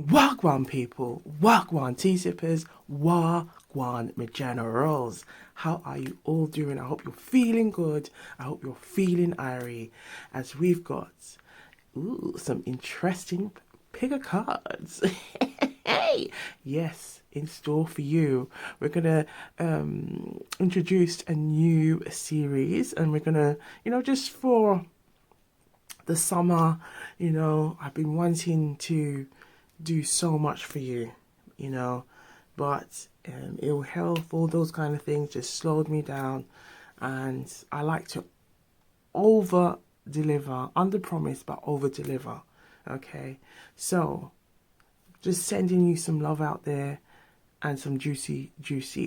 Wagwan people, Wagwan tea sippers, Wagwan my generals. How are you all doing? I hope you're feeling good. I hope you're feeling airy as we've got some interesting picker cards. Hey, yes, in store for you. We're gonna introduce a new series, and we're gonna, just for the summer, I've been wanting to do so much for you, but ill health, all those kind of things just slowed me down, and I like to over deliver, under promise but over deliver. Okay, so just sending you some love out there and some juicy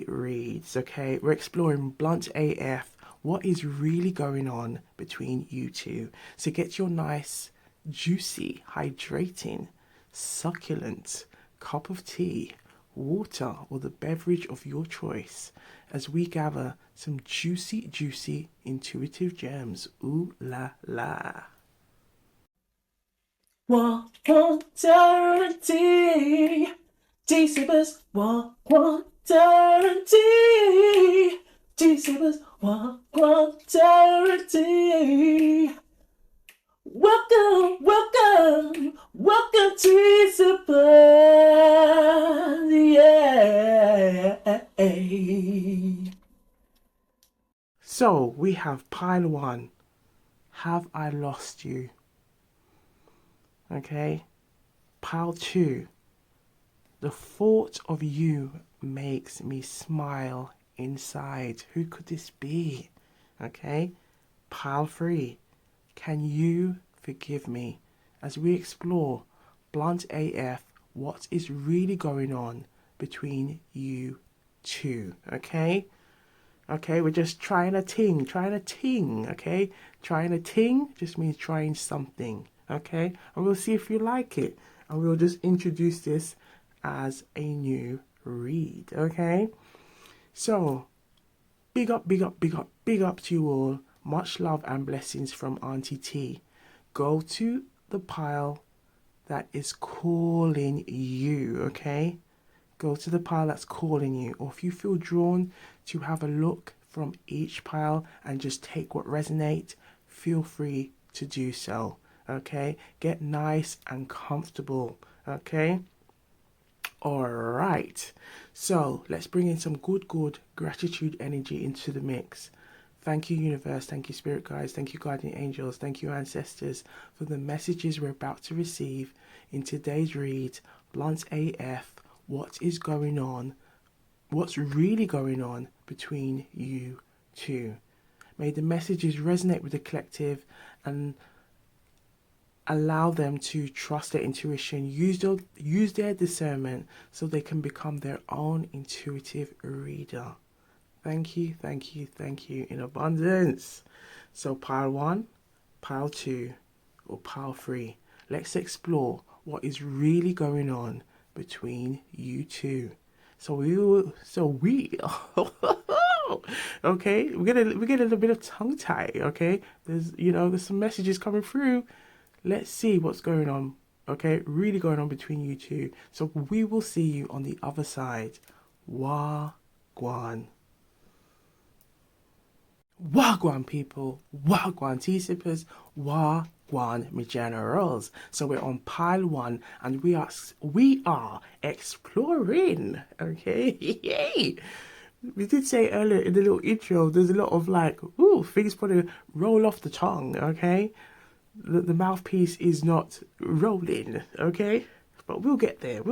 reads. Okay, we're exploring blunt AF, what is really going on between you two. So get your nice juicy, hydrating, succulent cup of tea, water, or the beverage of your choice as we gather some juicy intuitive gems. Ooh la la. Water and tea, tea sippers. Water and tea, tea sippers. Water and tea. Welcome tea sippers. Yeah. So we have pile one. Have I lost you? Okay. Pile two. The thought of you makes me smile inside. Who could this be? Okay. Pile three. Can you forgive me? As we explore blunt AF, what is really going on between you two? Okay. Okay, we're just trying a ting, okay? Trying a ting just means trying something, okay? And we'll see if you like it. And we'll just introduce this as a new read, okay? So, big up to you all. Much love and blessings from Auntie T. Go to the pile that is calling you, okay? Go to the pile that's calling you. Or if you feel drawn to have a look from each pile and just take what resonates, feel free to do so, okay? Get nice and comfortable, okay? All right. So let's bring in some good gratitude energy into the mix. Thank you, universe. Thank you, spirit guides. Thank you, guardian angels. Thank you, ancestors, for the messages we're about to receive in today's read, Blunt AF. What is going on? What's really going on between you two? May the messages resonate with the collective and allow them to trust their intuition, use their discernment so they can become their own intuitive reader. Thank you in abundance. So pile one, pile two, or pile three. Let's explore what is really going on between you two. So we okay, we get a little bit of tongue tie, okay? There's some messages coming through. Let's see what's going on, okay? Really going on between you two. So we will see you on the other side. Wagwan. Wagwan people, Wagwan tea sippers, Wagwan my generals. So we're on pile one and we are exploring, okay? Yay! We did say earlier in the little intro, there's a lot of things probably roll off the tongue, okay? The mouthpiece is not rolling, okay? But we'll get there.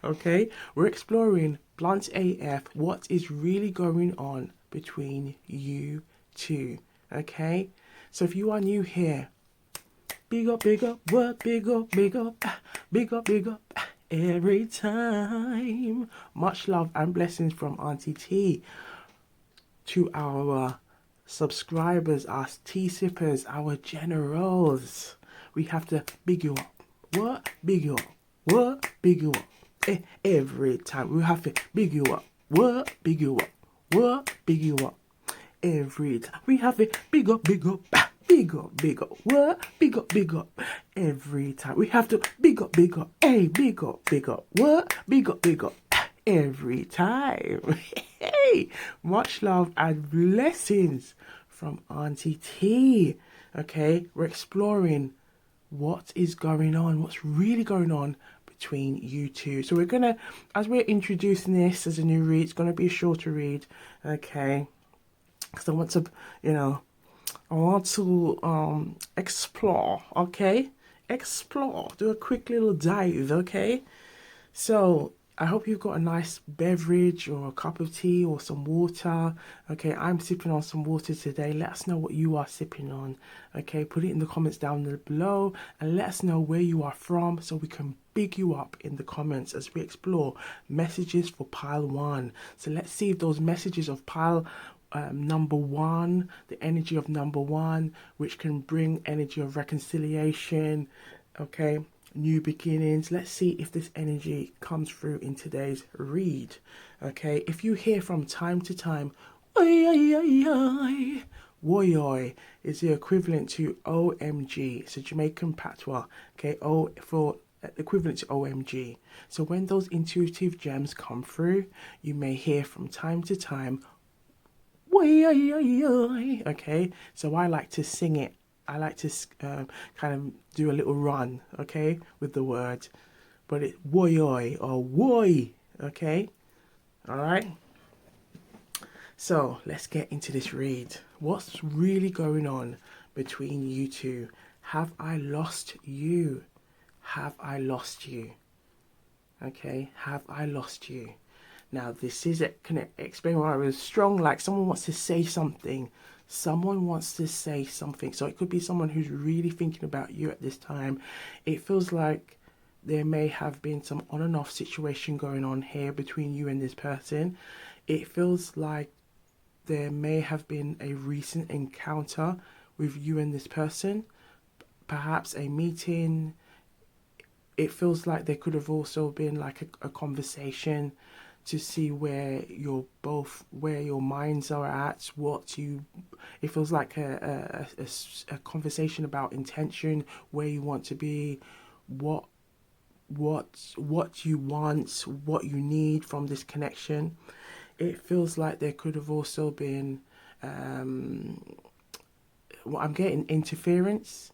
Okay? We're exploring blunt AF, what is really going on between you two, okay? So if you are new here, big up, what? Big up, every time. Much love and blessings from Auntie T to our subscribers, our tea sippers, our generals. We have to big you up. What? Big you up. What? Big you up. Every time. We have to big you up. What? Big you up. What? Big you up. Every time. We have to big up. big up, what? Big up. Every time we have to big up, hey, big up, what? Big up. Every time. Hey, much love and blessings from Auntie T. Okay, we're exploring what is going on, what's really going on between you two. So we're gonna, as we're introducing this as a new read, it's gonna be a shorter read, okay? Because I want to, explore, okay? Explore, do a quick little dive, okay? So I hope you've got a nice beverage or a cup of tea or some water. Okay, I'm sipping on some water today. Let us know what you are sipping on. Okay, put it in the comments down below and let us know where you are from so we can big you up in the comments as we explore messages for pile 1. So let's see if those messages of pile number 1, the energy of number 1, which can bring energy of reconciliation, okay, new beginnings. Let's see if this energy comes through in today's read. Okay, if you hear from time to time, woyoy is the equivalent to OMG. It's a Jamaican patois. Okay, O for equivalent to OMG. So when those intuitive gems come through, you may hear from time to time, okay, so I like to sing it. I like to kind of do a little run, okay, with the word, but it's woy or woy, okay, all right. So let's get into this read. What's really going on between you two? Have I lost you? Have I lost you? Okay, have I lost you? Now this is it. Can I explain why I was strong? Like someone wants to say something. Someone wants to say something. So it could be someone who's really thinking about you at this time. It feels like there may have been some on and off situation going on here between you and this person. It feels like there may have been a recent encounter with you and this person. Perhaps a meeting. It feels like there could have also been like a conversation to see where your minds are at, it feels like a conversation about intention, where you want to be, what you want, what you need from this connection. It feels like there could have also been what I'm getting, interference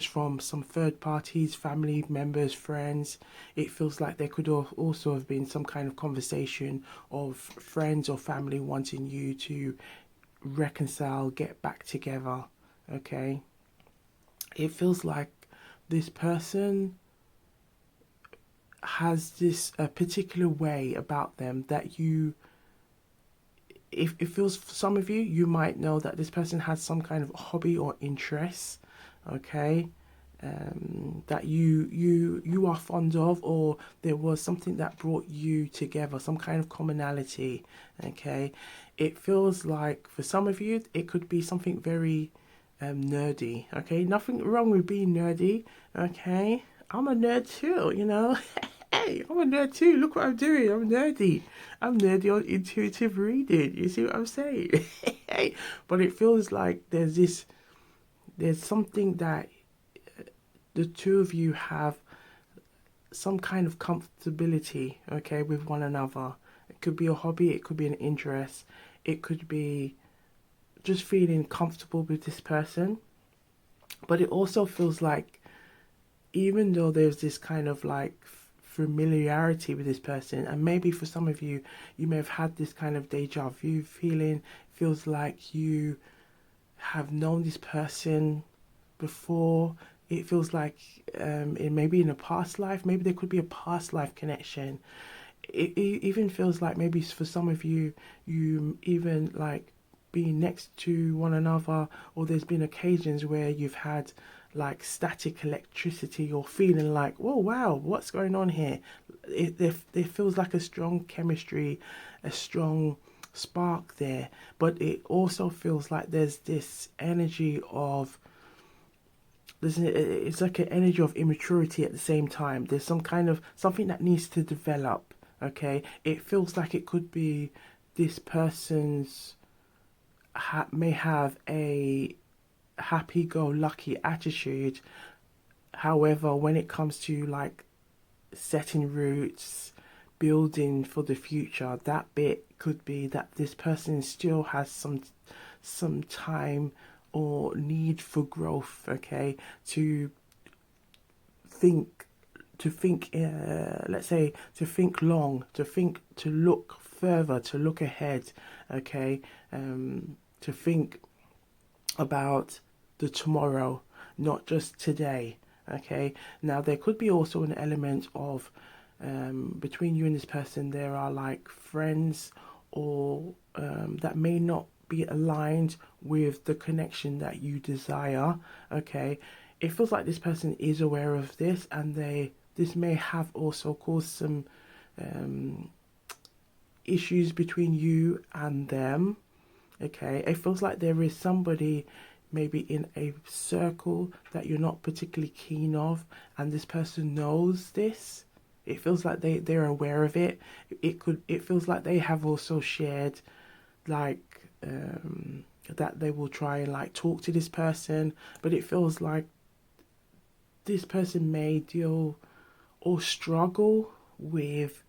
from some third parties, family members, friends. It feels like there could also have been some kind of conversation of friends or family wanting you to reconcile, get back together, okay? It feels like this person has this particular way about them that you, if it feels, for some of you, you might know that this person has some kind of hobby or interest, okay, that you are fond of, or there was something that brought you together, some kind of commonality, okay. It feels like for some of you it could be something very nerdy, okay. Nothing wrong with being nerdy, okay. I'm a nerd too, Hey, I'm a nerd too. Look what I'm doing. I'm nerdy. I'm nerdy on intuitive reading. You see what I'm saying? Hey, but it feels like there's something that the two of you have some kind of comfortability, okay, with one another. It could be a hobby, it could be an interest, it could be just feeling comfortable with this person. But it also feels like, even though there's this kind of like familiarity with this person, and maybe for some of you, you may have had this kind of deja vu feeling, feels like you have known this person before. It feels like it maybe in a past life, maybe there could be a past life connection. It even feels like maybe for some of you, you even like being next to one another, or there's been occasions where you've had like static electricity, or feeling like, oh wow, what's going on here? It feels like a strong chemistry, a strong spark there, but it also feels like there's this energy of, it's like an energy of immaturity at the same time. There's some kind of something that needs to develop, okay. It feels like it could be this person's may have a happy-go-lucky attitude. However, when it comes to like setting roots, building for the future, that bit could be that this person still has some time or need for growth, okay, to think let's say to think long, to look further, to look ahead, okay, to think about the tomorrow, not just today. Okay, now there could be also an element of between you and this person, there are like friends or that may not be aligned with the connection that you desire. Okay, it feels like this person is aware of this, and this may have also caused some issues between you and them. Okay, it feels like there is somebody maybe in a circle that you're not particularly keen of, and this person knows this. It feels like they're aware of it. It feels like they have also shared like that they will try and like talk to this person, but it feels like this person may deal or struggle with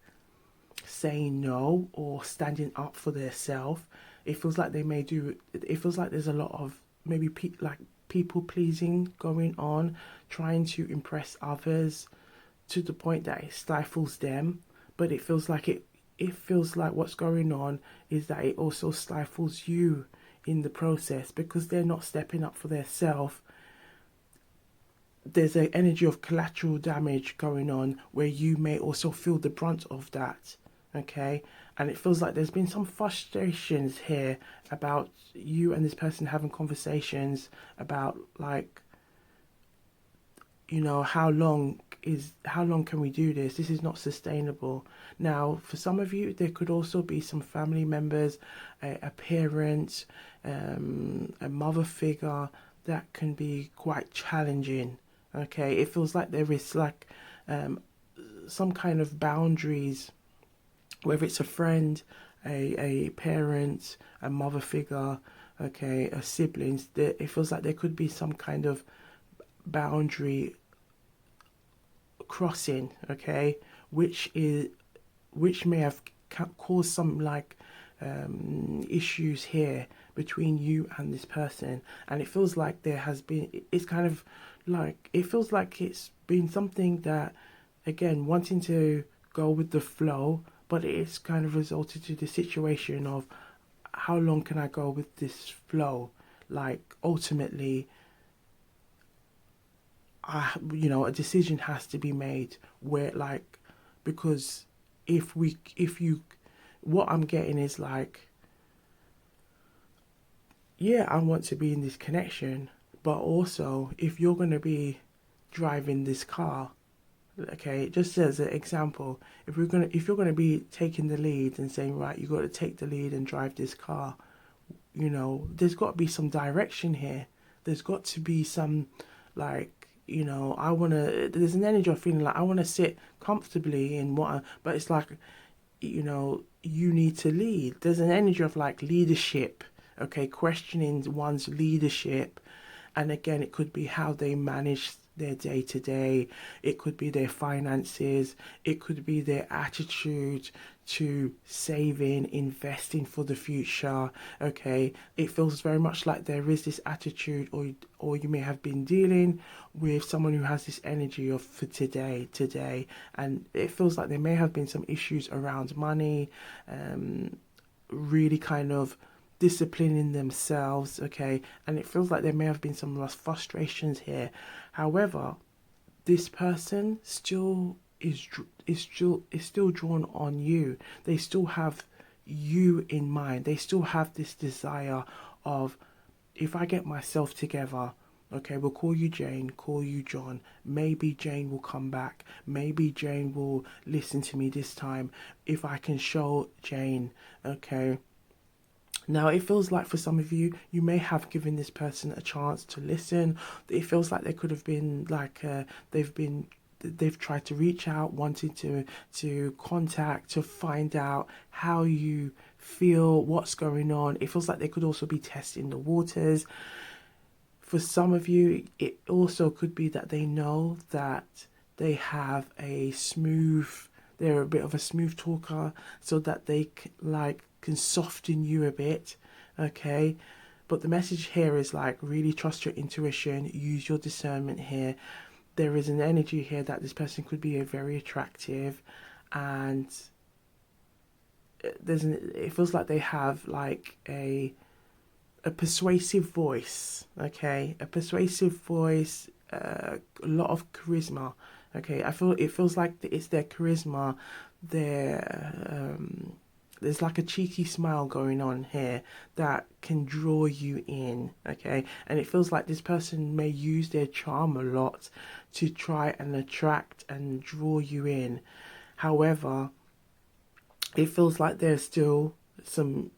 saying no or standing up for themselves. It feels like they may do. It feels like there's a lot of maybe like people pleasing going on, trying to impress others to the point that it stifles them. But it feels like it feels like what's going on is that it also stifles you in the process, because they're not stepping up for themselves. There's an energy of collateral damage going on where you may also feel the brunt of that. Okay, and it feels like there's been some frustrations here about you and this person having conversations about like, you know, how long can we do this? This is not sustainable. Now, for some of you, there could also be some family members, a parent, a mother figure that can be quite challenging. Okay, it feels like there is like some kind of boundaries, whether it's a friend, a parent, a mother figure, okay, a siblings. It feels like there could be some kind of boundary crossing, okay, which may have caused some like issues here between you and this person. And it feels like there has been, it's kind of like, it feels like it's been something that, again, wanting to go with the flow, but it's kind of resulted to the situation of how long can I go with this flow? Like ultimately, a decision has to be made where like, because if you, what I'm getting is like, yeah, I want to be in this connection, but also if you're going to be driving this car, okay, just as an example, if you're going to be taking the lead and saying, right, you got to take the lead and drive this car, you know, there's got to be some direction here. There's got to be some like, you know, there's an energy of feeling like I want to sit comfortably in but it's like, you know, you need to lead. There's an energy of like leadership, okay, questioning one's leadership. And again, it could be how they manage their day to day, it could be their finances, it could be their attitude to saving, investing for the future. Okay, it feels very much like there is this attitude, or you may have been dealing with someone who has this energy of for today, and it feels like there may have been some issues around money, really kind of disciplining themselves, okay, and it feels like there may have been some frustrations here. However, this person still is still drawn on you. They still have you in mind. They still have this desire of, if I get myself together, okay, we'll call you Jane, call you John. Maybe Jane will come back. Maybe Jane will listen to me this time. If I can show Jane, okay. Now, it feels like for some of you, you may have given this person a chance to listen. It feels like there could have been like they've tried to reach out, wanting to contact, to find out how you feel, what's going on. It feels like they could also be testing the waters. For some of you, it also could be that they know that they have a smooth, they're a bit of a smooth talker, so that they like can soften you a bit, okay? But the message here is like really trust your intuition, use your discernment here. There is an energy here that this person could be a very attractive, and it feels like they have like a persuasive voice, okay? A persuasive voice, a lot of charisma, okay? It feels like it's their charisma, there's like a cheeky smile going on here that can draw you in, okay? And it feels like this person may use their charm a lot to try and attract and draw you in. However, it feels like there's still some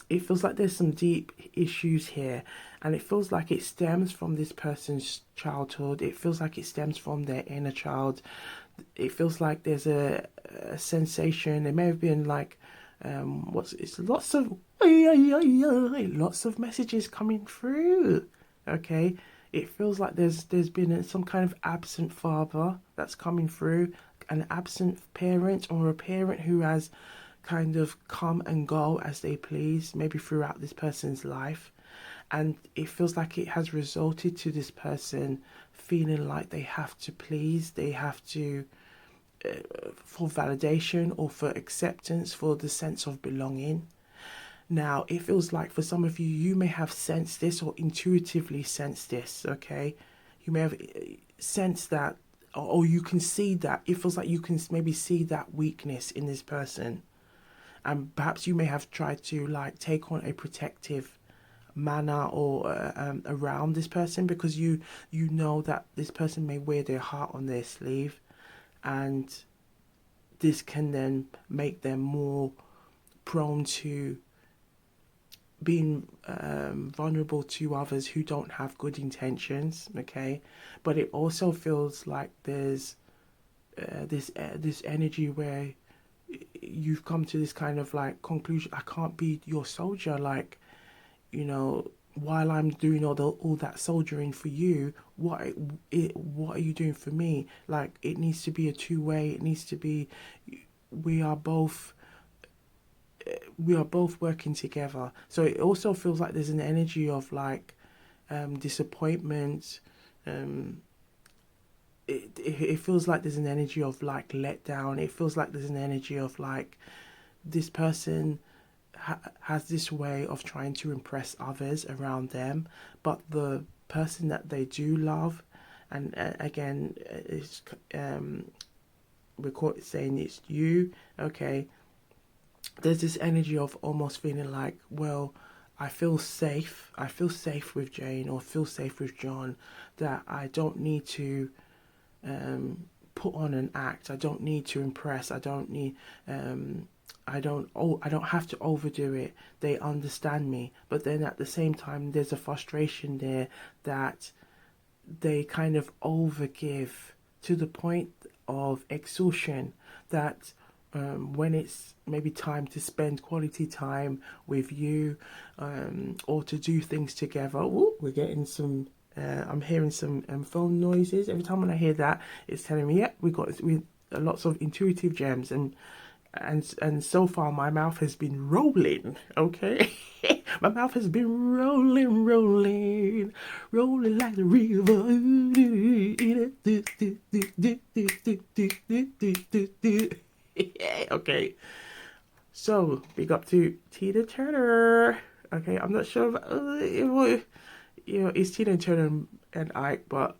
it feels like there's some deep issues here, and it feels like it stems from this person's childhood. It feels like it stems from their inner child. It feels like there's a sensation. There may have been like it's lots of messages coming through, okay? It feels like there's been some kind of absent father that's coming through, an absent parent, or a parent who has kind of come and go as they please, maybe throughout this person's life. And it feels like it has resulted to this person feeling like they have to please, they have to, for validation or for acceptance, for the sense of belonging. Now, it feels like for some of you, you may have sensed this or intuitively sensed this, okay? You may have sensed that, or you can see that. It feels like you can maybe see that weakness in this person. And perhaps you may have tried to like take on a protective manner or around this person, because you know that this person may wear their heart on their sleeve, and this can then make them more prone to being vulnerable to others who don't have good intentions, okay? But it also feels like there's this energy where you've come to this kind of like conclusion: I can't be your soldier, like, you know, while I'm doing all that soldiering for you, what are you doing for me? Like, it needs to be a two-way. It needs to be, we are both working together. So it also feels like there's an energy of like disappointment. It feels like there's an energy of like letdown. It feels like there's an energy of like this person has this way of trying to impress others around them, but the person that they do love, and again, it's we're saying it's you, okay? There's this energy of almost feeling like, well, I feel safe. I feel safe with Jane, or feel safe with John, that I don't need to put on an act. I don't need to impress. I don't need. I don't have to overdo it. They understand me. But then at the same time, there's a frustration there that they kind of overgive to the point of exhaustion, that when it's maybe time to spend quality time with you, or to do things together. Ooh, we're getting some. I'm hearing some phone noises. Every time when I hear that, it's telling me, yeah, we lots of intuitive gems, and so far my mouth has been rolling. Okay, my mouth has been rolling like the river. Okay, so big up to Tina Turner. Okay, I'm not sure if it's Tina Turner and Ike, but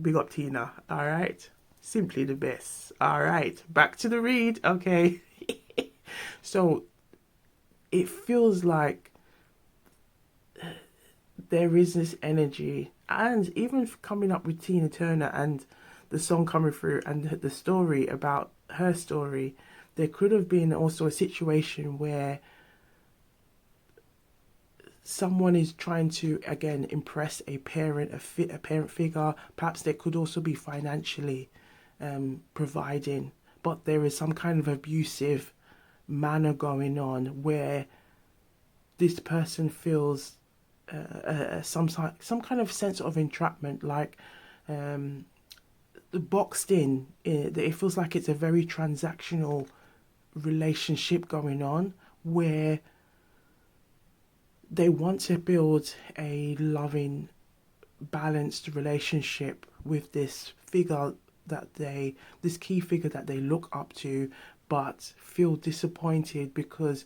big up Tina. All right, simply the best. All right, back to the read. Okay, so it feels like there is this energy, and even coming up with Tina Turner and the song coming through and the story about her story, there could have been also a situation where someone is trying to again impress a parent, a parent figure. Perhaps they could also be financially providing, but there is some kind of abusive manner going on where this person feels some kind of sense of entrapment, like boxed in. It feels like it's a very transactional relationship going on, where they want to build a loving, balanced relationship with this figure this key figure that they look up to, but feel disappointed because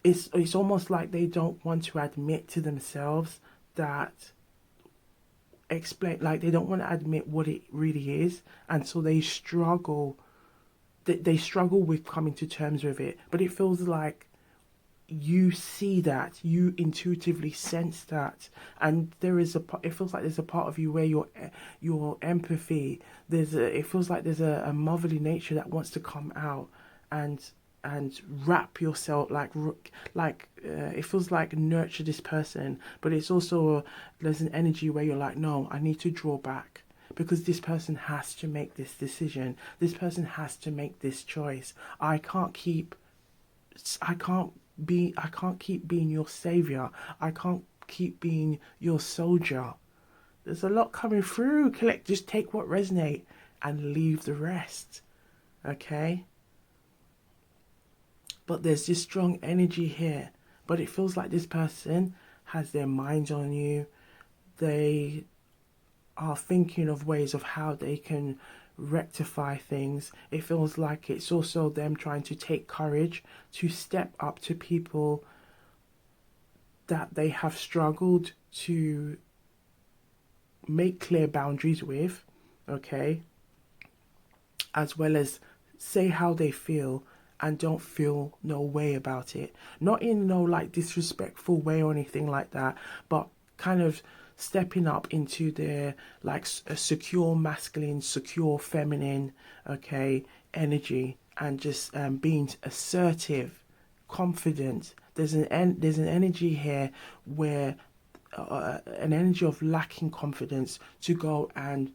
it's almost like they don't want to admit to themselves that they don't want to admit what it really is, and so they struggle. They struggle with coming to terms with it, but it feels like you see that, you intuitively sense that, and it feels like there's a part of you where your empathy, it feels like there's a motherly nature that wants to come out and wrap yourself, it feels like nurture this person, but it's also there's an energy where you're like, no, I need to draw back, because this person has to make this decision, this person has to make this choice. I can't keep being your savior. I can't keep being your soldier. There's a lot coming through. Just take what resonates and leave the rest. Okay? But there's this strong energy here. But it feels like this person has their minds on you. They are thinking of ways of how they can rectify things. It feels like it's also them trying to take courage to step up to people that they have struggled to make clear boundaries with, okay, as well as say how they feel and don't feel no way about it. Not in no like disrespectful way or anything like that, but kind of stepping up into their like a secure masculine, secure feminine, okay, energy, and just being assertive, confident. There's an energy here where an energy of lacking confidence to go and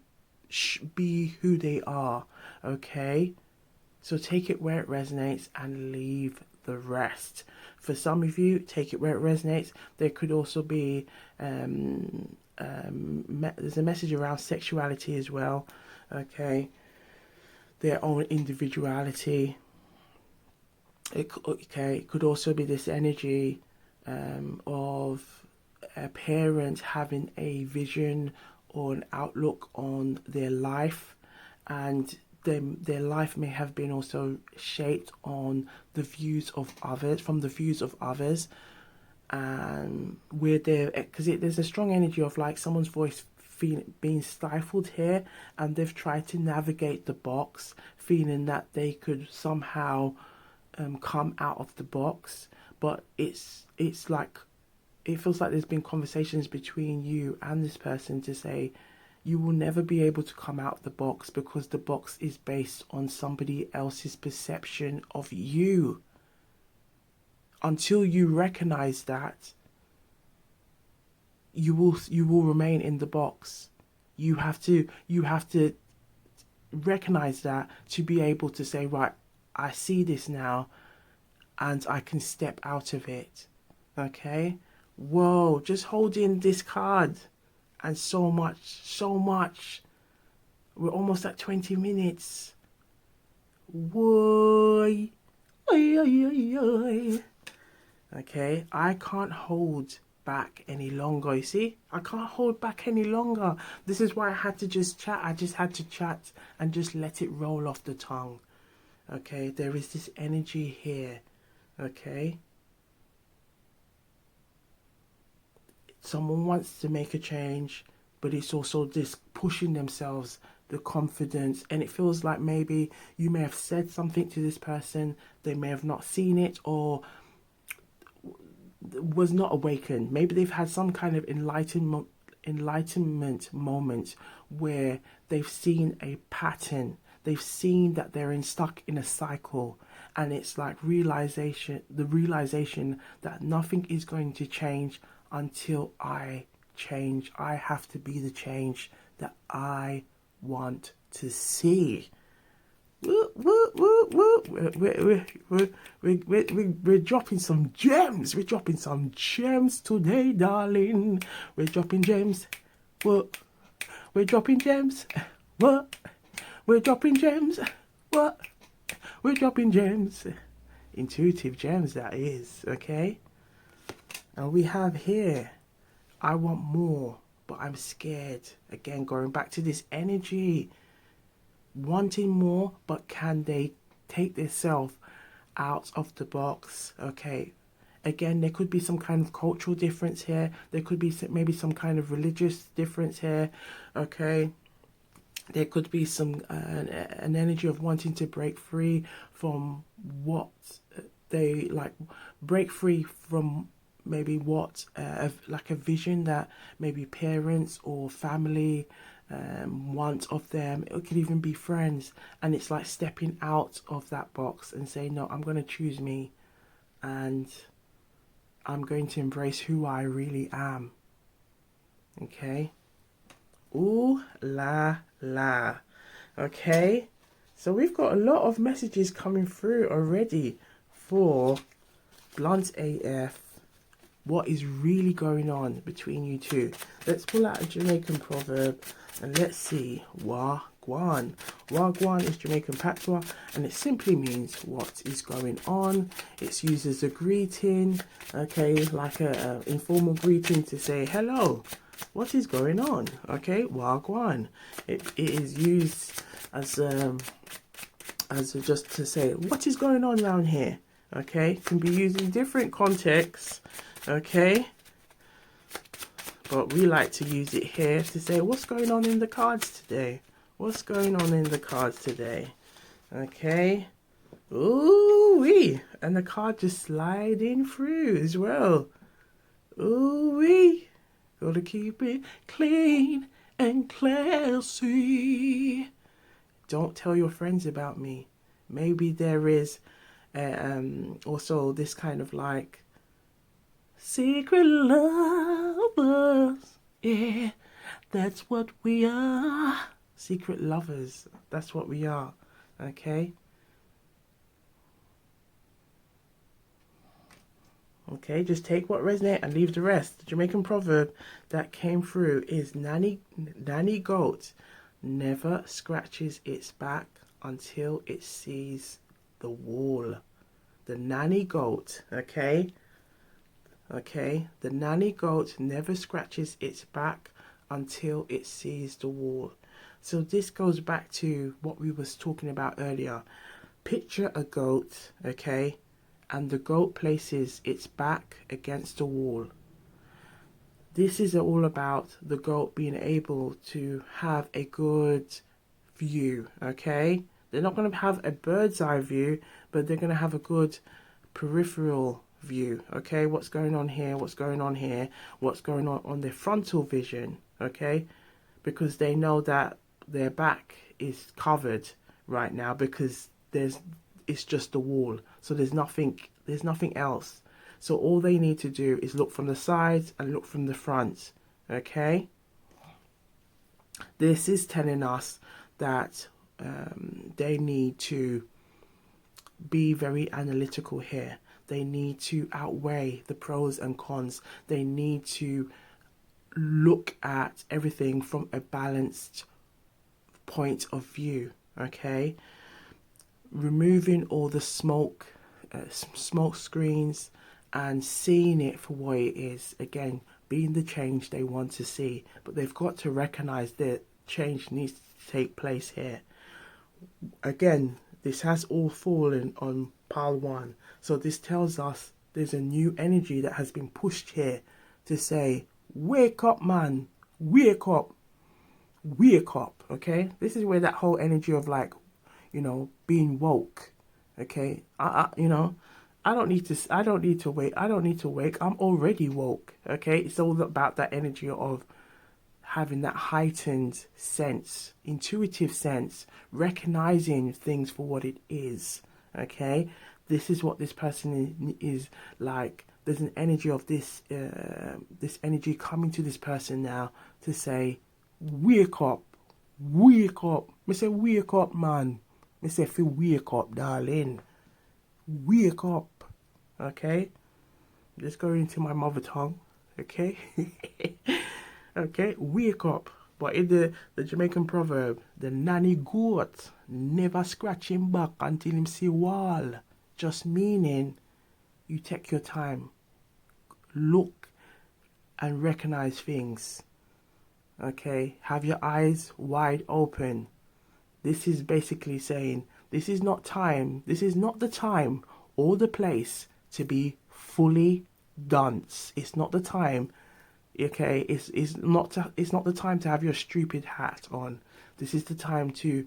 be who they are, okay? So take it where it resonates and leave the rest. For some of you, take it where it resonates. There could also be there's a message around sexuality as well, okay? Their own individuality. It could also be this energy of a parent having a vision or an outlook on their life, and their life may have been also shaped on the views of others, from the views of others, and where there's a strong energy of like someone's voice being stifled here, and they've tried to navigate the box, feeling that they could somehow come out of the box, but it's like it feels like there's been conversations between you and this person to say you will never be able to come out of the box because the box is based on somebody else's perception of you. Until you recognize that, you will remain in the box. You have to recognize that to be able to say, right, I see this now and I can step out of it. Okay? Whoa, just holding this card and so much. We're almost at 20 minutes. Whoa. Okay, I can't hold back any longer. You see, I can't hold back any longer. This is why I had to just chat. I just had to chat and just let it roll off the tongue. Okay, there is this energy here. Okay, someone wants to make a change, but it's also this pushing themselves, the confidence, and it feels like maybe you may have said something to this person, they may have not seen it or was not awakened. Maybe they've had some kind of enlightenment moment where they've seen a pattern, they've seen that they're stuck in a cycle, and it's like the realization that nothing is going to change until I change. I have to be the change that I want to see. Woo, woo, woo, woo. We're dropping some gems. We're dropping some gems today, darling. We're dropping gems. What? We're dropping gems. What? We're dropping gems. What? We're dropping gems. Intuitive gems, that is. Okay? And we have here, I want more, but I'm scared. Again, going back to this energy. Wanting more, but can they take themselves out of the box? Okay. Again, there could be some kind of cultural difference here. There could be maybe some kind of religious difference here. Okay. There could be some an energy of wanting to break free from what they like, break free from maybe what like a vision that maybe parents or family want of them. It could even be friends, and it's like stepping out of that box and saying, no, I'm going to choose me, and I'm going to embrace who I really am. Okay. Ooh la la. Okay, so we've got a lot of messages coming through already for Blunt AF. What is really going on between you two? Let's pull out a Jamaican proverb and let's see. Wa Gwan. Wa Gwan is Jamaican patois, and it simply means what is going on. It's used as a greeting, okay, like a informal greeting to say hello. What is going on? Okay, Wa Gwan. It is used as just to say what is going on around here. Okay, can be used in different contexts. Okay, but we like to use it here to say what's going on in the cards today. What's going on in the cards today? Okay. Ooh wee, and the card just sliding through as well. Ooh wee, gotta keep it clean and classy. Don't tell your friends about me. Maybe there is also this kind of like secret lovers. Yeah, that's what we are. Secret lovers. That's what we are. Okay. Okay, just take what resonates and leave the rest. The Jamaican proverb that came through is nanny goat never scratches its back until it sees the wall. The nanny goat, okay? Okay, the nanny goat never scratches its back until it sees the wall. So this goes back to what we was talking about earlier. Picture a goat, okay? And the goat places its back against the wall. This is all about the goat being able to have a good view, okay? They're not going to have a bird's eye view, but they're going to have a good peripheral view, okay? What's going on here, what's going on here, what's going on their frontal vision, okay? Because they know that their back is covered right now because it's just the wall. So there's nothing else. So all they need to do is look from the sides and look from the front, okay? This is telling us that they need to be very analytical here. They need to outweigh the pros and cons. They need to look at everything from a balanced point of view, okay? Removing all the smoke screens and seeing it for what it is. Again, being the change they want to see, but they've got to recognize that change needs to take place here. Again, this has all fallen on pile 1, so this tells us there's a new energy that has been pushed here to say, wake up, man, wake up, okay? This is where that whole energy of like, you know, being woke, okay? I don't need to wake. I'm already woke, okay? It's all about that energy of having that heightened sense, intuitive sense, recognizing things for what it is, okay? This is what this person is like. There's an energy of this energy coming to this person now to say, wake up. I say, wake up, man. Me say, if you wake up, darling, wake up, okay? Just going into my mother tongue, okay? Okay, wake up. But in the Jamaican proverb, the nanny goat never scratch him back until him see wall. Just meaning you take your time, look and recognize things. Okay, have your eyes wide open. This is basically saying this is not the time or the place to be fully dunce. It's not the time. Okay, it's not the time to have your stupid hat on. This is the time to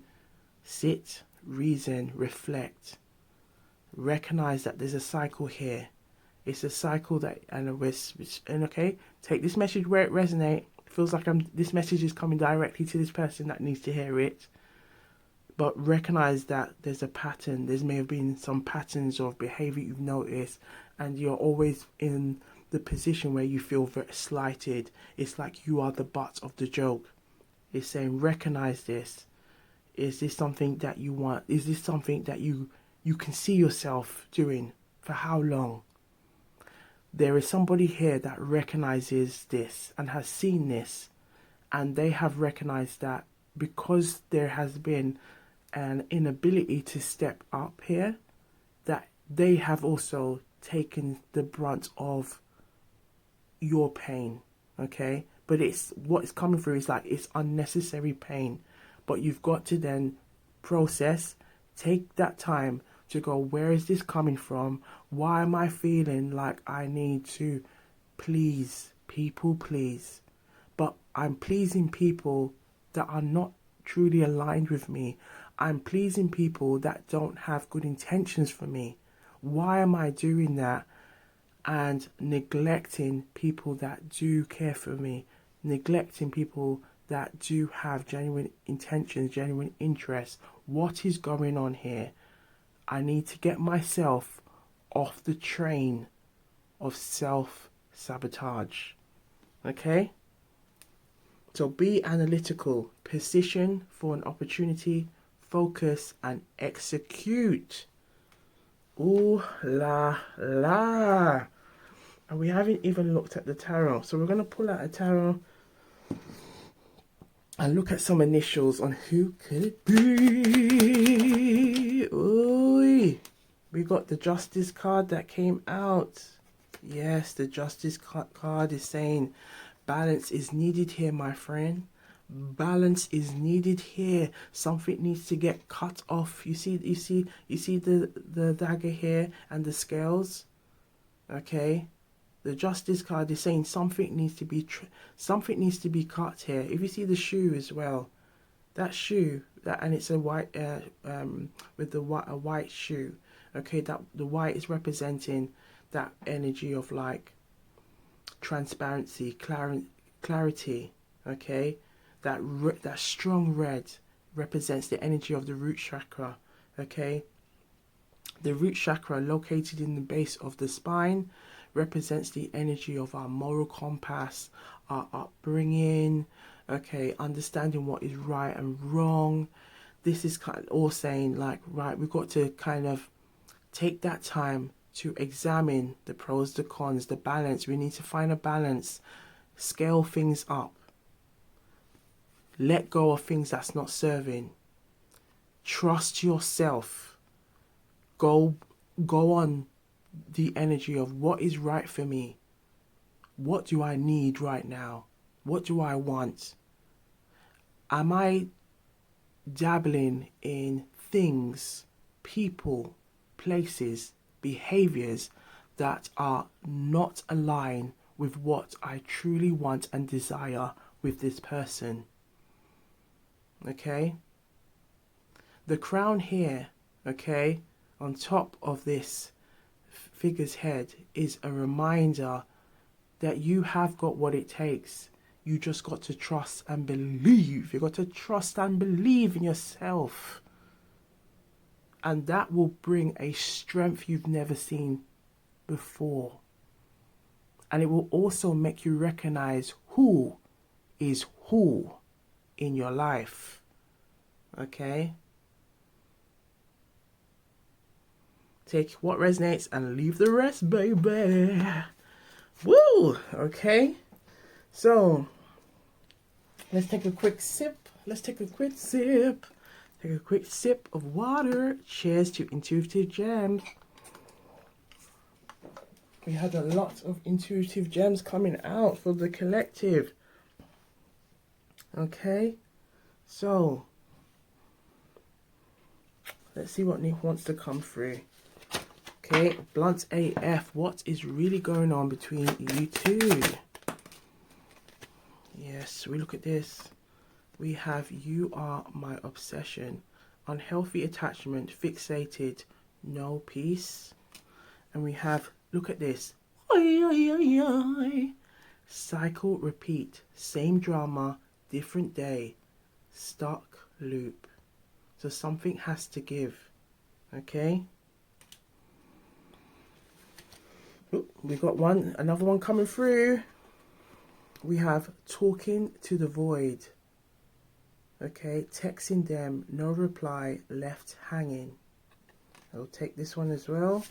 sit, reason, reflect, recognize that there's a cycle here. It's a cycle that, and okay, take this message where it resonates. Feels like this message is coming directly to this person that needs to hear it. But recognize that there's a pattern. There may have been some patterns of behavior you've noticed, and you're always in the position where you feel very slighted. It's like you are the butt of the joke. It's saying recognize this. Is this something that you want? Is this something that you can see yourself doing? For how long? There is somebody here that recognizes this and has seen this, and they have recognized that because there has been an inability to step up here, that they have also taken the brunt of your pain, okay? But it's what's coming through is like it's unnecessary pain, but you've got to then process, take that time to go, where is this coming from? Why am I feeling like I need to please people, please? But I'm pleasing people that are not truly aligned with me. I'm pleasing people that don't have good intentions for me. Why am I doing that and neglecting people that do care for me? Neglecting people that do have genuine intentions, genuine interests. What is going on here? I need to get myself off the train of self-sabotage. Okay? So be analytical, position for an opportunity, focus and execute. Ooh la la. And we haven't even looked at the tarot. So we're going to pull out a tarot and look at some initials on who could it be. Ooh. We got the Justice card that came out. Yes, the Justice card is saying balance is needed here, my friend. Balance is needed here. Something needs to get cut off. You see the dagger here and the scales. Okay, the Justice card is saying something needs to be cut here. If you see the shoe as well, that shoe and it's a white with a white shoe. Okay, that the white is representing that energy of like transparency, clarity. Okay, that strong red represents the energy of the root chakra. Okay, the root chakra located in the base of the spine represents the energy of our moral compass, our upbringing. Okay, understanding what is right and wrong. This is kind of all saying like, right, we've got to kind of take that time to examine the pros, the cons, the balance. We need to find a balance, scale things up, let go of things that's not serving, trust yourself, go on the energy of what is right for me. What do I need right now? What do I want? Am I dabbling in things, people, places, behaviors that are not aligned with what I truly want and desire with this person? Okay? The crown here, okay, on top of this figure's head is a reminder that you have got what it takes. You just got to trust and believe. You got to trust and believe in yourself. And that will bring a strength you've never seen before. And it will also make you recognize who is who in your life. Okay? Take what resonates and leave the rest, baby. Woo! Okay. So, let's take a quick sip. Let's take a quick sip. Take a quick sip of water. Cheers to intuitive gems. We had a lot of intuitive gems coming out for the collective. Okay. So, let's see what Nick wants to come through. Okay, Blunt AF, what is really going on between you two? Yes, we look at this. We have you are my obsession, unhealthy attachment, fixated, no peace. And we have, look at this. Cycle, repeat, same drama, different day, stuck loop. So something has to give, okay? Ooh, we got another one coming through. We have talking to the void. Okay, texting them, no reply, left hanging. I'll take this one as well.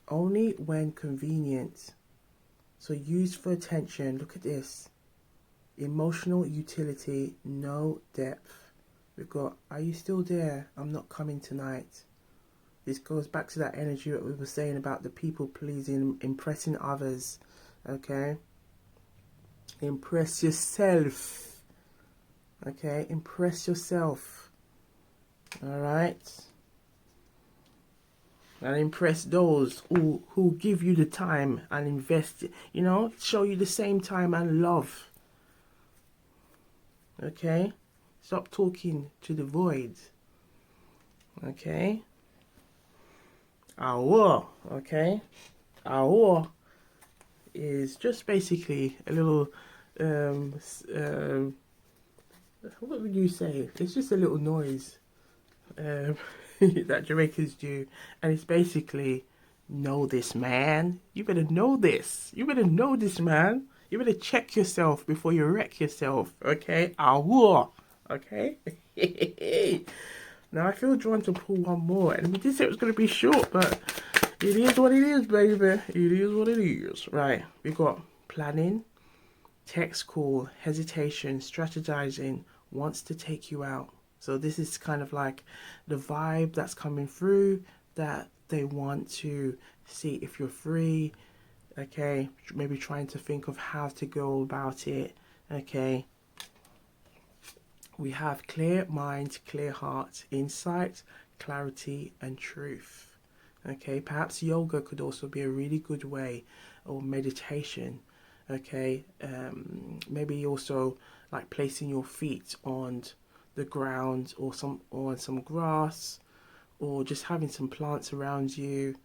Only when convenient. So used for attention. Look at this. Emotional utility, no depth. We've got, are you still there? I'm not coming tonight. This goes back to that energy that we were saying about the people pleasing, impressing others. Okay? Impress yourself. Okay, impress yourself. Alright? And impress those who give you the time and invest, you know, show you the same time and love. Okay? Stop talking to the void. Okay? Our, okay? Our is just basically a little what would you say? It's just a little noise that Jamaicans do, and it's basically, know this, man. You better know this. You better know this, man. You better check yourself before you wreck yourself. Okay? Aww. Okay? Now I feel drawn to pull one more, and we did say it was going to be short, but it is what it is, baby. It is what it is. Right? We got planning, text call, hesitation, strategizing, wants to take you out. So this is kind of like the vibe that's coming through, that they want to see if you're free. Okay, maybe trying to think of how to go about it. Okay, we have clear mind, clear heart, insight, clarity, and truth. Okay, perhaps yoga could also be a really good way, or meditation. Okay, maybe also like placing your feet on the ground or on some grass, or just having some plants around you.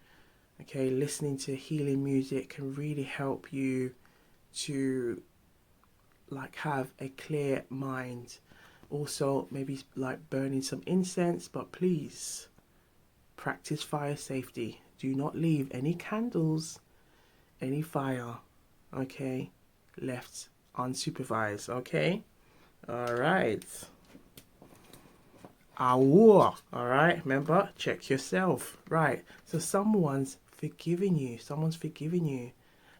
Okay, listening to healing music can really help you to like have a clear mind. Also, maybe like burning some incense, but please practice fire safety. Do not leave any candles, any fire, okay, left unsupervised. Okay, all right. All right, remember, check yourself. Right, so someone's forgiving you.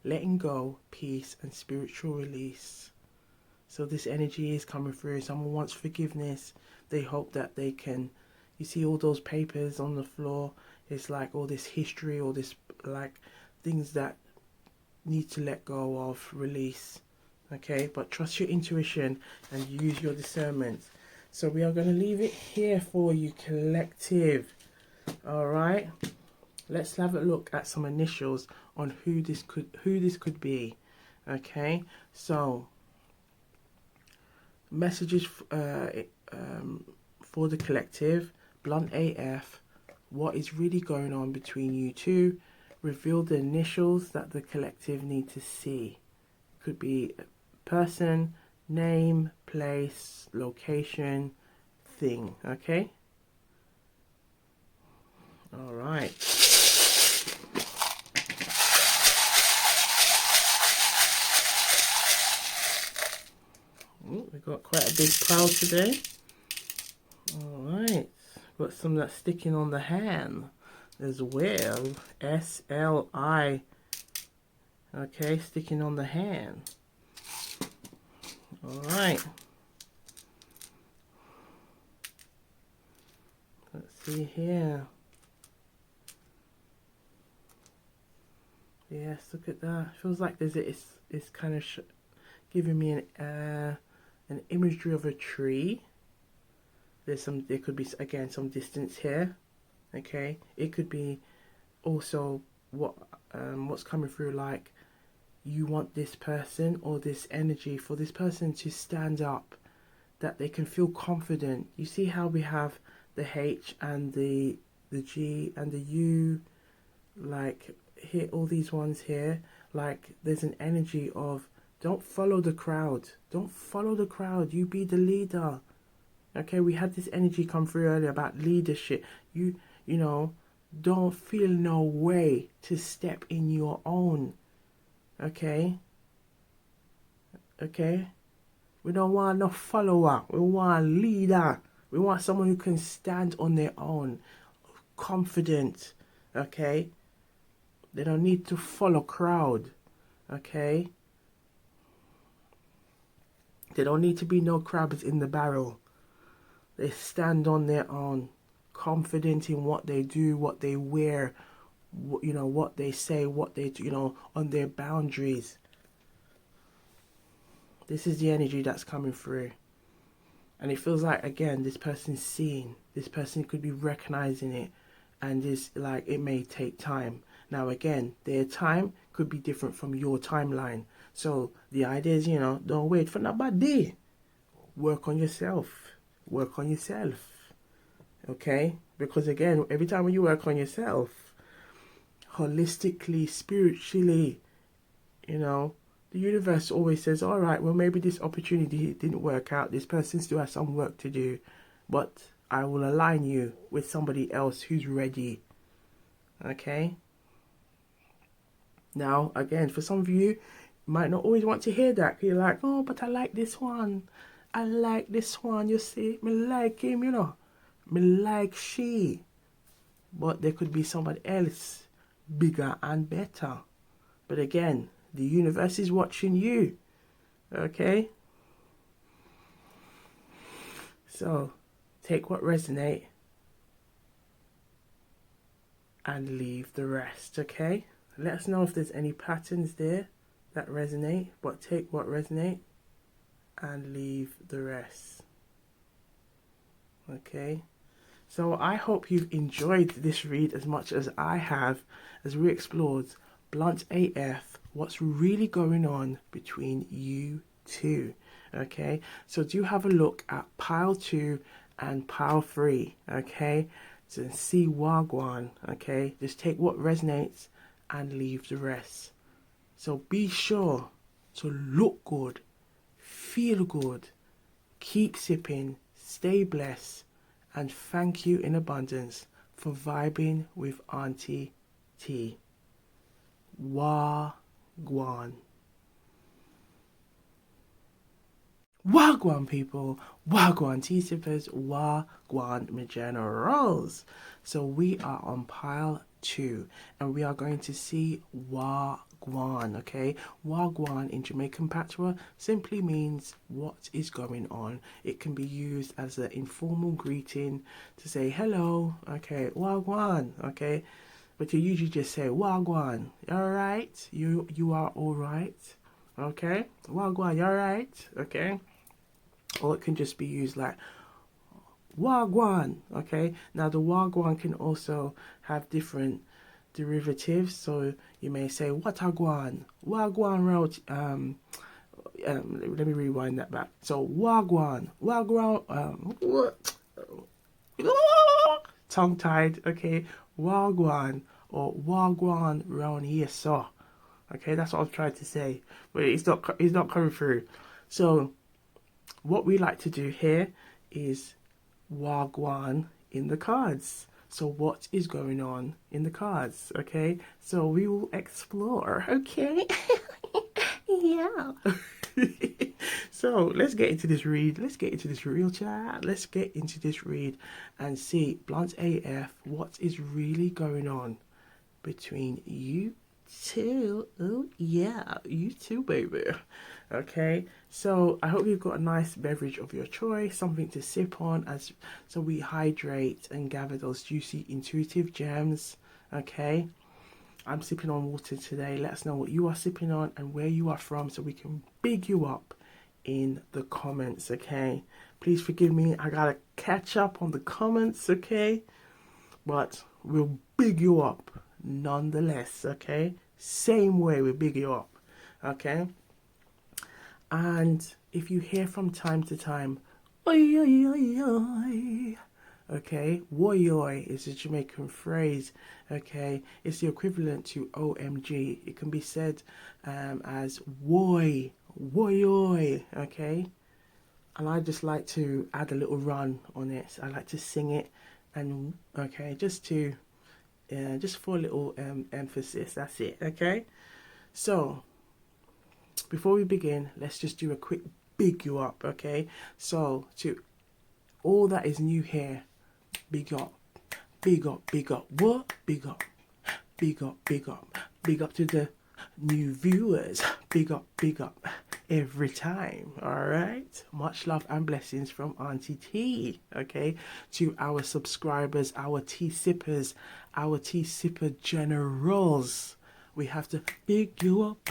Letting go, peace, and spiritual release. So this energy is coming through. Someone wants forgiveness. They hope that they can, you see all those papers on the floor. It's like all this history, all this like things that need to let go of, release. Okay, but trust your intuition and use your discernment. So we are going to leave it here for you, collective. All right. Let's have a look at some initials on who this could be. Okay. So messages for the collective. Blunt AF. What is really going on between you two? Reveal the initials that the collective need to see. Could be person, name, place, location, thing. Okay. All right. Ooh, we got quite a big pile today. All right. Got some that's sticking on the hand as well. SLI. Okay, sticking on the hand. Alright. Let's see here. Yes, look at that. Feels like there's it's kind of giving me an imagery of a tree. There could be again some distance here. Okay, it could be also what's coming through, like you want this person or this energy for this person to stand up, that they can feel confident. You see how we have the H and the G and the U, like here, all these ones here, like there's an energy of don't follow the crowd. Don't follow the crowd. You be the leader. Okay, we had this energy come through earlier about leadership. You know, don't feel no way to step in your own. Okay? Okay? We don't want no follower. We want a leader. We want someone who can stand on their own. Confident. Okay? They don't need to follow crowd. Okay? They don't need to be no crabs in the barrel. They stand on their own. Confident in what they do, what they wear, what they say, what they do, on their boundaries. This is the energy that's coming through. And it feels like, again, this person's seeing. This person could be recognizing it. And it's like, it may take time. Now, again, their time could be different from your timeline. So the idea is, don't wait for nobody. Work on yourself. Work on yourself. Okay? Because again, every time when you work on yourself, holistically, spiritually, the universe always says, all right, well, maybe this opportunity didn't work out. This person still has some work to do. But I will align you with somebody else who's ready. Okay? Now, again, for some of you, you might not always want to hear that. You're like, oh, but I like this one. I like this one, you see. Me like him, Me like she. But there could be somebody else, bigger and better. But again, the universe is watching you. Okay? So, take what resonates and leave the rest, okay? Let us know if there's any patterns there that resonate, but take what resonates and leave the rest. Okay? So I hope you've enjoyed this read as much as I have, as we explored Blunt AF, what's really going on between you two. Okay? So do have a look at pile 2 and pile 3, okay? To see Gwan, okay? Just take what resonates and leave the rest. So be sure to look good, feel good, keep sipping, stay blessed, and thank you in abundance for vibing with Auntie T. Gwan. Wagwan, people. Wagwan tea sippers. Wagwan, my generals. So we are on pile 2 and we are going to see Wagwan, okay? Wagwan in Jamaican patois simply means what is going on. It can be used as an informal greeting to say hello, okay? Wagwan, okay? But you usually just say Wagwan. Alright? You are alright? Okay? Wagwan, you alright? Okay? Or it can just be used like Wagwan, okay? Now the Wagwan can also have different derivatives, so you may say Watagwan, Wagwan route, let me rewind that back. So Wagwan, tongue tied, okay? Wagwan or Wagwan round here, so okay, that's what I was trying to say, but it's not coming through. So what we like to do here is Wagwan in the cards. So what is going on in the cards? Okay, so we will explore. Okay. Yeah. So let's get into this read. Let's get into this real chat. Let's get into this read and see, Blunt AF, what is really going on between you two. Oh yeah, you too, baby. Okay, so I hope you've got a nice beverage of your choice, something to sip on as so we hydrate and gather those juicy intuitive gems. Okay, I'm sipping on water today. Let us know what you are sipping on and where you are from so we can big you up in the comments. Okay, please forgive me, I gotta catch up on the comments. Okay, but we'll big you up nonetheless. Okay, same way we big you up. Okay, and if you hear from time to time, oi, oi, oi, oi, okay, woy oi is a Jamaican phrase. Okay, it's the equivalent to OMG. It can be said as woy, woy oi. Okay, and I just like to add a little run on it. I like to sing it, and okay, just for a little emphasis. That's it. Okay, so before we begin, let's just do a quick big you up. Okay, so to all that is new here, big up, big up, big up. What? Big up, big up, big up, big up to the new viewers. Big up every time. All right, much love and blessings from Auntie T. Okay, to our subscribers, our tea sippers, our tea sipper generals. We have to big you up,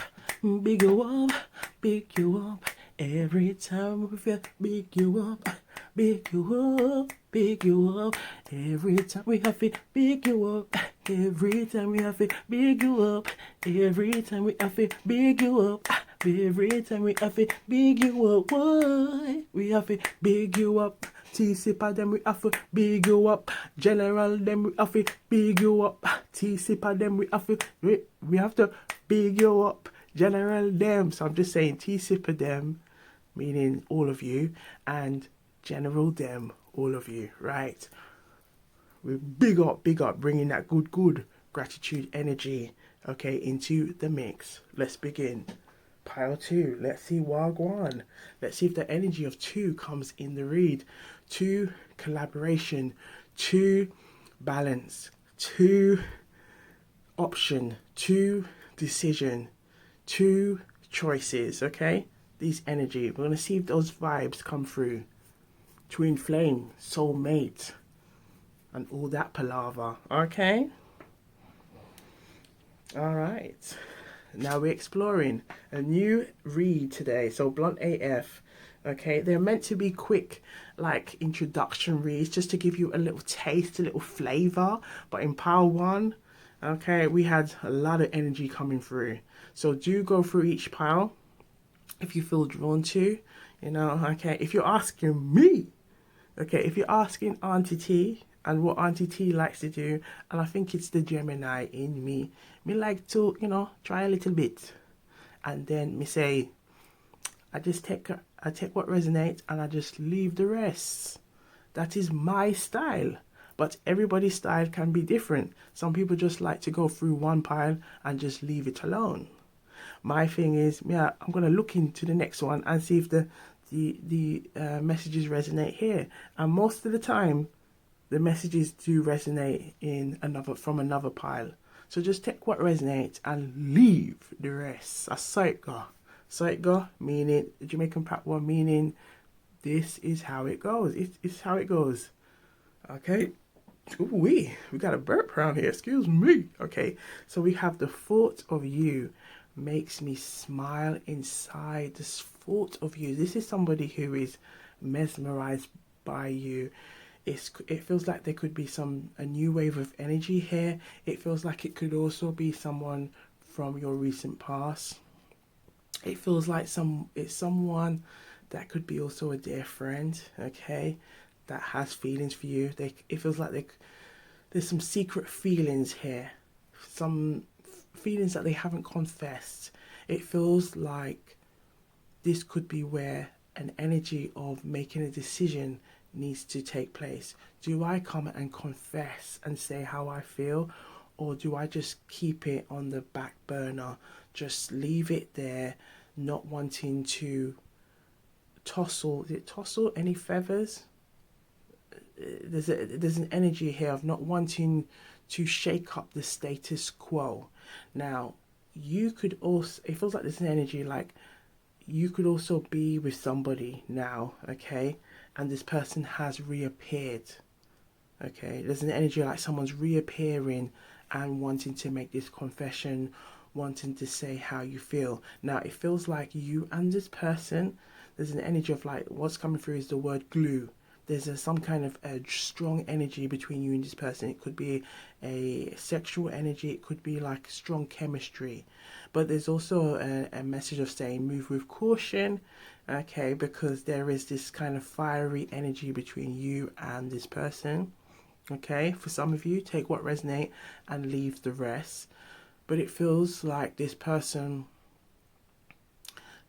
big you up, big you up. Every time we feel big you up, big you up, big you up. Every time we have to big you up. Every time we have to big you up. Every time we have to big you up. Every time we have to big you up. Why? We have to big you up. T-sipper them we have to big you up. General them we have to big you up. T-sipper them we have to big you up. General them. So I'm just saying T-sipper them, meaning all of you, and general them, all of you, right? We big up, bringing that good gratitude energy, okay, into the mix. Let's begin. Pile 2. Let's see Gwan. Let's see if the energy of 2 comes in the read. 2, collaboration. 2, balance. 2, option. 2, decision. 2, choices, okay? These energy. We're going to see if those vibes come through. Twin flame, soulmate, and all that palaver, okay? All right. Now we're exploring a new read today. So Blunt AF, okay? They're meant to be quick, like introduction reads, just to give you a little taste, a little flavor. But in pile 1, okay, we had a lot of energy coming through. So do go through each pile if you feel drawn to, you know, okay? If you're asking me, okay, if you're asking Auntie T and what Auntie T likes to do, and I think it's the Gemini in me, me like to, you know, try a little bit. And then me say, I take what resonates and I just leave the rest. That is my style. But everybody's style can be different. Some people just like to go through one pile and just leave it alone. My thing is, yeah, I'm going to look into the next one and see if the messages resonate here. And most of the time, the messages do resonate from another pile. So just take what resonates and leave the rest. I saw it go. Saw it go, meaning, Jamaican patois, meaning this is how it goes. It's how it goes. Okay. Ooh, we got a burp around here. Excuse me. Okay. So we have the thought of you makes me smile inside. This thought of you. This is somebody who is mesmerized by you. It feels like there could be a new wave of energy here. It feels like it could also be someone from your recent past. It feels like it's someone that could be also a dear friend, okay, that has feelings for you. It feels like there's some secret feelings here, some feelings that they haven't confessed. It feels like this could be where an energy of making a decision needs to take place. Do I come and confess and say how I feel, or do I just keep it on the back burner, just leave it there, not wanting to tossle any feathers. There's an energy here of not wanting to shake up the status quo. Now, you could also, it feels like there's an energy like you could also be with somebody now, okay, and this person has reappeared. Okay, there's an energy like someone's reappearing and wanting to make this confession, wanting to say how you feel. Now, it feels like you and this person, there's an energy of like what's coming through is the word glue. There's some kind of a strong energy between you and this person. It could be a sexual energy, it could be like strong chemistry. But there's also a message of saying move with caution, okay, because there is this kind of fiery energy between you and this person. Okay, for some of you, take what resonate and leave the rest. But it feels like this person,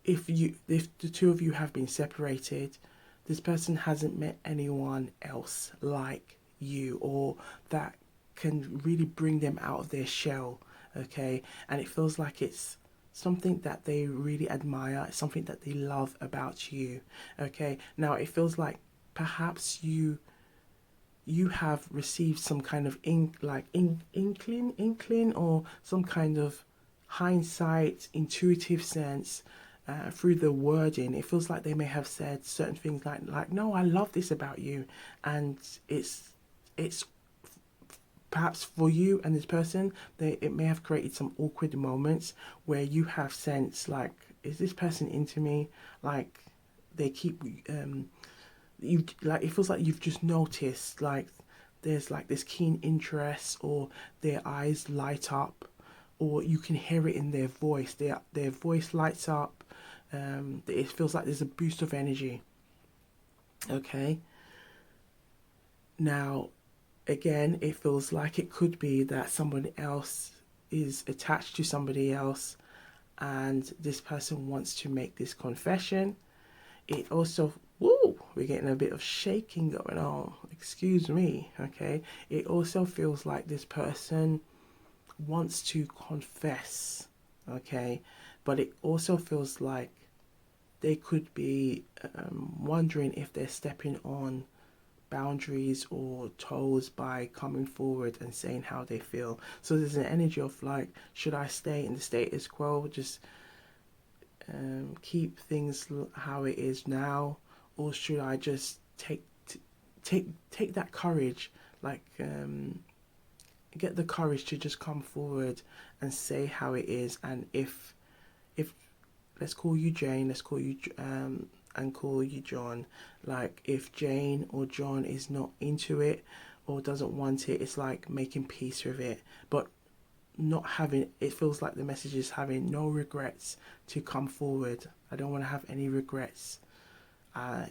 if the two of you have been separated, this person hasn't met anyone else like you, or that can really bring them out of their shell. Okay, and it feels like it's something that they really admire, something that they love about you. Okay, now it feels like perhaps you have received some kind of inkling, or some kind of hindsight, intuitive sense through the wording. It feels like they may have said certain things like no, I love this about you, and it's perhaps for you and this person, it may have created some awkward moments where you have sensed like, is this person into me? Like they keep you like, it feels like you've just noticed like there's like this keen interest, or their eyes light up, or you can hear it in their voice. Their voice lights up. It feels like there's a boost of energy. Okay. Now, again, it feels like it could be that someone else is attached to somebody else, and this person wants to make this confession. It also, woo, we're getting a bit of shaking going on. Excuse me, okay? It also feels like this person wants to confess, okay? But it also feels like they could be wondering if they're stepping on boundaries or toes by coming forward and saying how they feel. So there's an energy of like, should I stay in the status quo, just keep things how it is now, or should I just take that courage, like get the courage to just come forward and say how it is. And if let's call you Jane, let's call you and call you John. Like if Jane or John is not into it or doesn't want it, it's like making peace with it, but not having, it feels like the message is having no regrets to come forward. I don't want to have any regrets.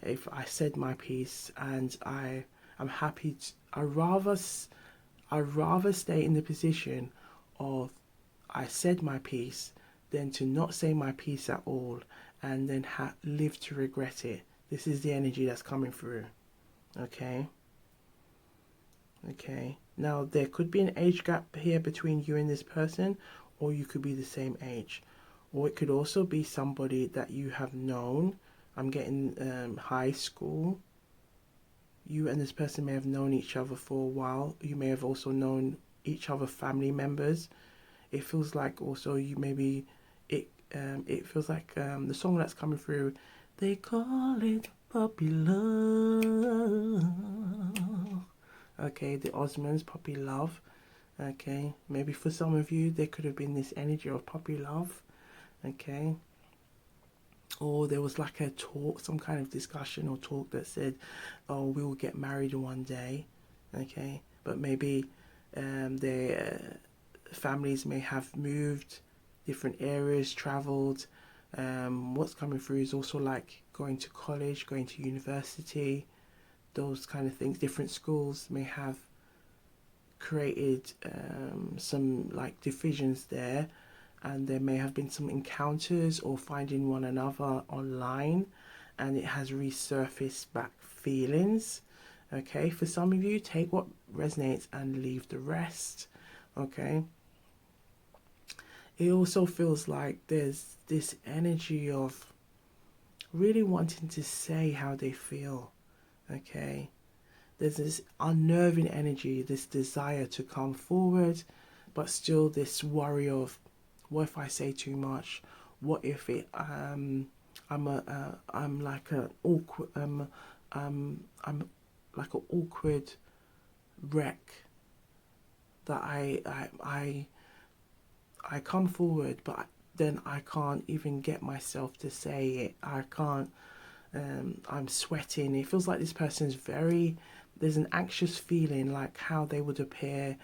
If I said my piece, and I'm happy to, I rather stay in the position of I said my piece than to not say my piece at all and then live to regret it. This is the energy that's coming through. Okay. Okay. Now, there could be an age gap here between you and this person, or you could be the same age. Or it could also be somebody that you have known. I'm getting high school. You and this person may have known each other for a while. You may have also known each other family members. It feels like also you maybe, it feels like the song that's coming through, they call it puppy love. Okay, the Osmonds, puppy love. Okay, maybe for some of you there could have been this energy of puppy love. Okay, or there was like a talk, some kind of discussion or talk that said, oh, we will get married one day. Okay, but maybe their families may have moved different areas, traveled. What's coming through is also like going to college, going to university, those kind of things. Different schools may have created some like divisions there, and there may have been some encounters or finding one another online, and it has resurfaced back feelings. Okay, for some of you, take what resonates and leave the rest. Okay, it also feels like there's this energy of really wanting to say how they feel, okay? There's this unnerving energy, this desire to come forward, but still this worry of, what if I say too much? What if I'm like an awkward I'm like an awkward wreck that I come forward, but then I can't even get myself to say it. I can't. I'm sweating. It feels like this person's very. There's an anxious feeling, like how they would appear,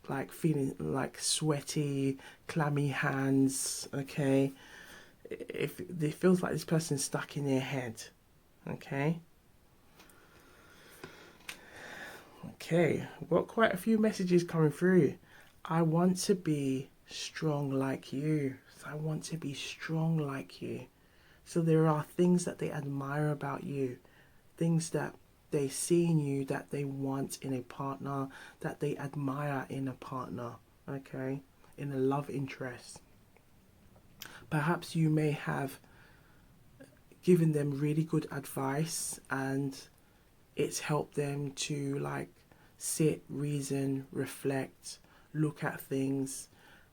like feeling like sweaty, clammy hands. Okay, if it feels like this person's stuck in their head. Okay. Okay, we've got quite a few messages coming through. I want to be strong like you. So I want to be strong like you. So there are things that they admire about you, things that they see in you that they want in a partner, that they admire in a partner, okay, in a love interest. Perhaps you may have given them really good advice and it's helped them to like sit, reason, reflect, look at things.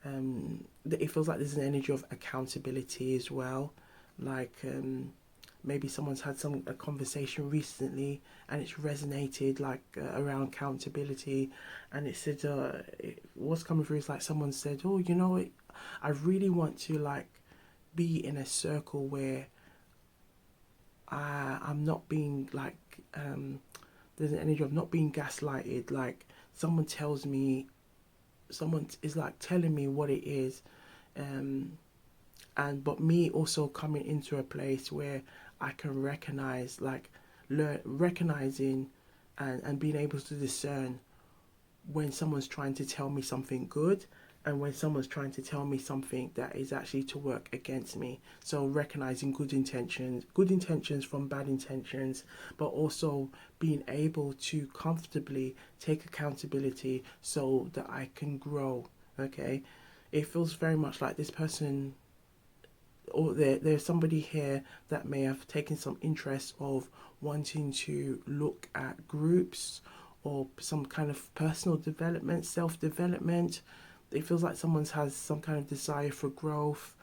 It feels like there's an energy of accountability as well. Like maybe someone's had a conversation recently and it's resonated like around accountability, and it said what's coming through is like someone said, oh, you know, I really want to like be in a circle where I'm not being like there's an energy of not being gaslighted. Like someone tells me, someone is like telling me what it is, um, and but me also coming into a place where I can recognize, like recognizing, and being able to discern when someone's trying to tell me something good and when someone's trying to tell me something that is actually to work against me. So recognizing good intentions from bad intentions, but also being able to comfortably take accountability so that I can grow. Okay, it feels very much like this person, or there's somebody here that may have taken some interest of wanting to look at groups or some kind of personal development, self-development. It feels like someone's has some kind of desire for growth.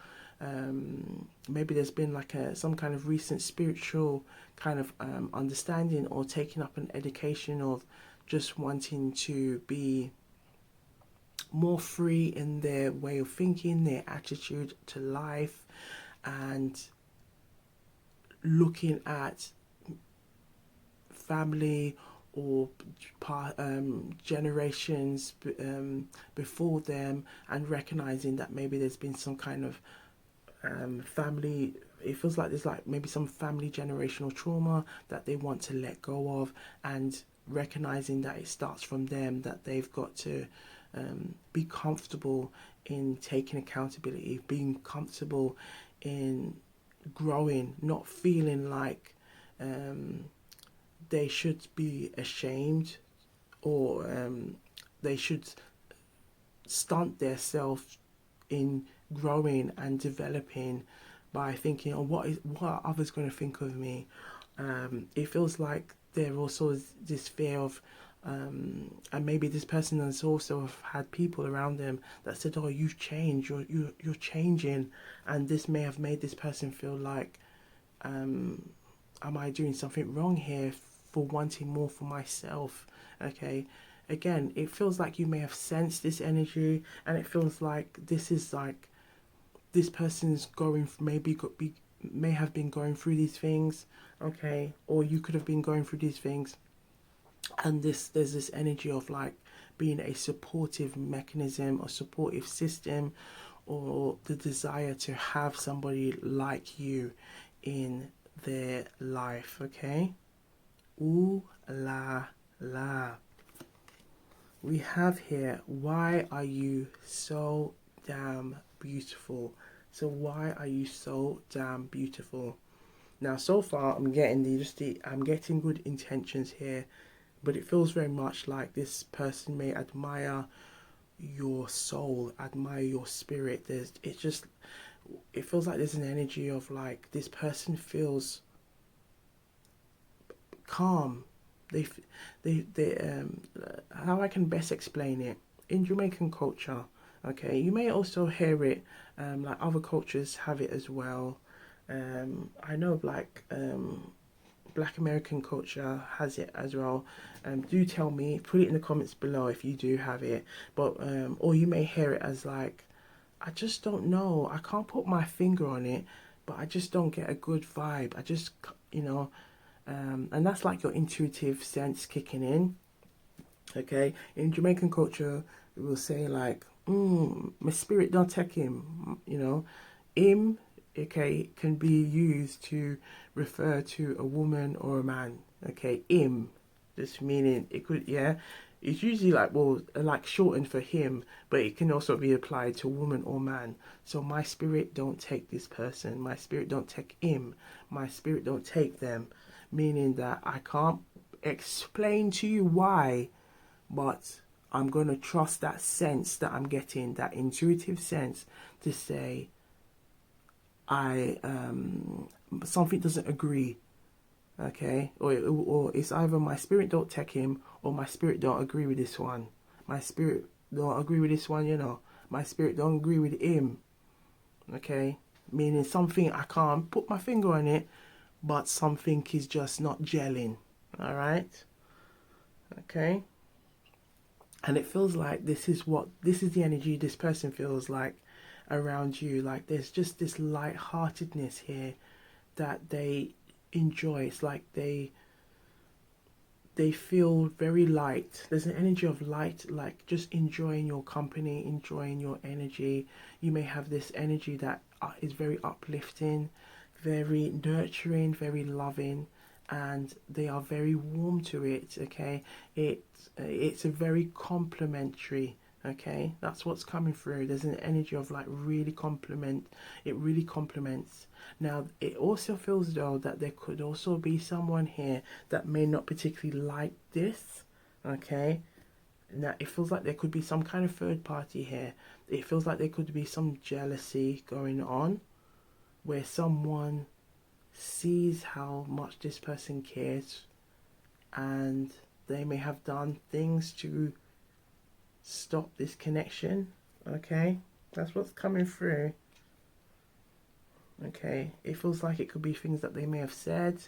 Maybe there's been like some kind of recent spiritual kind of understanding or taking up an education of just wanting to be more free in their way of thinking, their attitude to life, and looking at family or generations before them, and recognizing that maybe there's been some kind of family. It feels like there's like maybe some family generational trauma that they want to let go of, and recognizing that it starts from them, that they've got to be comfortable in taking accountability, being comfortable in growing, not feeling like they should be ashamed, or they should stunt themselves in growing and developing by thinking, oh, what are others going to think of me? It feels like there also is this fear of, and maybe this person has also had people around them that said, "Oh, you've changed. You're changing," and this may have made this person feel like, am I doing something wrong here for wanting more for myself? Okay. Again, it feels like you may have sensed this energy, and it feels like this is like this person's going may have been going through these things, okay, or you could have been going through these things, and there's this energy of like being a supportive mechanism or supportive system, or the desire to have somebody like you in their life, okay? Ooh la la. We have here, why are you so damn beautiful? So why are you so damn beautiful? Now, so far, I'm getting good intentions here, but it feels very much like this person may admire your soul, admire your spirit. It feels like there's an energy of like this person feels calm. They, how I can best explain it in Jamaican culture. Okay, you may also hear it, like other cultures have it as well. I know like Black American culture has it as well. Do tell me, put it in the comments below if you do have it. But or you may hear it as like, I just don't know. I can't put my finger on it, but I just don't get a good vibe. I just, you know, and that's like your intuitive sense kicking in. Okay, in Jamaican culture, we will say like, my spirit don't take him. You know, him. Okay, can be used to refer to a woman or a man. Okay, him, just meaning it could, yeah. It's usually like, well, like shortened for him, but it can also be applied to woman or man. So my spirit don't take this person. My spirit don't take him. My spirit don't take them, meaning that I can't explain to you why, but I'm going to trust that sense that I'm getting, that intuitive sense to say, I something doesn't agree, okay, or it's either my spirit don't take him or my spirit don't agree with this one. My spirit don't agree with this one, you know. My spirit don't agree with him, okay, meaning something I can't put my finger on it, but something is just not gelling. All right, okay. And it feels like this is the energy this person feels like around you. Like there's just this light-heartedness here that they enjoy. It's like they feel very light. There's an energy of light, like just enjoying your company, enjoying your energy. You may have this energy that is very uplifting, very nurturing, very loving, and they are very warm to it. Okay, it's a very complimentary. Okay, that's what's coming through. There's an energy of like really compliment. It really compliments. Now, it also feels though that there could also be someone here that may not particularly like this. Okay, now it feels like there could be some kind of third party here. It feels like there could be some jealousy going on, where someone sees how much this person cares, and they may have done things to stop this connection. Okay, that's what's coming through. Okay, it feels like it could be things that they may have said.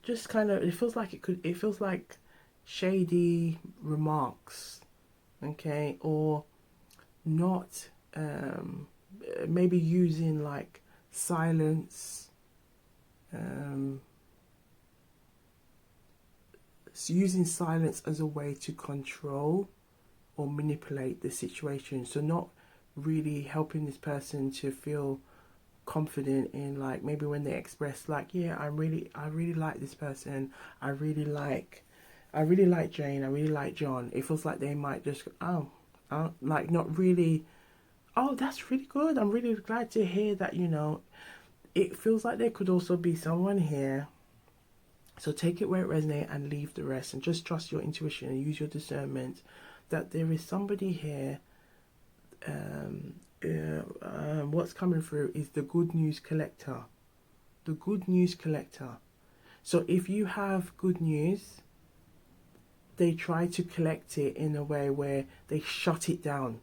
Just kind of, it feels like shady remarks. Okay, or not, maybe using like silence, um, using silence as a way to control or manipulate the situation. So not really helping this person to feel confident in, like, maybe when they express like, yeah, I really like this person, I really like Jane, I really like John. It feels like they might just like not really, oh, that's really good, I'm really glad to hear that, you know. It feels like there could also be someone here, so take it where it resonates and leave the rest, and just trust your intuition and use your discernment, that there is somebody here. What's coming through is the good news collector. The good news collector. So if you have good news, they try to collect it in a way where they shut it down.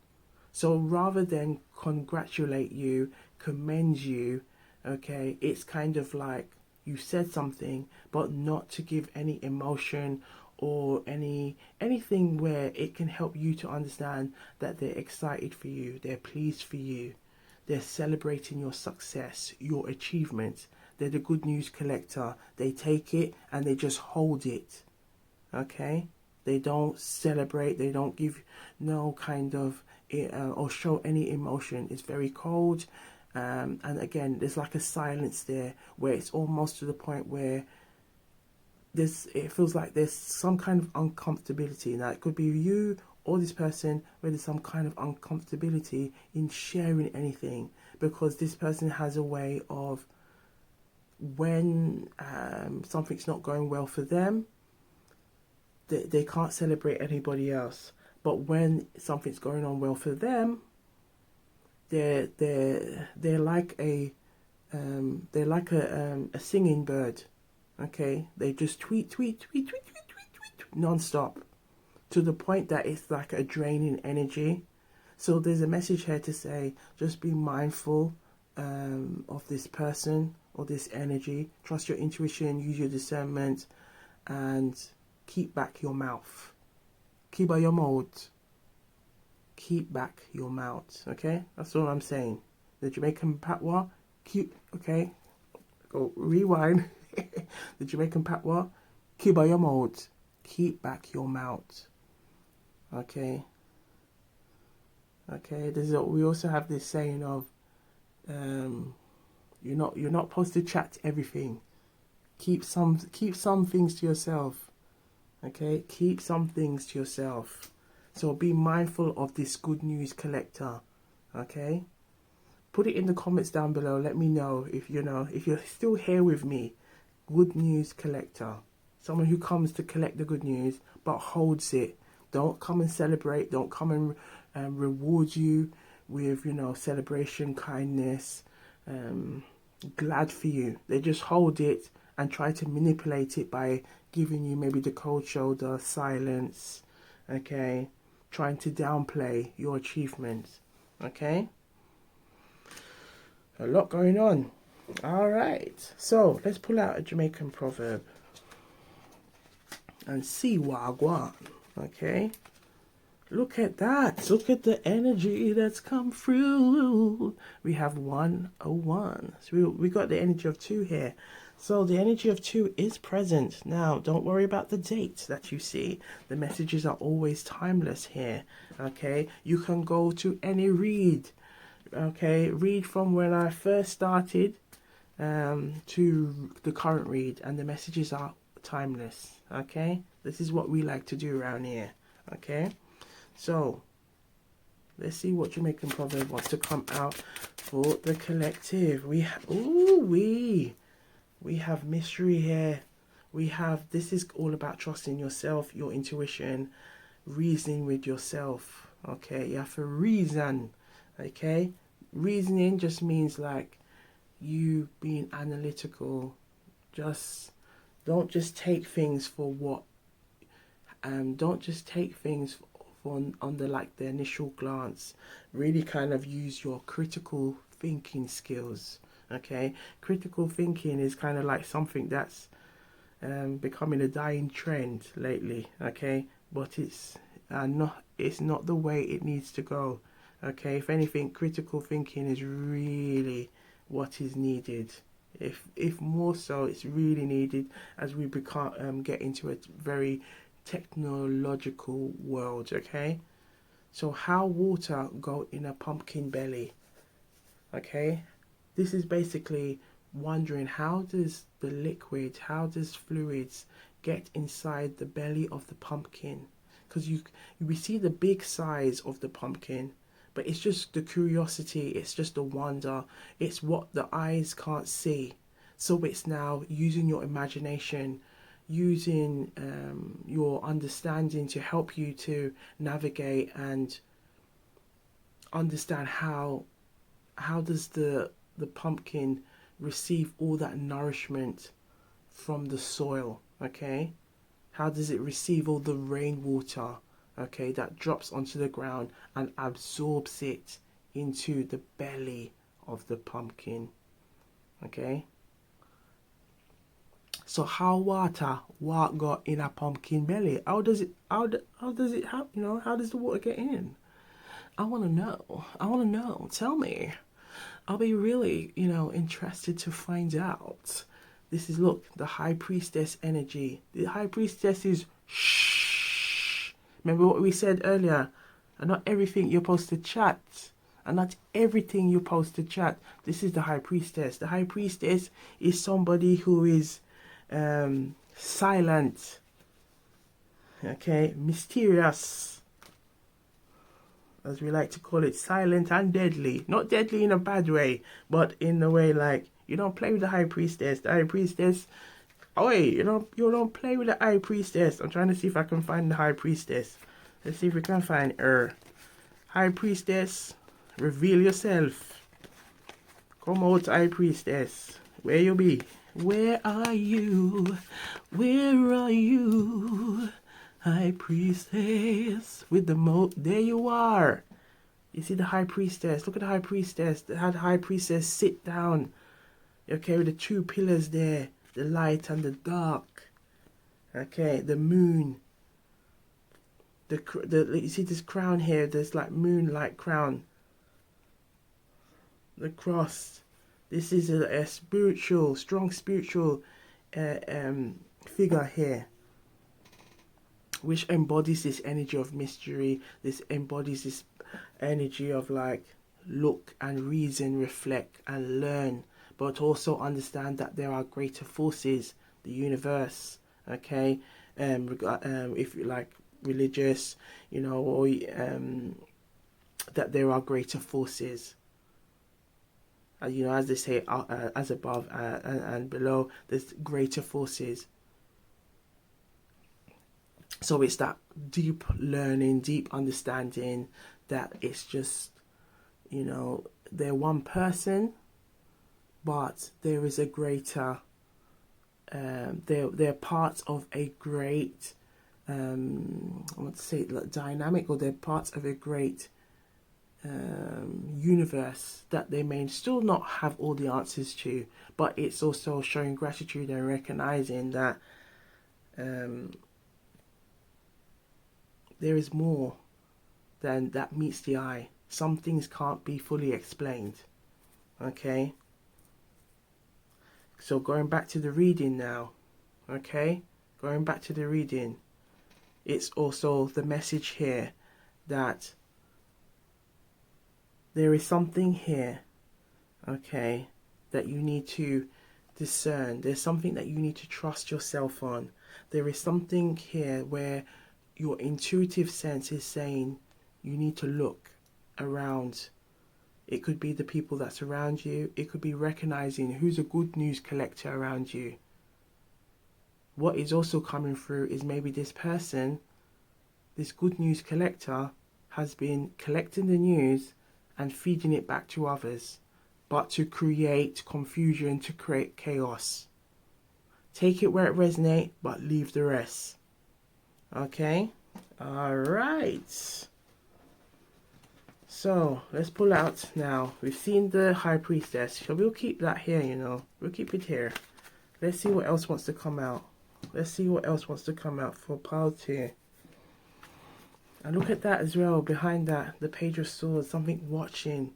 So rather than congratulate you, commend you, okay, it's kind of like you said something, but not to give any emotion or anything where it can help you to understand that they're excited for you, they're pleased for you, they're celebrating your success, your achievements. They're the good news collector. They take it and they just hold it. Okay? They don't celebrate, they don't give no kind of or show any emotion. It's very cold. And again, there's like a silence there where it's almost to the point where it feels like there's some kind of uncomfortability. Now, it could be you or this person where there's some kind of uncomfortability in sharing anything, because this person has a way of when something's not going well for them, they can't celebrate anybody else. But when something's going on well for them, they're like a singing bird. Okay, they just tweet non-stop, to the point that it's like a draining energy. So there's a message here to say, just be mindful of this person or this energy. Trust your intuition, use your discernment, and keep back your mouth. Keep by your mouth. Keep back your mouth. Okay, that's all I'm saying. The Jamaican patois. Keep. Okay, go rewind. The Jamaican patois. Keep by your mouth. Keep back your mouth. Okay. Okay. We also have this saying of, you're not supposed to chat everything. Keep some things to yourself. Okay, keep some things to yourself. So be mindful of this good news collector. Okay, put it in the comments down below. Let me know if you're still here with me. Good news collector, someone who comes to collect the good news but holds it. Don't come and celebrate. Don't come and reward you with celebration, kindness, glad for you. They just hold it and try to manipulate it by giving you maybe the cold shoulder, silence, okay, trying to downplay your achievements, okay. A lot going on. All right, so let's pull out a Jamaican proverb and see Gwan. Okay, look at that. Look at the energy that's come through. We have 101. So we got the energy of 2 here. So the energy of 2 is present. Now, don't worry about the date that you see. The messages are always timeless here. Okay, you can go to any read. Okay, read from when I first started to the current read, and the messages are timeless. Okay, this is what we like to do around here. Okay, so let's see what Jamaican proverb wants to come out for the collective. We have mystery here. This is all about trusting yourself, your intuition, reasoning with yourself. Okay, you have to reason. Okay, reasoning just means like you being analytical. Don't just take things for what. Don't just take things under like the initial glance. Really kind of use your critical thinking skills. Okay, critical thinking is kind of like something that's becoming a dying trend lately. Okay, but it's not the way it needs to go. Okay, if anything, critical thinking is really what is needed. If more so, it's really needed as we get into a very technological world. Okay, so how water go in a pumpkin belly? Okay, this is basically wondering, how does fluids get inside the belly of the pumpkin? Because we see the big size of the pumpkin, but it's just the curiosity, it's just the wonder, it's what the eyes can't see. So it's now using your imagination, using your understanding to help you to navigate and understand how does the pumpkin receive all that nourishment from the soil. Okay, how does it receive all the rainwater, okay, that drops onto the ground and absorbs it into the belly of the pumpkin? Okay, so how what got in a pumpkin belly? How does it how does the water get in? I want to know. Tell me. I'll be really, interested to find out. This is, look, the High Priestess energy. The High Priestess is shh. Remember what we said earlier? And not everything you're supposed to chat. And not everything you're supposed to chat. This is the High Priestess. The High Priestess is somebody who is silent. Okay, mysterious, as we like to call it, silent and deadly. Not deadly in a bad way, but in a way like You don't play with the high priestess. The high priestess. Oh wait, you don't play with the high priestess. I'm trying to see if I can find the high priestess. Let's see if we can find her. High priestess, reveal yourself. Come out, high priestess. Where you be? Where are you? Where are you? High priestess with the there you are. You see the high priestess. Look at the high priestess. How the high priestess sit down. Okay, with the two pillars there. The light and the dark. Okay, the moon. You see this crown here. There's like moonlight crown. The cross. This is a spiritual, strong spiritual figure here, which embodies this energy of mystery. This embodies this energy of like look and reason, reflect and learn, but also understand that there are greater forces, the universe. Okay, if you like religious, or that there are greater forces. As they say, as above and below, there's greater forces. So it's that deep learning, deep understanding that it's just, they're one person, but there is a greater, they're part of a great, I want to say dynamic, or they're part of a great universe that they may still not have all the answers to, but it's also showing gratitude and recognizing that there is more than that meets the eye. Some things can't be fully explained. Okay, so going back to the reading now. Okay, going back to the reading, it's also the message here that there is something here, okay, that you need to discern. There's something that you need to trust yourself on. There is something here where your intuitive sense is saying you need to look around. It could be the people that's around you. It could be recognizing who's a good news collector around you. What is also coming through is maybe this person, this good news collector, has been collecting the news and feeding it back to others, but to create confusion, to create chaos. Take it where it resonates, but leave the rest. Okay? Alright. So, let's pull out now. We've seen the high priestess. So we'll keep that here, We'll keep it here. Let's see what else wants to come out. Let's see what else wants to come out for pile 2. And look at that as well, behind that, the Page of Swords, something watching,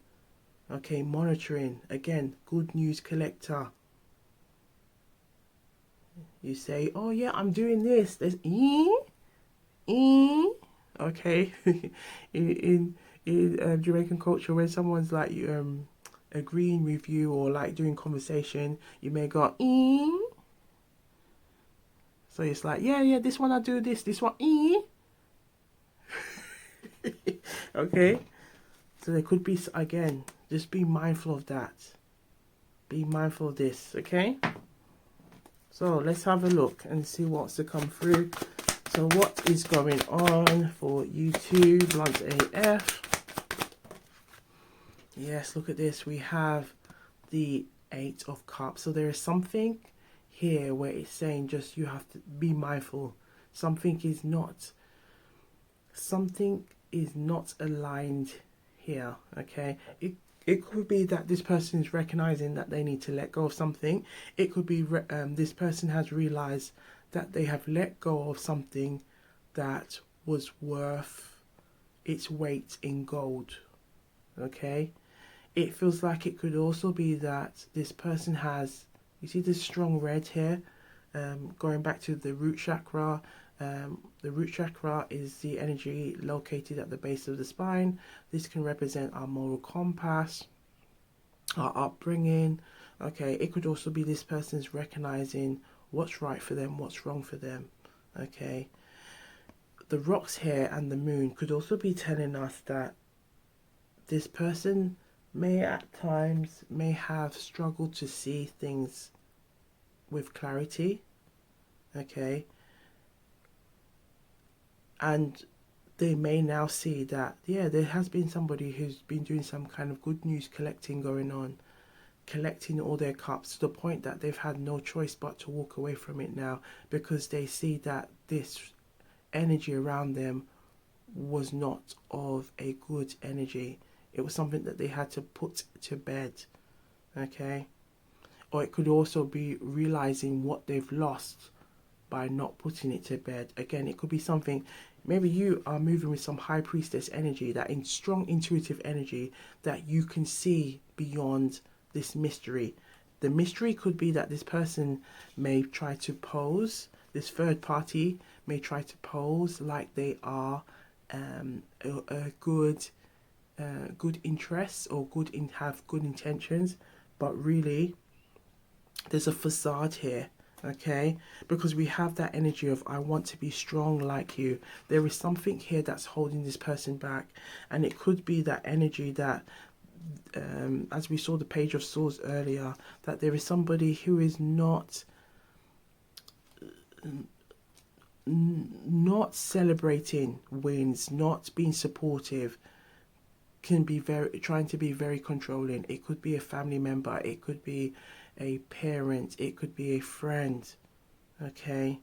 okay, monitoring, again, good news collector. You say, oh yeah, I'm doing this, there's okay, in Jamaican culture, when someone's like agreeing with you or like doing conversation, you may go, so it's like, yeah, this one I do this one, okay, so there could be, again, just be mindful of that. Be mindful of this, okay? So let's have a look and see what's to come through. So what is going on for you two, Blunt AF? Yes, look at this. We have the 8 of Cups. So there is something here where it's saying just you have to be mindful. Something is not aligned here, okay? It could be that this person is recognizing that they need to let go of something. It could be this person has realized that they have let go of something that was worth its weight in gold, okay? It feels like it could also be that this person has, you see this strong red here, going back to the root chakra. The root chakra is the energy located at the base of the spine. This can represent our moral compass, our upbringing. Okay, it could also be this person's recognizing what's right for them, what's wrong for them. Okay, the rocks here and the moon could also be telling us that this person may at times may have struggled to see things with clarity, okay? And they may now see that, yeah, there has been somebody who's been doing some kind of good news collecting going on, collecting all their cups to the point that they've had no choice but to walk away from it now, because they see that this energy around them was not of a good energy. It was something that they had to put to bed, okay? Or it could also be realizing what they've lost by not putting it to bed. Again, it could be something, maybe you are moving with some high priestess energy, that in strong intuitive energy, that you can see beyond this mystery. The mystery could be that this person may try to pose, this third party may try to pose like they are a good interests, or have good intentions, but really there's a facade here, okay? Because we have that energy of, I want to be strong like you. There is something here that's holding this person back, and it could be that energy that, as we saw the Page of Swords earlier, that there is somebody who is not celebrating wins, not being supportive, can be trying to be very controlling. It could be a family member, it could be a parent, it could be a friend, okay?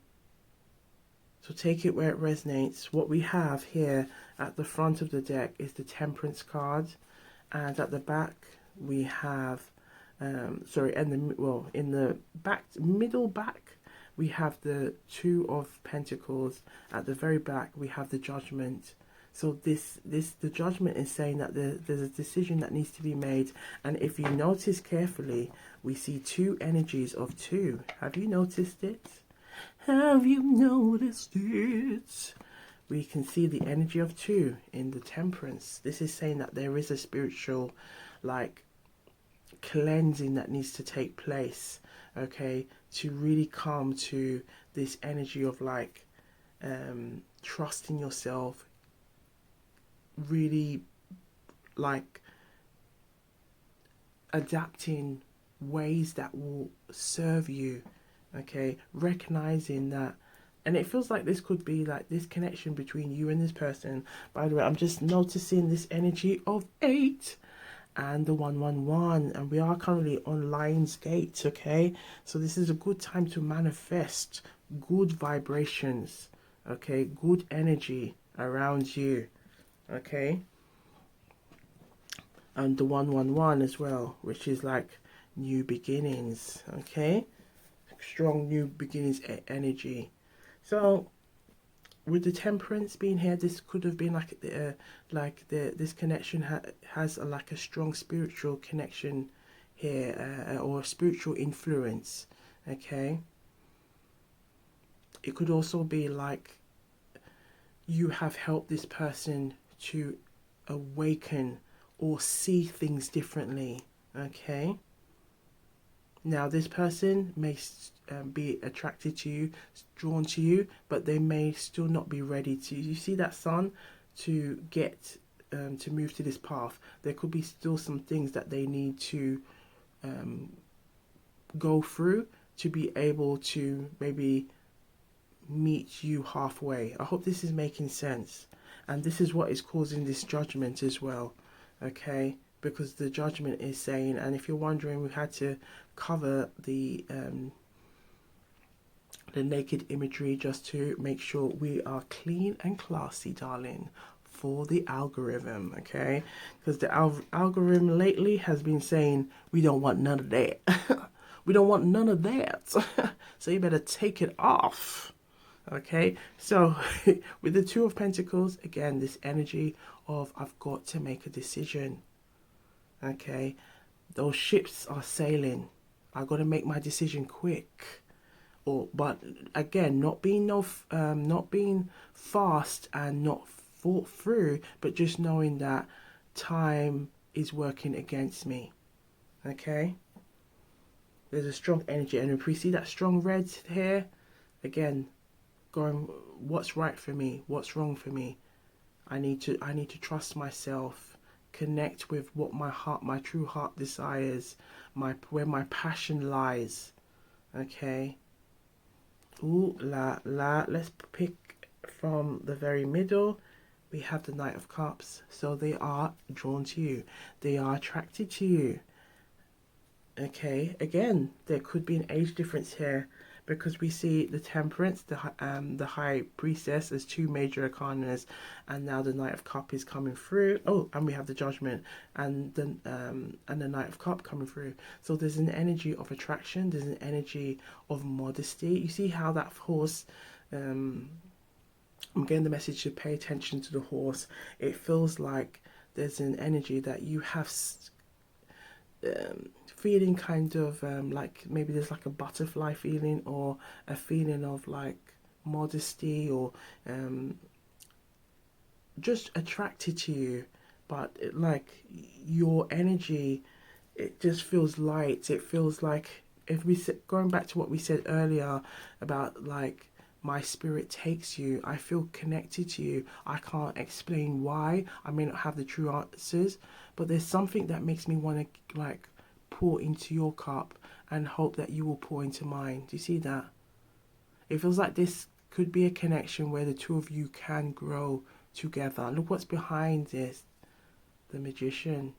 So take it where it resonates. What we have here at the front of the deck is the Temperance card, and at the back we have in the middle back we have the Two of Pentacles. At the very back we have the Judgment. So the Judgment is saying that there's a decision that needs to be made. And if you notice carefully, we see two energies of two. Have you noticed it? Have you noticed it? We can see the energy of two in the Temperance. This is saying that there is a spiritual, like, cleansing that needs to take place, okay, to really come to this energy of, like, trusting yourself, really, like, adapting ways that will serve you, okay, recognizing that. And it feels like this could be like this connection between you and this person. By the way, I'm just noticing this energy of 8 and the 111, and we are currently on Lion's Gate, okay? So this is a good time to manifest good vibrations, okay, good energy around you, okay? And the 111 as well, which is like new beginnings, okay? Strong new beginnings energy. So with the Temperance being here, this could have been like this connection has like a strong spiritual connection here, or a spiritual influence, okay? It could also be like you have helped this person to awaken or see things differently, okay? Now, this person may be attracted to you, drawn to you, but they may still not be ready to. You see that Sun, to get to move to this path. There could be still some things that they need to go through to be able to maybe meet you halfway. I hope this is making sense. And this is what is causing this Judgment as well, okay? Because the Judgment is saying, and if you're wondering, we had to cover the naked imagery just to make sure we are clean and classy, darling, for the algorithm, okay? Because the algorithm lately has been saying, we don't want none of that. We don't want none of that. So you better take it off. Okay, so with the Two of Pentacles, again, this energy of I've got to make a decision. Okay, those ships are sailing. I've got to make my decision quick. But again, not being fast and not thought through, but just knowing that time is working against me. Okay, there's a strong energy, and if we see that strong red here, again, going, what's right for me, what's wrong for me. I need to trust myself connect with what my true heart desires, where my passion lies. Okay. Ooh la la. Let's pick from the very middle. We have the Knight of Cups. So they are drawn to you. They are attracted to you. Okay, again, there could be an age difference here because we see the Temperance, the High Priestess as two major arcanas, and now the Knight of Cup is coming through. Oh, and we have the Judgment and the Knight of Cup coming through. So there's an energy of attraction. There's an energy of modesty. You see how that horse. I'm getting the message to pay attention to the horse. It feels like there's an energy that you have. Feeling kind of like maybe there's like a butterfly feeling or a feeling of like modesty or just attracted to you, but like your energy, it just feels light. It feels like if we going back to what we said earlier about like my spirit takes you, I feel connected to you. I can't explain why. I may not have the true answers, but there's something that makes me want to like pour into your cup and hope that you will pour into mine. Do you see that? It feels like this could be a connection where the two of you can grow together. Look what's behind this. The Magician.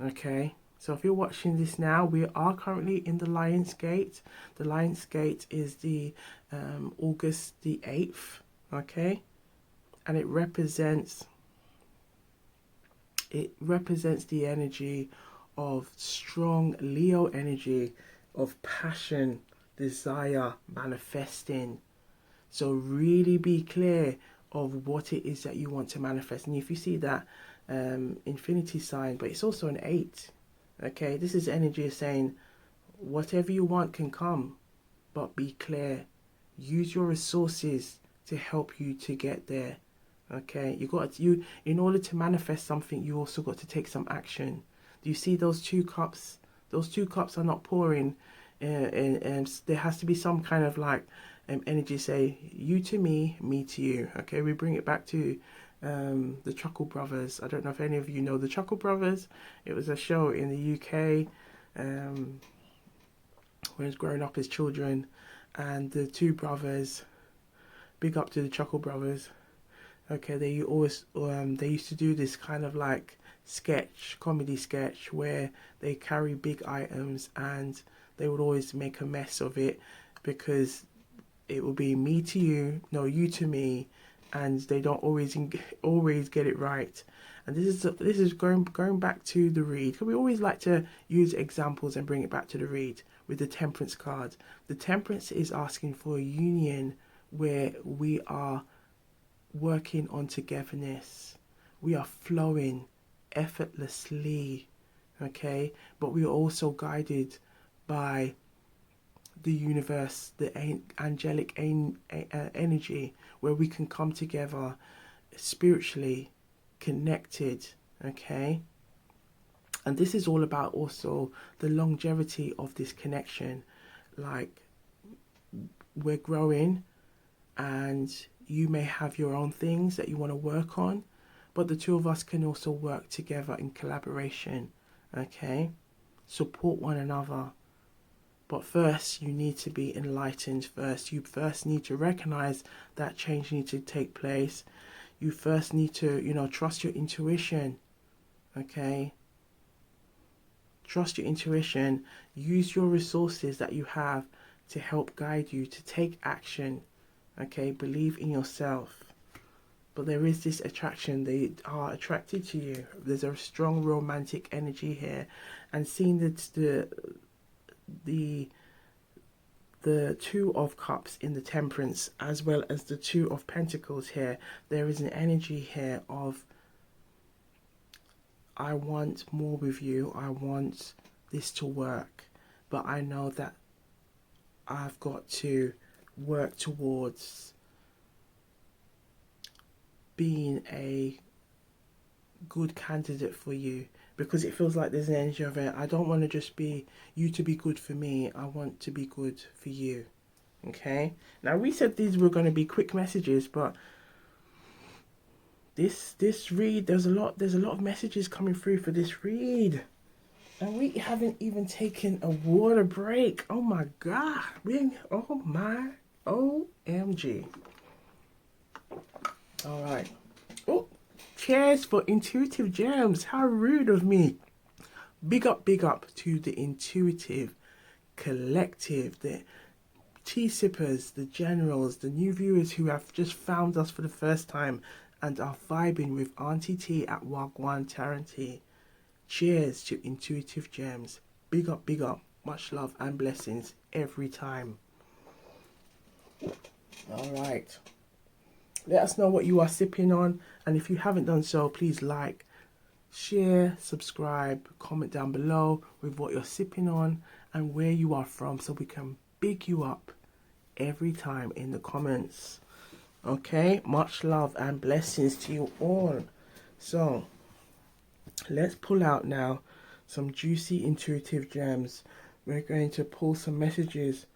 Okay. So if you're watching this now, we are currently in the Lion's Gate. The Lion's Gate is the August the 8th. Okay. And it represents the energy of strong Leo energy, of passion, desire, manifesting. So really be clear of what it is that you want to manifest. And if you see that infinity sign, but it's also an 8. Okay, this is energy saying whatever you want can come, but be clear. Use your resources to help you to get there. Okay, in order to manifest something, you also got to take some action. Do you see those two cups? Those two cups are not pouring, and there has to be some kind of like energy. Say you to me, me to you. Okay, we bring it back to the Chuckle Brothers. I don't know if any of you know the Chuckle Brothers. It was a show in the UK when I was growing up as children, and the two brothers. Big up to the Chuckle Brothers. Okay, they used to do this kind of like comedy sketch where they carry big items and they would always make a mess of it because it will be me to you, no, you to me, and they don't always get it right. And this is going back to the read, because we always like to use examples and bring it back to the read with the Temperance card. The Temperance is asking for a union where we are working on togetherness. We are flowing effortlessly, okay? But we are also guided by the universe, the angelic energy, where we can come together spiritually connected, okay? And this is all about also the longevity of this connection. Like, we're growing and you may have your own things that you want to work on, but the two of us can also work together in collaboration, okay? Support one another. But first, you need to be enlightened first. You first need to recognize that change needs to take place. You first need to, trust your intuition, okay? Trust your intuition. Use your resources that you have to help guide you to take action, okay? Believe in yourself. But there is this attraction. They are attracted to you. There's a strong romantic energy here. And seeing the Two of Cups in the Temperance, as well as the Two of Pentacles here, there is an energy here of, I want more with you. I want this to work. But I know that I've got to work towards being a good candidate for you, because it feels like there's an energy of it. I don't want to just be you to be good for me. I want to be good for you. Okay. Now we said these were going to be quick messages, but This read, there's a lot of messages coming through for this read. And we haven't even taken a water break. Oh my God. Oh my OMG. All right. Oh, cheers for intuitive gems. How rude of me. Big up to the intuitive collective, the tea sippers, the generals, the new viewers who have just found us for the first time and are vibing with Auntie T at Gwan Tarot. Cheers to intuitive gems. Big up. Much love and blessings every time. All right. Let us know what you are sipping on. And if you haven't done so, please like, share, subscribe, comment down below with what you're sipping on and where you are from so we can big you up every time in the comments. Okay, much love and blessings to you all. So let's pull out now some juicy intuitive gems. We're going to pull some messages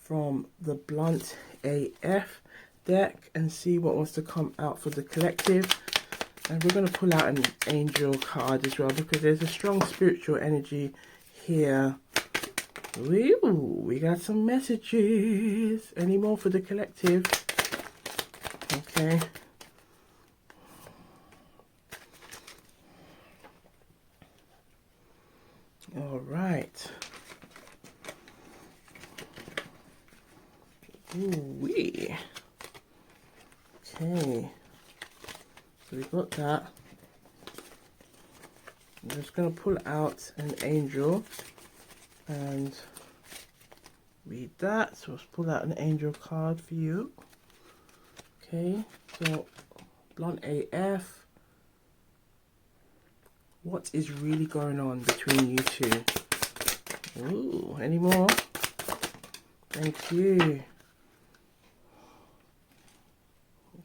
from the Blunt AF deck and see what wants to come out for the collective. And we're going to pull out an angel card as well because there's a strong spiritual energy here. Woo, we got some messages. Any more for the collective? Okay. All right. Ooh-wee. Okay. So we got that. I'm just going to pull out an angel and read that. So let's pull out an angel card for you. Okay, so Blunt AF. What is really going on between you two? Ooh, any more? Thank you.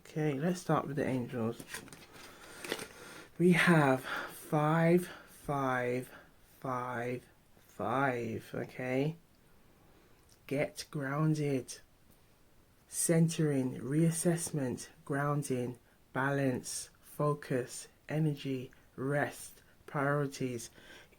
Okay, let's start with the angels. We have 5, 5, 5, 5. Okay. Get grounded. Centering, reassessment, grounding, balance, focus, energy, rest, priorities.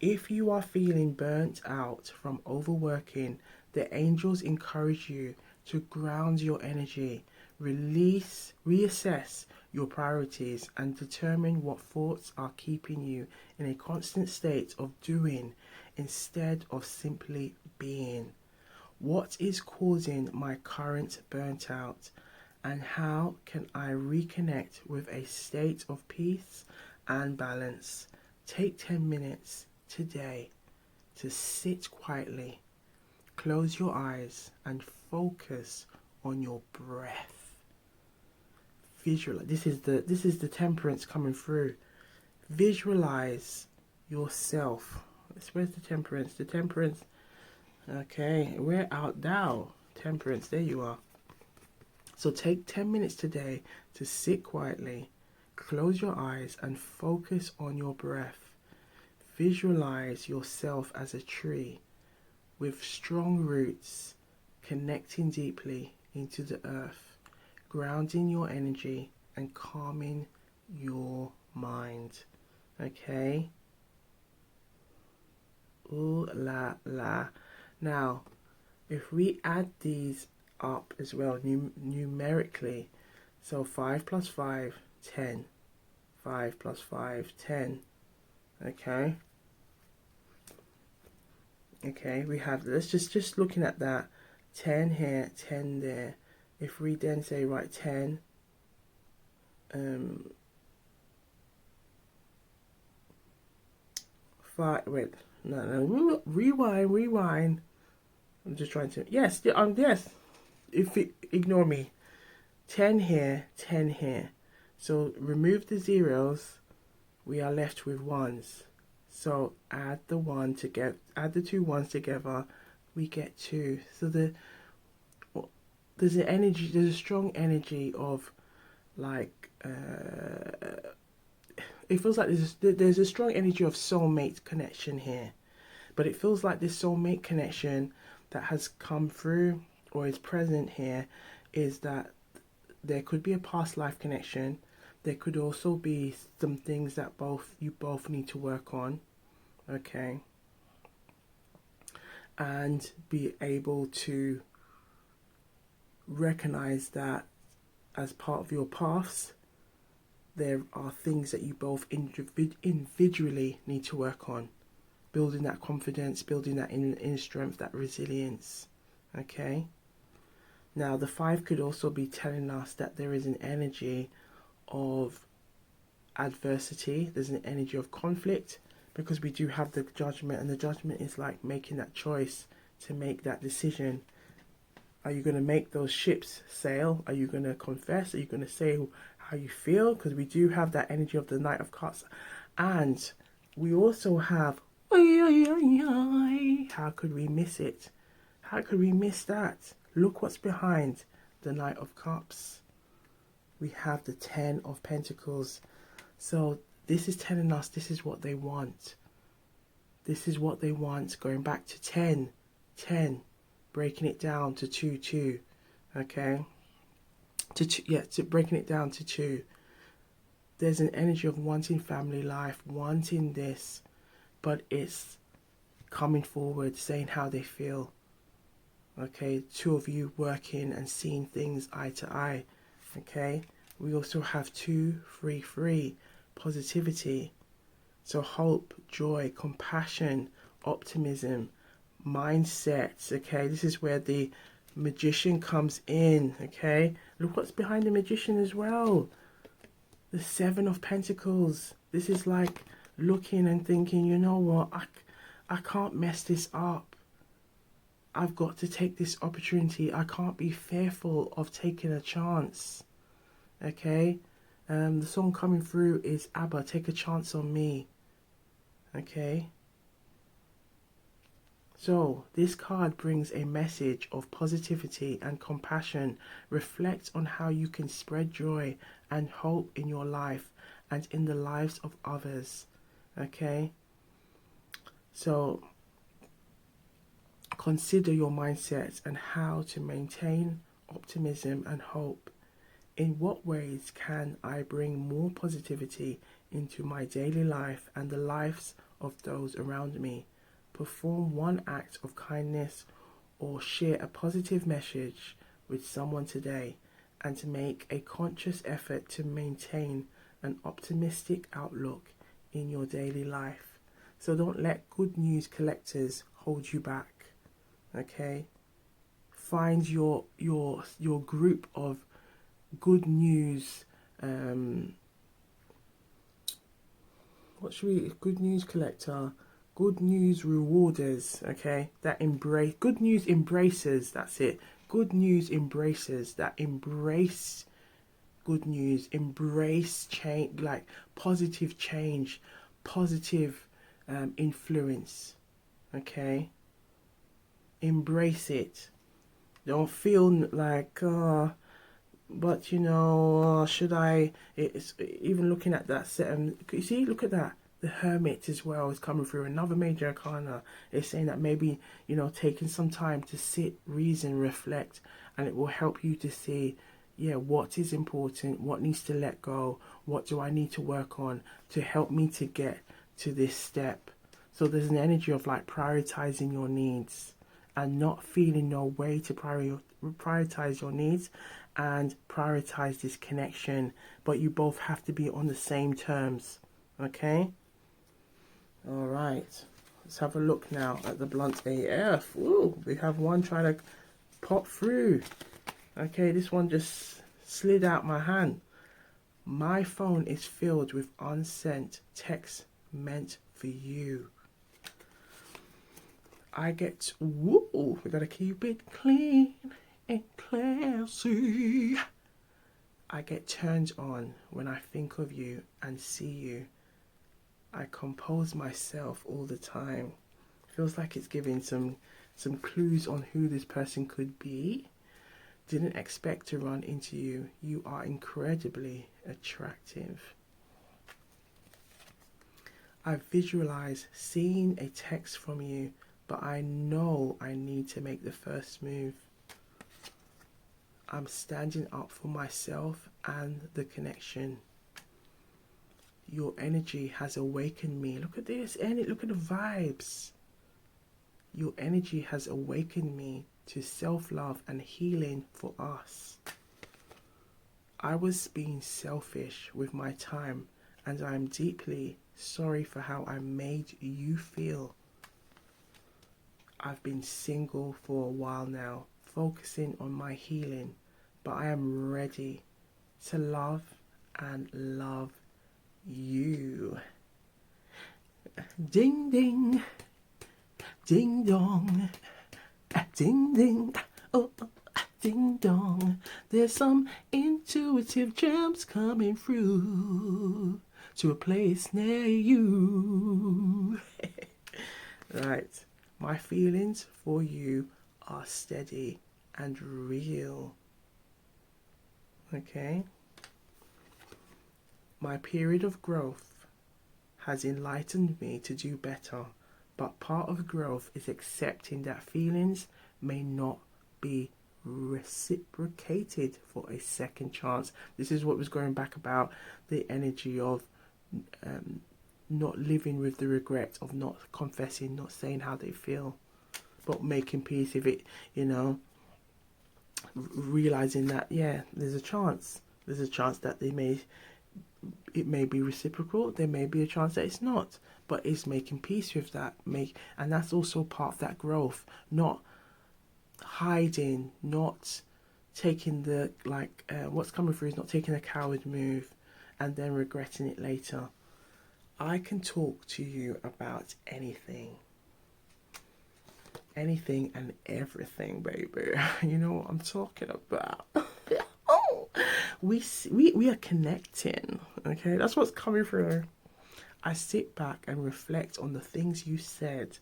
If you are feeling burnt out from overworking, the angels encourage you to ground your energy, release, reassess your priorities, and determine what thoughts are keeping you in a constant state of doing instead of simply being. What is causing my current burnt out, and how can I reconnect with a state of peace and balance? Take 10 minutes today to sit quietly, close your eyes, and focus on your breath. Visualize. This is the temperance coming through. Visualize yourself. Where's the temperance? The temperance. Okay, we're out now. Temperance, there you are. So take 10 minutes today to sit quietly, close your eyes, and focus on your breath. Visualize yourself as a tree with strong roots connecting deeply into the earth, grounding your energy and calming your mind. Okay? Ooh la la. Now, if we add these up as well numerically, so 5 plus 5, 10. 5 plus 5, 10. Okay? Okay, we have, let's just looking at that, 10 here, 10 there. If we then say, right, 10, 5, wait, no, rewind. I'm just trying to, yes, yes, ignore me. 10 here, 10 here. So remove the zeros, we are left with ones. So add the two ones together, we get 2. So there's a strong energy of like it feels like there's a strong energy of soulmate connection here. But it feels like this soulmate connection that has come through or is present here is that there could be a past life connection. There could also be some things that you both need to work on, okay? And be able to recognize that as part of your paths, there are things that you both individually need to work on. Building that confidence, building that inner strength, that resilience, okay? Now, the 5 could also be telling us that there is an energy of adversity, there's an energy of conflict, because we do have the judgment, and the judgment is like making that choice to make that decision. Are you going to make those ships sail? Are you going to confess? Are you going to say how you feel? Because we do have that energy of the Knight of Cups. And we also have, how could we miss it? How could we miss that? Look what's behind the Knight of Cups. We have the 10 of Pentacles. So this is telling us this is what they want. This is what they want. Going back to 10, 10. Breaking it down to 2, 2. Okay? To breaking it down to 2. There's an energy of wanting family life, wanting this, but it's coming forward, saying how they feel. Okay? 2 of you working and seeing things eye to eye. Okay? We also have 2, 3, 3. Positivity. So hope, joy, compassion, optimism, mindsets. Okay, this is where the Magician comes in. Okay, look what's behind the Magician as well. The 7 of Pentacles. This is like looking and thinking, you know what, I can't mess this up. I've got to take this opportunity. I can't be fearful of taking a chance. Okay, the song coming through is ABBA, Take a Chance on Me. Okay, so this card brings a message of positivity and compassion. Reflect on how you can spread joy and hope in your life and in the lives of others. Okay, so consider your mindset and how to maintain optimism and hope. In what ways can I bring more positivity into my daily life and the lives of those around me? Perform one act of kindness or share a positive message with someone today, and to make a conscious effort to maintain an optimistic outlook in your daily life. So don't let good news collectors hold you back. Okay? Find your group of good news, good news collector, good news rewarders, okay, that embrace, good news embracers, that's it, good news embracers that embrace good news, embrace change, like positive change, positive influence, okay, embrace it. Don't feel like, but you know, should I? It's even looking at that set. You see, look at that. The Hermit as well is coming through. Another major arcana is saying that maybe, you know, taking some time to sit, reason, reflect, and it will help you to see, yeah, what is important, what needs to let go, what do I need to work on to help me to get to this step. So there's an energy of like prioritizing your needs and not feeling no way to prioritize your needs and prioritize this connection, but you both have to be on the same terms. Okay, all right, let's have a look now at the blunt AF. Ooh, we have one trying to pop through. Okay, this one just slid out my hand. My phone is filled with unsent texts meant for you. I get, woo, we gotta keep it clean and classy. I get turned on when I think of you and see you. I compose myself all the time. Feels like it's giving some clues on who this person could be. Didn't expect to run into you. You are incredibly attractive. I visualize seeing a text from you, but I know I need to make the first move. I'm standing up for myself and the connection. Your energy has awakened me. Look at this, and look at the vibes. Your energy has awakened me to self-love and healing for us. I was being selfish with my time, and I am deeply sorry for how I made you feel. I've been single for a while now, focusing on my healing, but I am ready to love and love you. Ding ding, ding dong, ding ding, oh, ding dong. There's some intuitive gems coming through to a place near you. Right, my feelings for you are steady and real. Okay. My period of growth has enlightened me to do better, but part of growth is accepting that feelings may not be reciprocated for a second chance. This is what was going back about the energy of not living with the regret of not confessing, not saying how they feel, but making peace with it, realizing that, yeah, there's a chance that it may be reciprocal, there may be a chance that it's not, but it's making peace with that, and that's also part of that growth, not hiding, not taking the what's coming through is not taking a coward move and then regretting it later. I can talk to you about anything and everything, baby. You know what I'm talking about. Oh, we are connecting. Okay, that's what's coming through. I sit back and reflect on the things you said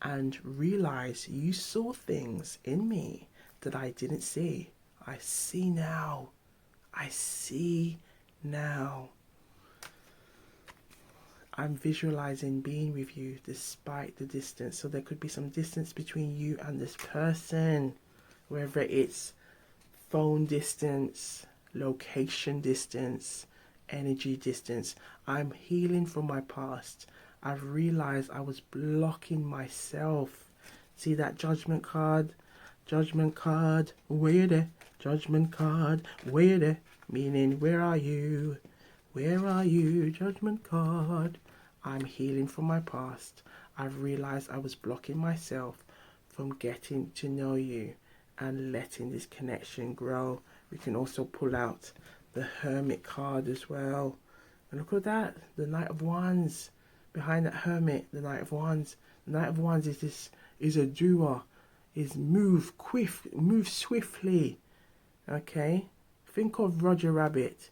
and realize you saw things in me that I didn't see. I see now. I see now. I'm visualizing being with you despite the distance. So there could be some distance between you and this person, whether it's phone distance, location distance, energy distance. I'm healing from my past. I've realized I was blocking myself. See that judgment card? Judgment card, where you there? Judgment card, where you there? Meaning, where are you? Where are you? Judgment card. I'm healing from my past. I've realized I was blocking myself from getting to know you and letting this connection grow. We can also pull out the Hermit card as well. And look at that, the Knight of Wands. Behind that Hermit, the Knight of Wands. The Knight of Wands is a doer, is move swiftly. Okay, think of Roger Rabbit.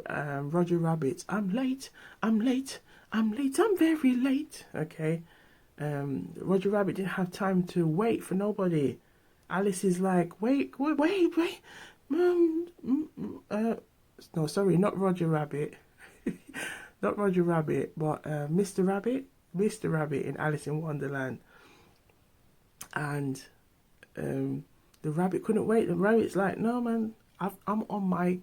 Roger Rabbit. I'm late. I'm very late. Okay. Roger Rabbit didn't have time to wait for nobody. Alice is like, wait. No, sorry, not Roger Rabbit. Not Roger Rabbit, but Mr. Rabbit. Mr. Rabbit in Alice in Wonderland. And the rabbit couldn't wait. The rabbit's like, no, man, I'm on my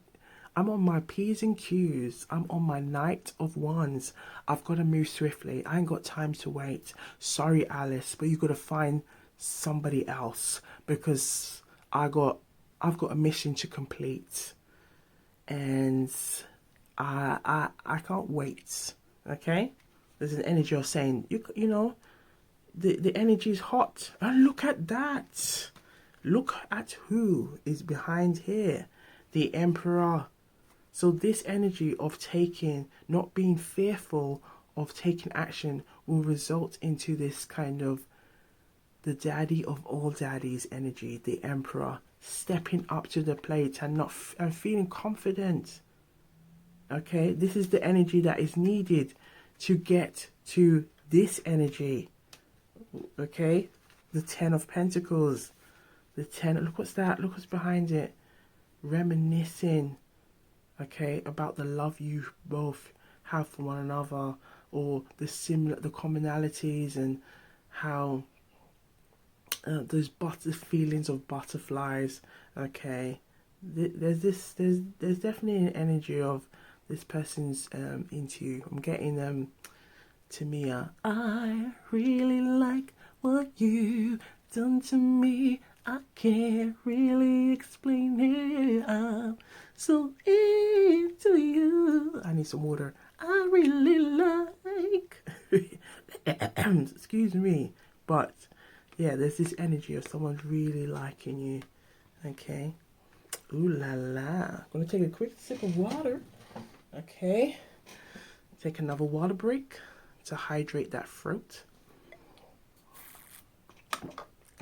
P's and Q's. I'm on my Knight of Wands. I've got to move swiftly. I ain't got time to wait. Sorry, Alice, but you got to find somebody else because I've got a mission to complete, and I can't wait. Okay, there's an energy of saying you know the energy is hot, and look at that. Look at who is behind here, the Emperor. So this energy of not being fearful of taking action will result into this kind of the daddy of all daddies energy, the Emperor, stepping up to the plate and and feeling confident. Okay, this is the energy that is needed to get to this energy. Okay, the Ten of Pentacles, the Ten. Look what's that? Look what's behind it. Reminiscing. Okay, about the love you both have for one another, or the commonalities, and how those feelings of butterflies. Okay, there's definitely an energy of this person's into you. I'm getting Tamia. I really like what you done to me. I can't really explain it. I'm so into you. I need some water. I really like. Excuse me, but yeah, there's this energy of someone really liking you. Okay. Ooh la la. I'm gonna take a quick sip of water. Okay. Take another water break to hydrate that throat.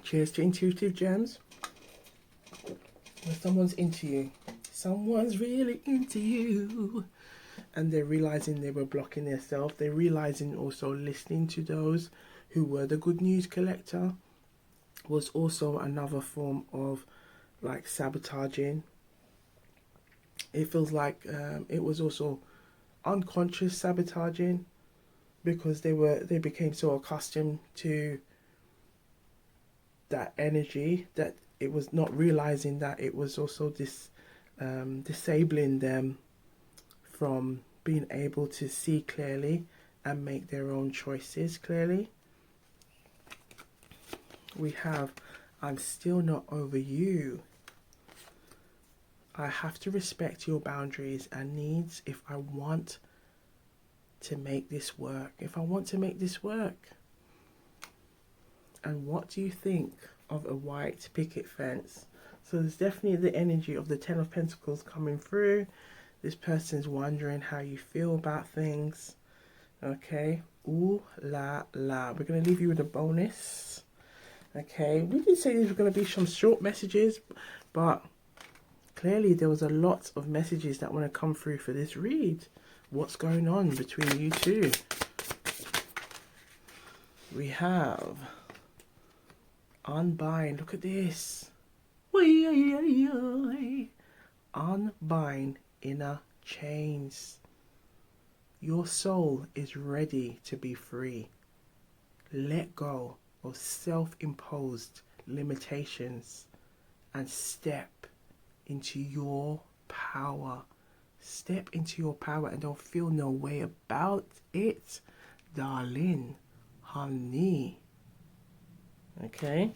Cheers to intuitive gems. When someone's into you, someone's really into you, and they're realizing they were blocking themselves. They're realizing also listening to those who were the good news collector was also another form of like sabotaging. It feels like it was also unconscious sabotaging, because they became so accustomed to that energy that it was not realizing that it was also this disabling them from being able to see clearly and make their own choices clearly. We have, I'm still not over you. I have to respect your boundaries and needs if I want to make this work. If I want to make this work. And what do you think of a white picket fence? So there's definitely the energy of the Ten of Pentacles coming through. This person's wondering how you feel about things. Okay. Ooh la la. We're going to leave you with a bonus. Okay. We did say these were going to be some short messages, but clearly there was a lot of messages that want to come through for this read. What's going on between you two? We have unbind. Look at this. Unbind inner chains. Your soul is ready to be free. Let go of self-imposed limitations and step into your power. Step into your power and don't feel no way about it, darling, honey. Okay.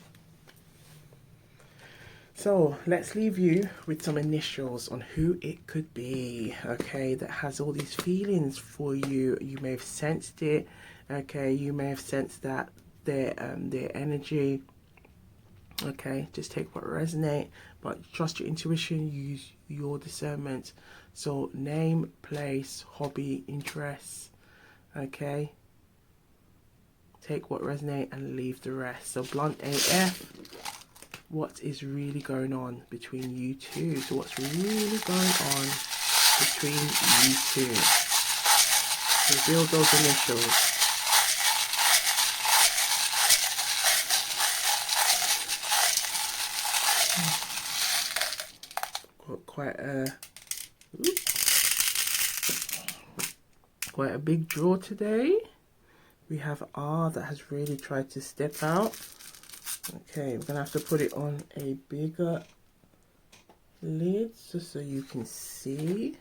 So let's leave you with some initials on who it could be, okay, that has all these feelings for you. You may have sensed it, okay, you may have sensed that their energy, okay, just take what resonate, but trust your intuition, use your discernment. So name, place, hobby, interests, okay, take what resonate and leave the rest. So blunt AF. What is really going on between you two? So what's really going on between you two? Reveal those initials. Got quite a big draw today. We have R that has really tried to step out. Okay, we're gonna have to put it on a bigger lid just so you can see.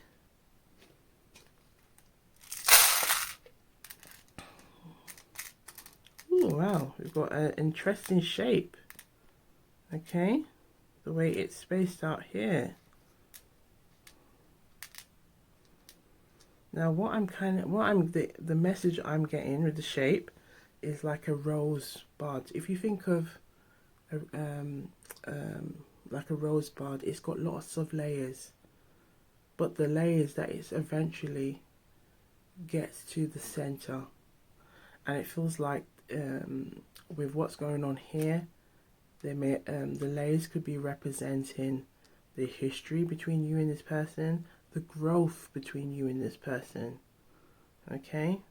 Oh wow, we've got an interesting shape. Okay, the way it's spaced out here. Now the message I'm getting with the shape is like a rose bud. If you think of like a rose bud, it's got lots of layers, but the layers that it's eventually gets to the center, and it feels like with what's going on here, they may the layers could be representing the history between you and this person, the growth between you and this person. Okay,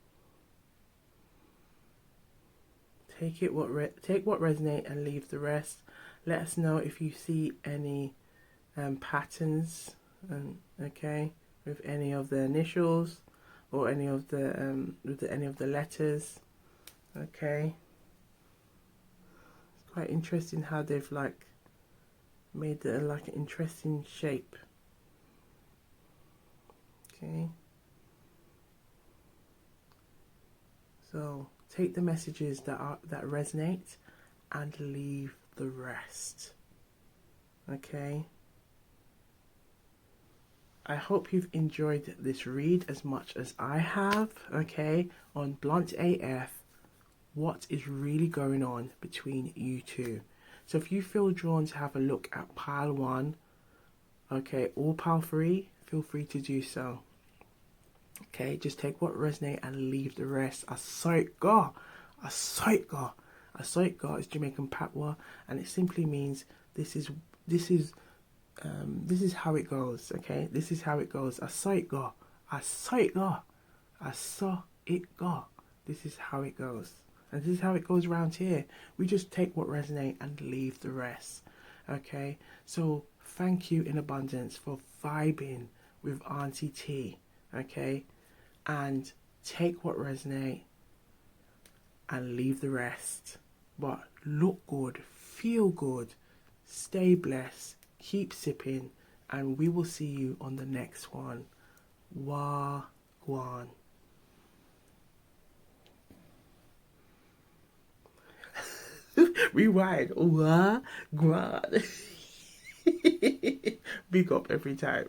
take what resonate and leave the rest. Let us know if you see any patterns, okay, with any of the initials or any of the any of the letters. Okay, it's quite interesting how they've like made like an interesting shape. Okay, So take the messages that resonate and leave the rest. Okay? I hope you've enjoyed this read as much as I have, okay, on Blunt AF, what is really going on between you two. So if you feel drawn to have a look at pile 1, okay, or pile 3, feel free to do so. Okay, just take what resonates and leave the rest. Asoika, asoika, asoika is Jamaican patois, and it simply means this is how it goes. Okay, this is how it goes. Asoika, asoika, asoika. This is how it goes, and this is how it goes around here. We just take what resonates and leave the rest. Okay, so thank you in abundance for vibing with Auntie T. Okay, and take what resonates and leave the rest. But look good, feel good, stay blessed, keep sipping, and we will see you on the next one. Gwan. Rewind. Gwan. Big up every time.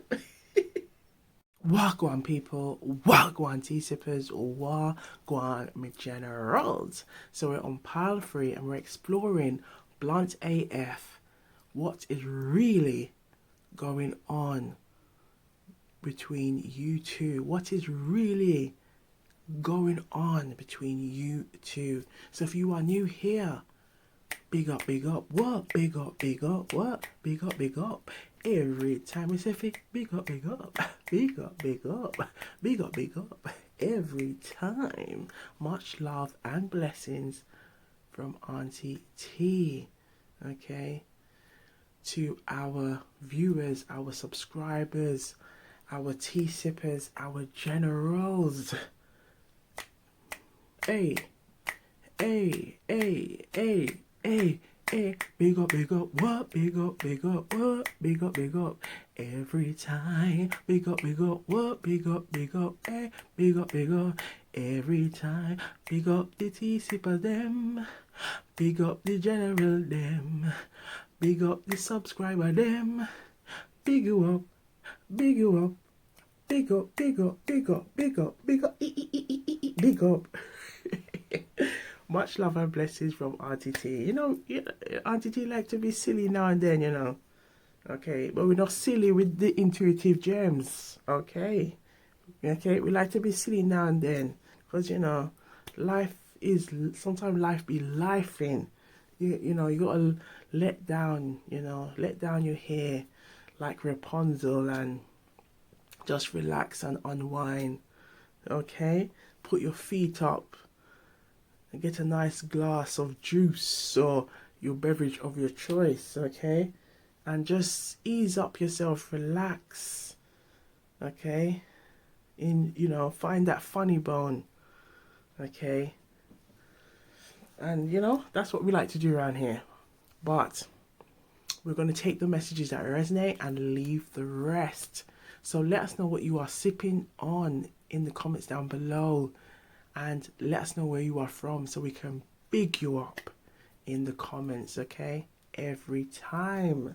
Wagwan people, Wagwan tea sippers, Wagwan me generals. So we're on pile 3 and we're exploring Blunt AF. What is really going on between you two? What is really going on between you two? So if you are new here, big up, what? Big up, what? Big up. Every time we say big up, big up. Big up, big up. Big up, big up. Every time. Much love and blessings from Auntie T. Okay? To our viewers, our subscribers, our tea sippers, our generals. Hey, hey, hey, hey, hey, hey, big up, what? Big up, what? Big up, every time. Big up, what? Big up, hey, big up, every time. Big up the tea sipper them, big up the general them, big up the subscriber them, big you up, big you up. Big up, big up, big up, big up, big up, big up. Much love and blessings from Auntie T. You know, Auntie T like to be silly now and then, you know. Okay, but we're not silly with the intuitive gems. Okay, we like to be silly now and then, because you know, sometimes life be lifing. You know, you gotta let down your hair like Rapunzel and just relax and unwind. Okay, put your feet up and get a nice glass of juice or your beverage of your choice. Okay, and just ease up yourself, relax. Okay, find that funny bone. Okay, and that's what we like to do around here. But we're going to take the messages that resonate and leave the rest. So let us know what you are sipping on in the comments down below, and let us know where you are from so we can big you up in the comments. Okay, every time.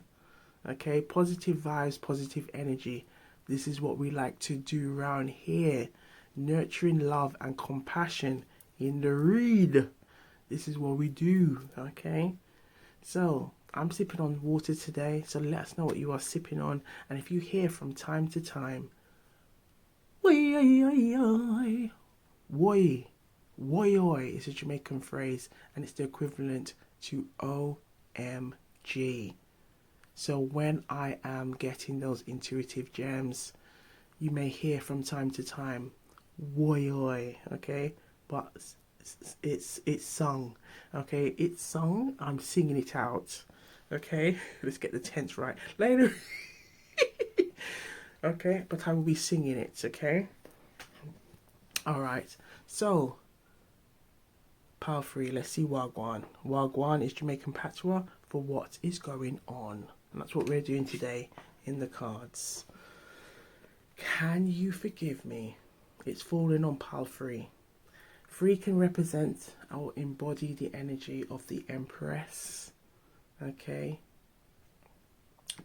Okay, positive vibes, positive energy. This is what we like to do around here. Nurturing love and compassion in the read. This is what we do. Okay, so I'm sipping on water today, so let us know what you are sipping on. And if you hear from time to time, woy, woy is a Jamaican phrase, and it's the equivalent to OMG. So when I am getting those intuitive gems, you may hear from time to time, woy, okay? But it's sung, okay? It's sung, I'm singing it out. Okay, let's get the tense right. Later. Okay, but I will be singing it, okay? Alright, so, pile 3, let's see Wagwan. Wagwan is Jamaican patois for what is going on. And that's what we're doing today in the cards. Can you forgive me? It's falling on pile 3. 3 can represent or embody the energy of the Empress. Okay.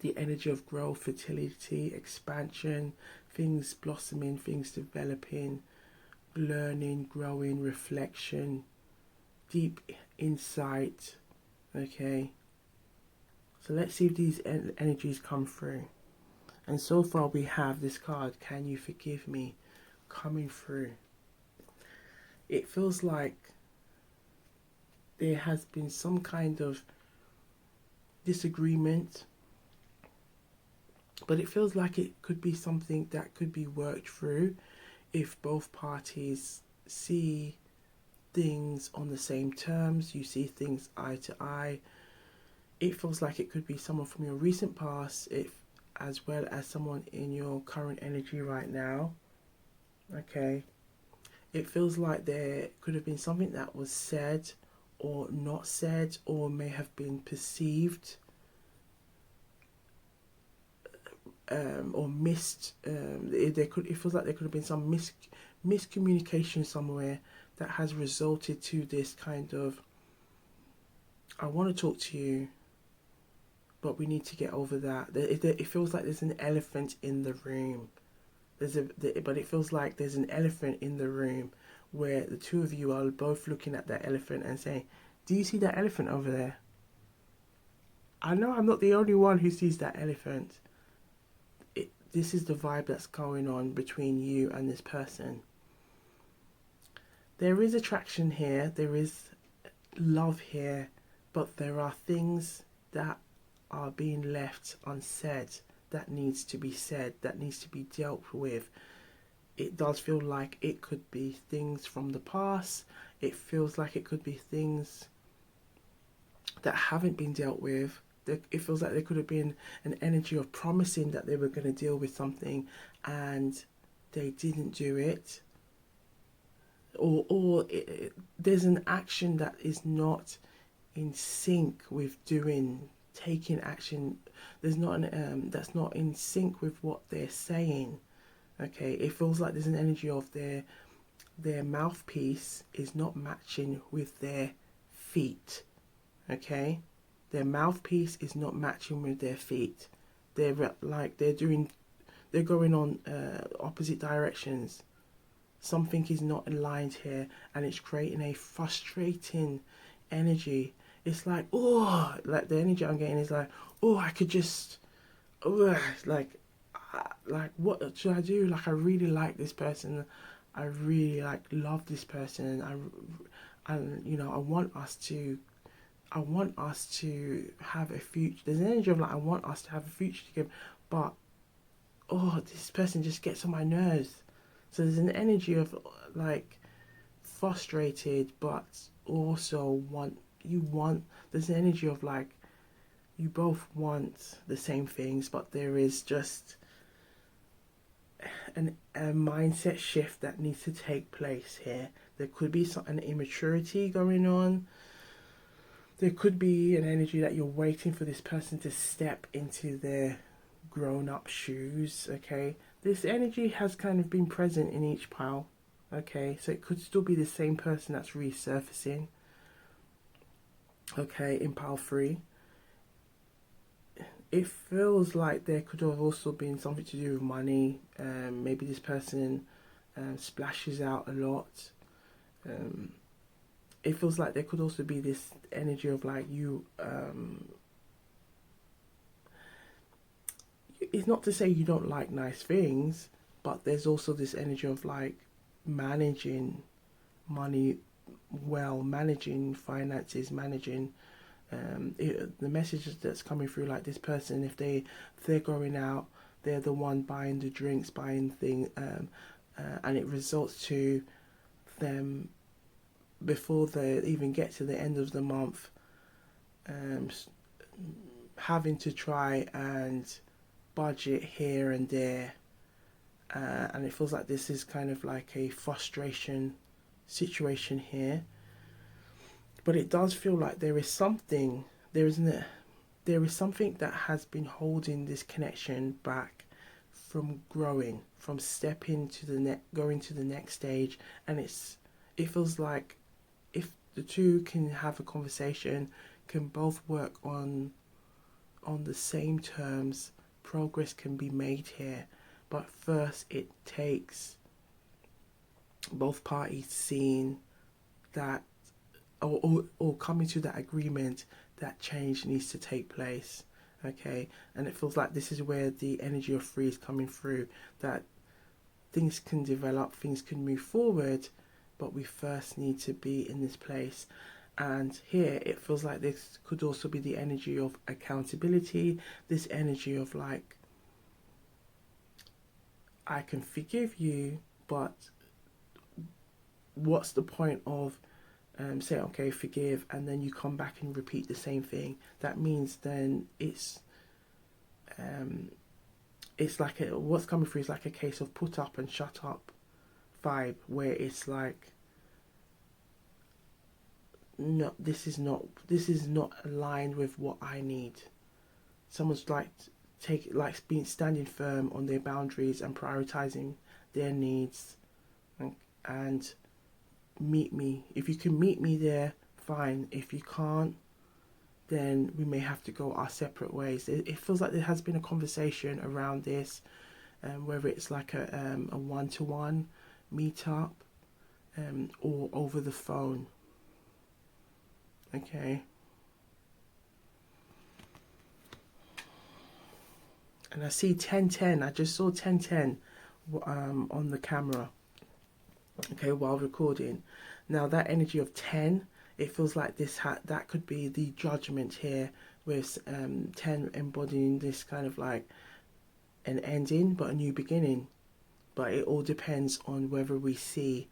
The energy of growth, fertility, expansion, things blossoming, things developing, learning, growing, reflection, deep insight. Okay. So let's see if these energies come through. And so far we have this card, Can You Forgive Me, coming through. It feels like there has been some kind of disagreement, but it feels like it could be something that could be worked through if both parties see things on the same terms, you see things eye to eye. It feels like it could be someone from your recent past, as well as someone in your current energy right now. Okay. It feels like there could have been something that was said or not said, or may have been perceived or missed. It feels like there could have been some miscommunication somewhere that has resulted to this kind of, I want to talk to you, but we need to get over that. It feels like there's an elephant in the room. But it feels like there's an elephant in the room where the two of you are both looking at that elephant and saying, do you see that elephant over there? I know I'm not the only one who sees that elephant. This is the vibe that's going on between you and this person. There is attraction here, there is love here, but there are things that are being left unsaid that needs to be said, that needs to be dealt with. It does feel like it could be things from the past. It feels like it could be things that haven't been dealt with. It feels like there could have been an energy of promising that they were going to deal with something and they didn't do it. Or there's an action that is not in sync with taking action. There's not that's not in sync with what they're saying. Okay, it feels like there's an energy of their mouthpiece is not matching with their feet. Okay, their mouthpiece is not matching with their feet. They're going on opposite directions. Something is not aligned here, and it's creating a frustrating energy. It's like, oh, like the energy I'm getting is like, oh, I could just, oh, like what should I do? Like, I really like this person. I really love this person. And I want us to have a future. There's an energy of like, I want us to have a future together, but this person just gets on my nerves. So there's an energy of like frustrated, but also there's an energy of like you both want the same things, but there is just a mindset shift that needs to take place here. There could be an immaturity going on. There could be an energy that you're waiting for this person to step into their grown-up shoes. Okay, this energy has kind of been present in each pile. Okay, so it could still be the same person that's resurfacing. Okay, in pile 3. It feels like there could have also been something to do with money. Maybe this person splashes out a lot. It feels like there could also be this energy of like you. It's not to say you don't like nice things, but there's also this energy of like managing money well, managing finances, managing the messages that's coming through. Like this person, if they're going out, they're the one buying the drinks, buying things, and it results to them before they even get to the end of the month, having to try and budget here and there, and it feels like this is kind of like a frustration situation here. But it does feel like there is something that has been holding this connection back from growing, from stepping to going to the next stage, and it feels like if the two can have a conversation, can both work on the same terms, progress can be made here. But first, it takes both parties seeing that, or coming to that agreement that change needs to take place. Okay, and it feels like this is where the energy of free is coming through, that things can develop, things can move forward, but we first need to be in this place. And here it feels like this could also be the energy of accountability, this energy of like, I can forgive you, but what's the point of say, okay, forgive, and then you come back and repeat the same thing? That means then it's like what's coming through is like a case of put up and shut up vibe, where it's like, no, this is not aligned with what I need. Someone's like being standing firm on their boundaries and prioritizing their needs, and meet me. If you can meet me there, fine. If you can't, then we may have to go our separate ways. It feels like there has been a conversation around this, whether it's like a one-to-one meetup, or over the phone. Okay. And I see 1010. I just saw 1010 on the camera. Okay, while recording. Now that energy of 10, it feels like that could be the judgment here, with 10 embodying this kind of like an ending but a new beginning. But it all depends on whether we see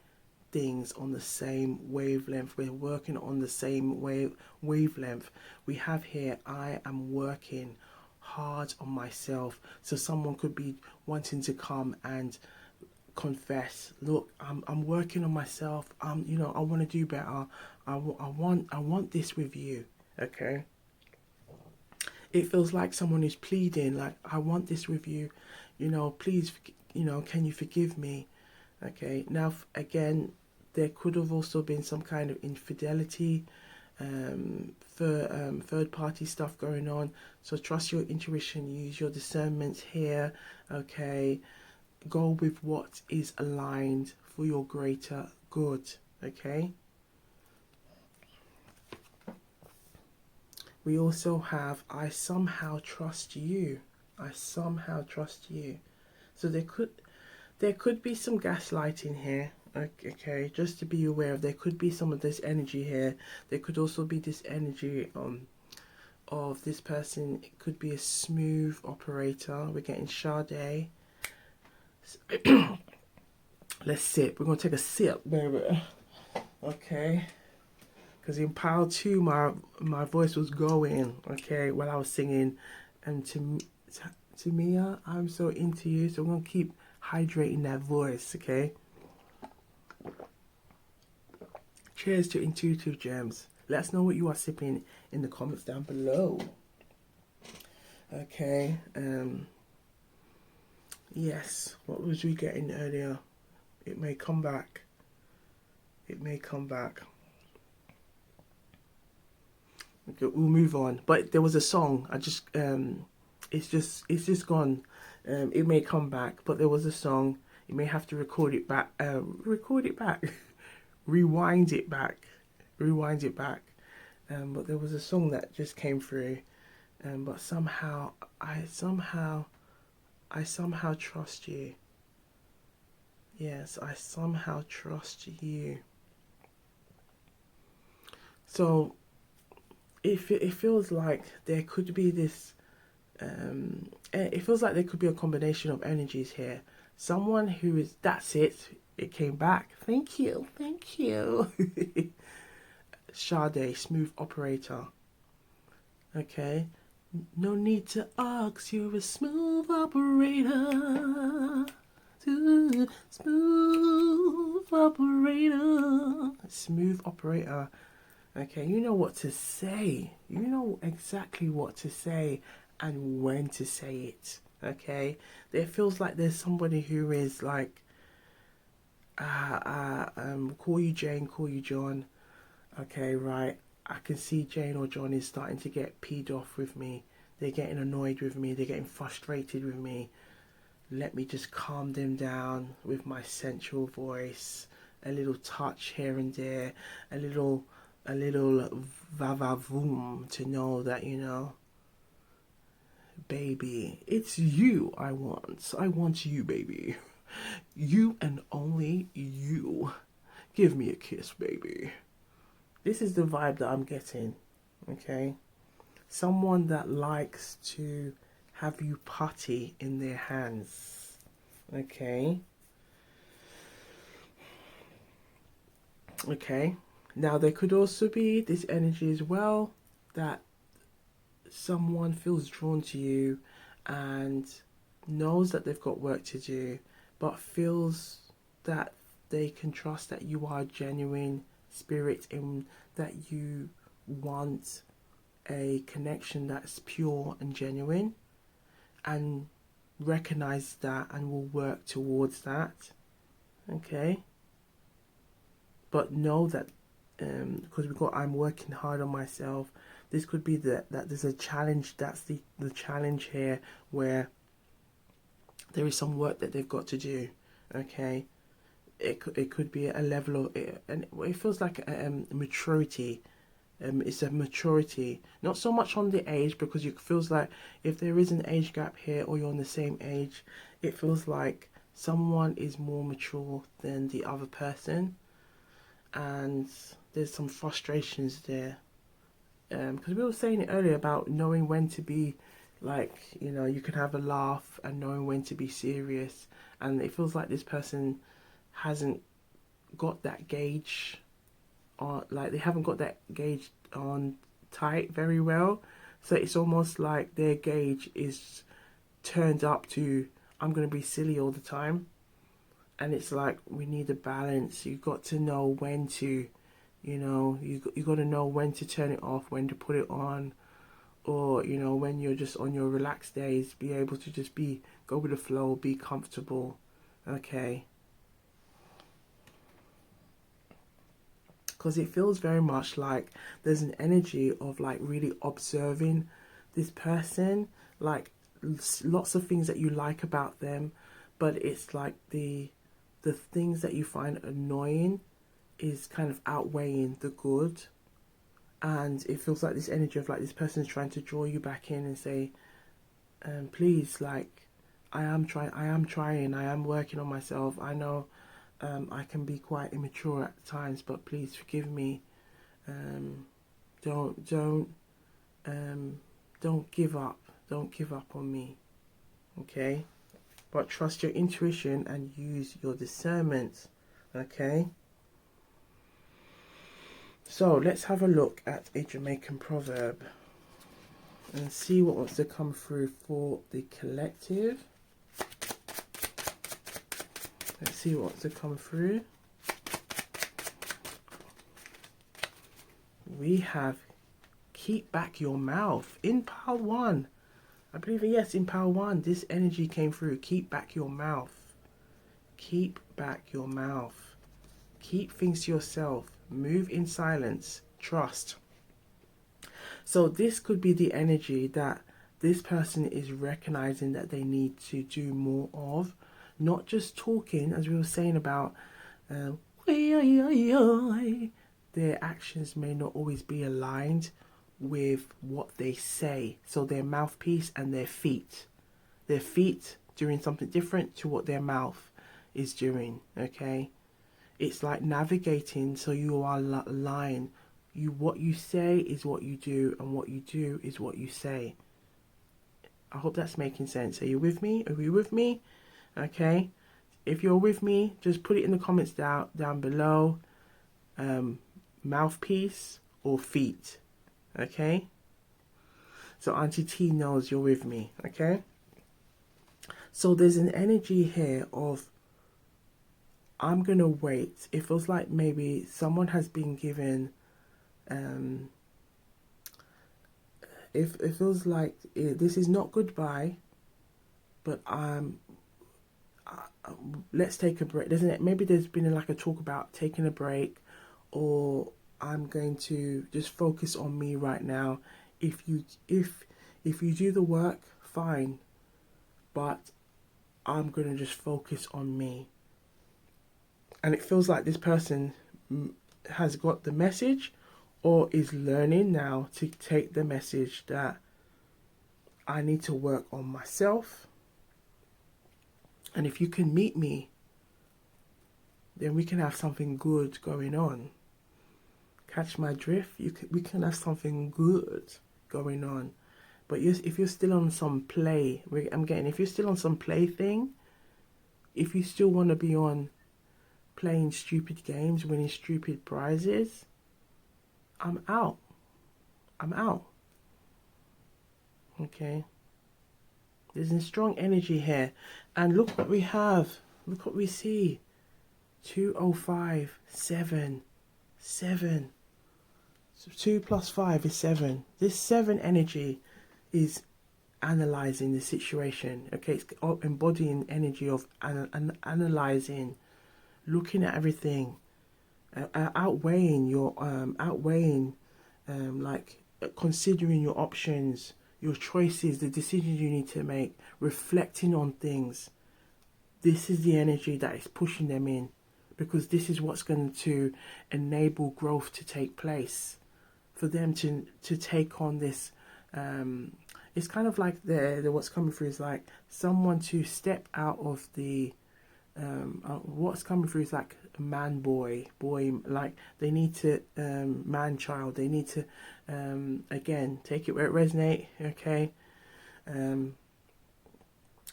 things on the same wavelength. We're working on the same wavelength. We have here, I am working hard on myself. So someone could be wanting to come and confess, look, I'm working on myself. I want to do better. I want this with you. Okay. It feels like someone is pleading, like, I want this with you. Please, can you forgive me? Okay. Now, again, there could have also been some kind of infidelity, for third party stuff going on. So trust your intuition, use your discernment here. Okay. Go with what is aligned for your greater good. Okay. We also have, I somehow trust you. I somehow trust you. So there could be some gaslighting here. Okay, just to be aware of, there could be some of this energy here. There could also be this energy of this person. It could be a smooth operator. We're getting Sade. Let's sip. We're going to take a sip, baby. Okay. Because in Power 2, my voice was going, okay, while I was singing. And to Mia, I'm so into you. So I'm going to keep hydrating that voice, okay? Cheers to Intuitive Gems. Let us know what you are sipping in the comments down below. Okay. Yes. What was we getting earlier? It may come back. It may come back. Okay, we'll move on. But there was a song. It's just gone. It may come back. But there was a song. You may have to record it back. Rewind it back. But there was a song that just came through. But somehow I somehow trust you. Yes, I somehow trust you. So it feels like there could be this, it feels like there could be a combination of energies here. Someone who is, that's it came back. Thank you. Sade, smooth operator. Okay. No need to ask, you're a smooth operator. Smooth operator. Okay, you know what to say. You know exactly what to say and when to say it. Okay, it feels like there's somebody who is like call you Jane, call you John. Okay, right. I can see Jane or John is starting to get peed off with me. They're getting annoyed with me. They're getting frustrated with me. Let me just calm them down with my sensual voice. A little touch here and there. A little va-va-voom to know that, baby, it's you I want. I want you, baby. You and only you. Give me a kiss, baby. This is the vibe that I'm getting, okay? Someone that likes to have you putty in their hands, okay? Okay. Now, there could also be this energy as well that someone feels drawn to you and knows that they've got work to do, but feels that they can trust that you are a genuine spirit and that you want a connection that's pure and genuine, and recognize that and will work towards that. Okay. But know that because we've got I'm working hard on myself, this could be that there's a challenge. That's the challenge here, where there is some work that they've got to do. Okay. It could be a level of and it feels like maturity. It's a maturity, not so much on the age, because it feels like if there is an age gap here or you're on the same age, it feels like someone is more mature than the other person, and there's some frustrations there. Because we were saying it earlier about knowing when to be like, you can have a laugh and knowing when to be serious, and it feels like this person hasn't got that gauge on, like they haven't got that gauge on tight very well. So it's almost like their gauge is turned up to, I'm going to be silly all the time. And it's like, we need a balance. You've got to know when to, you got to know when to turn it off, when to put it on, or, when you're just on your relaxed days, be able to just go with the flow, be comfortable. Okay. Because it feels very much like there's an energy of like really observing this person, like lots of things that you like about them, but it's like the things that you find annoying is kind of outweighing the good. And it feels like this energy of like this person is trying to draw you back in and say, please, like, I am trying, I am working on myself. I know I can be quite immature at times, but please forgive me. Don't give up. Don't give up on me. Okay? But trust your intuition and use your discernment. Okay? So let's have a look at a Jamaican proverb and see what wants to come through for the collective. Let's see what wants to come through. We have keep back your mouth in pile 1. I believe, yes, in pile 1, this energy came through. Keep back your mouth. Keep back your mouth. Keep things to yourself. Move in silence. Trust. So this could be the energy that this person is recognizing that they need to do more of. Not just talking, as we were saying about their actions may not always be aligned with what they say. So their mouthpiece and their feet. Their feet doing something different to what their mouth is doing, okay? It's like navigating so you are aligned. What you say is what you do, and what you do is what you say. I hope that's making sense. Are you with me? Are you with me? Okay. If you're with me, just put it in the comments down below. Mouthpiece or feet. Okay. So Auntie T knows you're with me. Okay. So there's an energy here of I'm gonna wait. It feels like maybe someone has been given. It feels like this is not goodbye, but let's take a break. Doesn't it? Maybe there's been like a talk about taking a break, or I'm going to just focus on me right now. If you do the work, fine, but I'm gonna just focus on me. And it feels like this person has got the message, or is learning now to take the message that I need to work on myself. And if you can meet me, then we can have something good going on. Catch my drift? We can have something good going on. But if you're still on some play, if you're still on some play thing, if you still want to be on playing stupid games, winning stupid prizes, I'm out. I'm out. Okay? There's a strong energy here. And look what we have. Look what we see. 205, 7, 7. So 2 plus 5 is 7. This 7 energy is analyzing the situation. Okay, it's embodying energy of analyzing, looking at everything, outweighing your considering your options, your choices, the decisions you need to make, reflecting on things. This is the energy that is pushing them in, because this is what's going to enable growth to take place, for them to take on this. It's kind of like what's coming through is like someone to step out of the what's coming through is like a boy, like they need to man child, they need to again, take it where it resonates, okay, and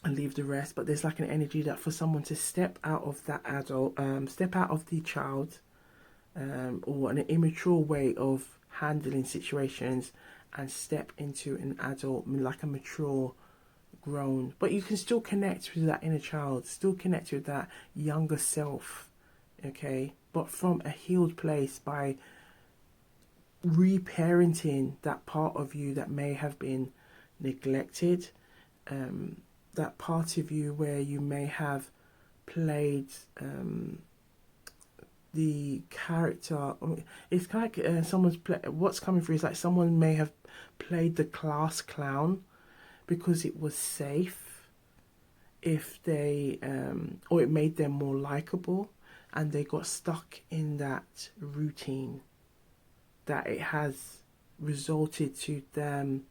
leave the rest. But there's like an energy that for someone to step out of that adult, step out of the child, or an immature way of handling situations, and step into an adult, like a mature, grown. But you can still connect with that inner child, still connect with that younger self, okay, but from a healed place, by reparenting that part of you that may have been neglected, that part of you where you may have played the character. It's like what's coming through is like someone may have played the class clown because it was safe, if they or it made them more likable, and they got stuck in that routine, that it has resulted to them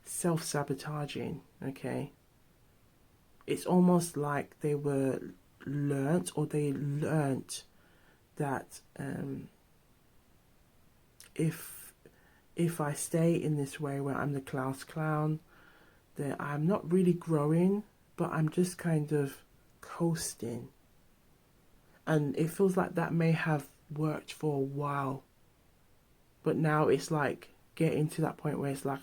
self-sabotaging, okay. It's almost like they learnt that if I stay in this way where I'm the class clown, that I'm not really growing, but I'm just kind of coasting. And it feels like that may have worked for a while, but now it's like getting to that point where it's like,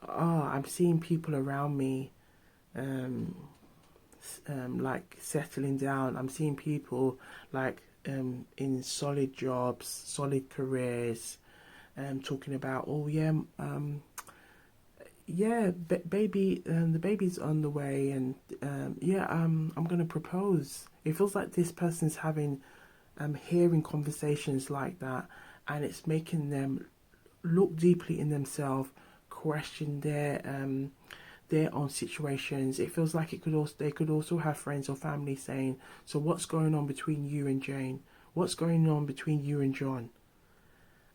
I'm seeing people around me like settling down. I'm seeing people like in solid jobs, solid careers, talking about, oh yeah, baby, the baby's on the way, and I'm gonna propose. It feels like this person's having hearing conversations like that, and it's making them look deeply in themselves, question their own situations. It feels like they could also have friends or family saying, so what's going on between you and Jane? What's going on between you and John?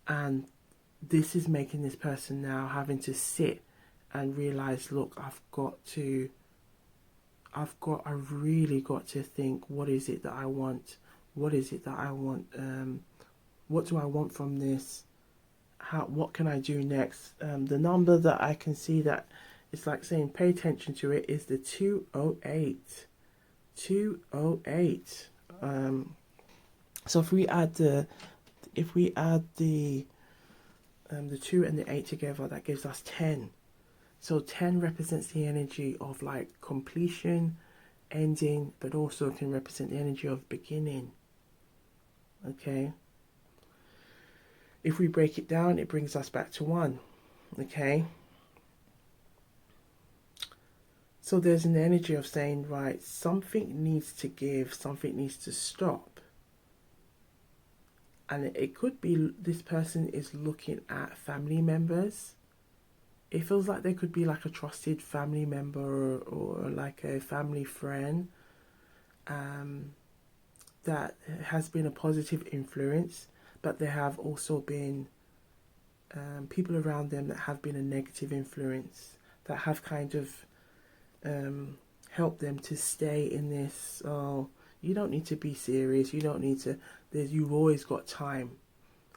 And this is making this person now having to sit and realize, look, I've really got to think, what is it that I want? What is it that I want? What do I want from this? What can I do next? The number that I can see that it's like saying pay attention to it is the 208. 208. So if we add the 2 and the 8 together, that gives us 10. So 10 represents the energy of like completion, ending, but also can represent the energy of beginning. Okay. If we break it down, it brings us back to 1. Okay. So there's an energy of saying, right, something needs to give, something needs to stop. And it could be this person is looking at family members. It feels like they could be like a trusted family member, or like a family friend that has been a positive influence, but there have also been people around them that have been a negative influence, that have kind of helped them to stay in this, oh, you don't need to be serious, you don't need to, you've always got time.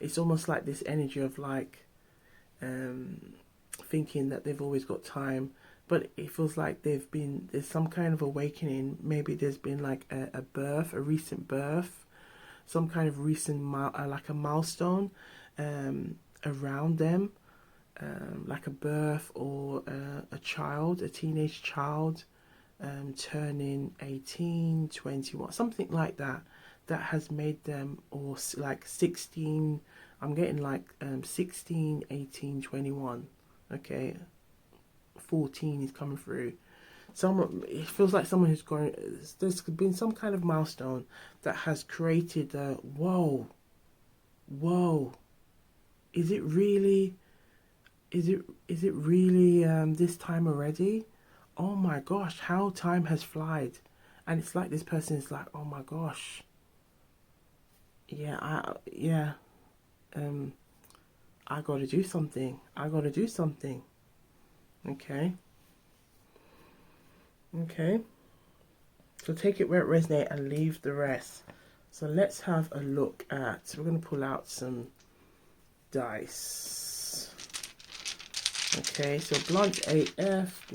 It's almost like this energy of like thinking that they've always got time, but it feels like there's some kind of awakening. Maybe there's been like a birth, a recent birth, some kind of recent like a milestone around them, like a birth, or a child, a teenage child, turning 18, 21, something like that, that has made them, or like 16, I'm getting like 16, 18, 21, okay, 14 is coming through. Someone, it feels like someone who's going, there's been some kind of milestone that has created a, whoa, is it really, is it really this time already? Oh my gosh, how time has flied. And it's like this person is like, oh my gosh, yeah, I gotta do something, okay. So take it where it resonates and leave the rest. So let's have a look at, we're going to pull out some dice. Okay, so blunt AF.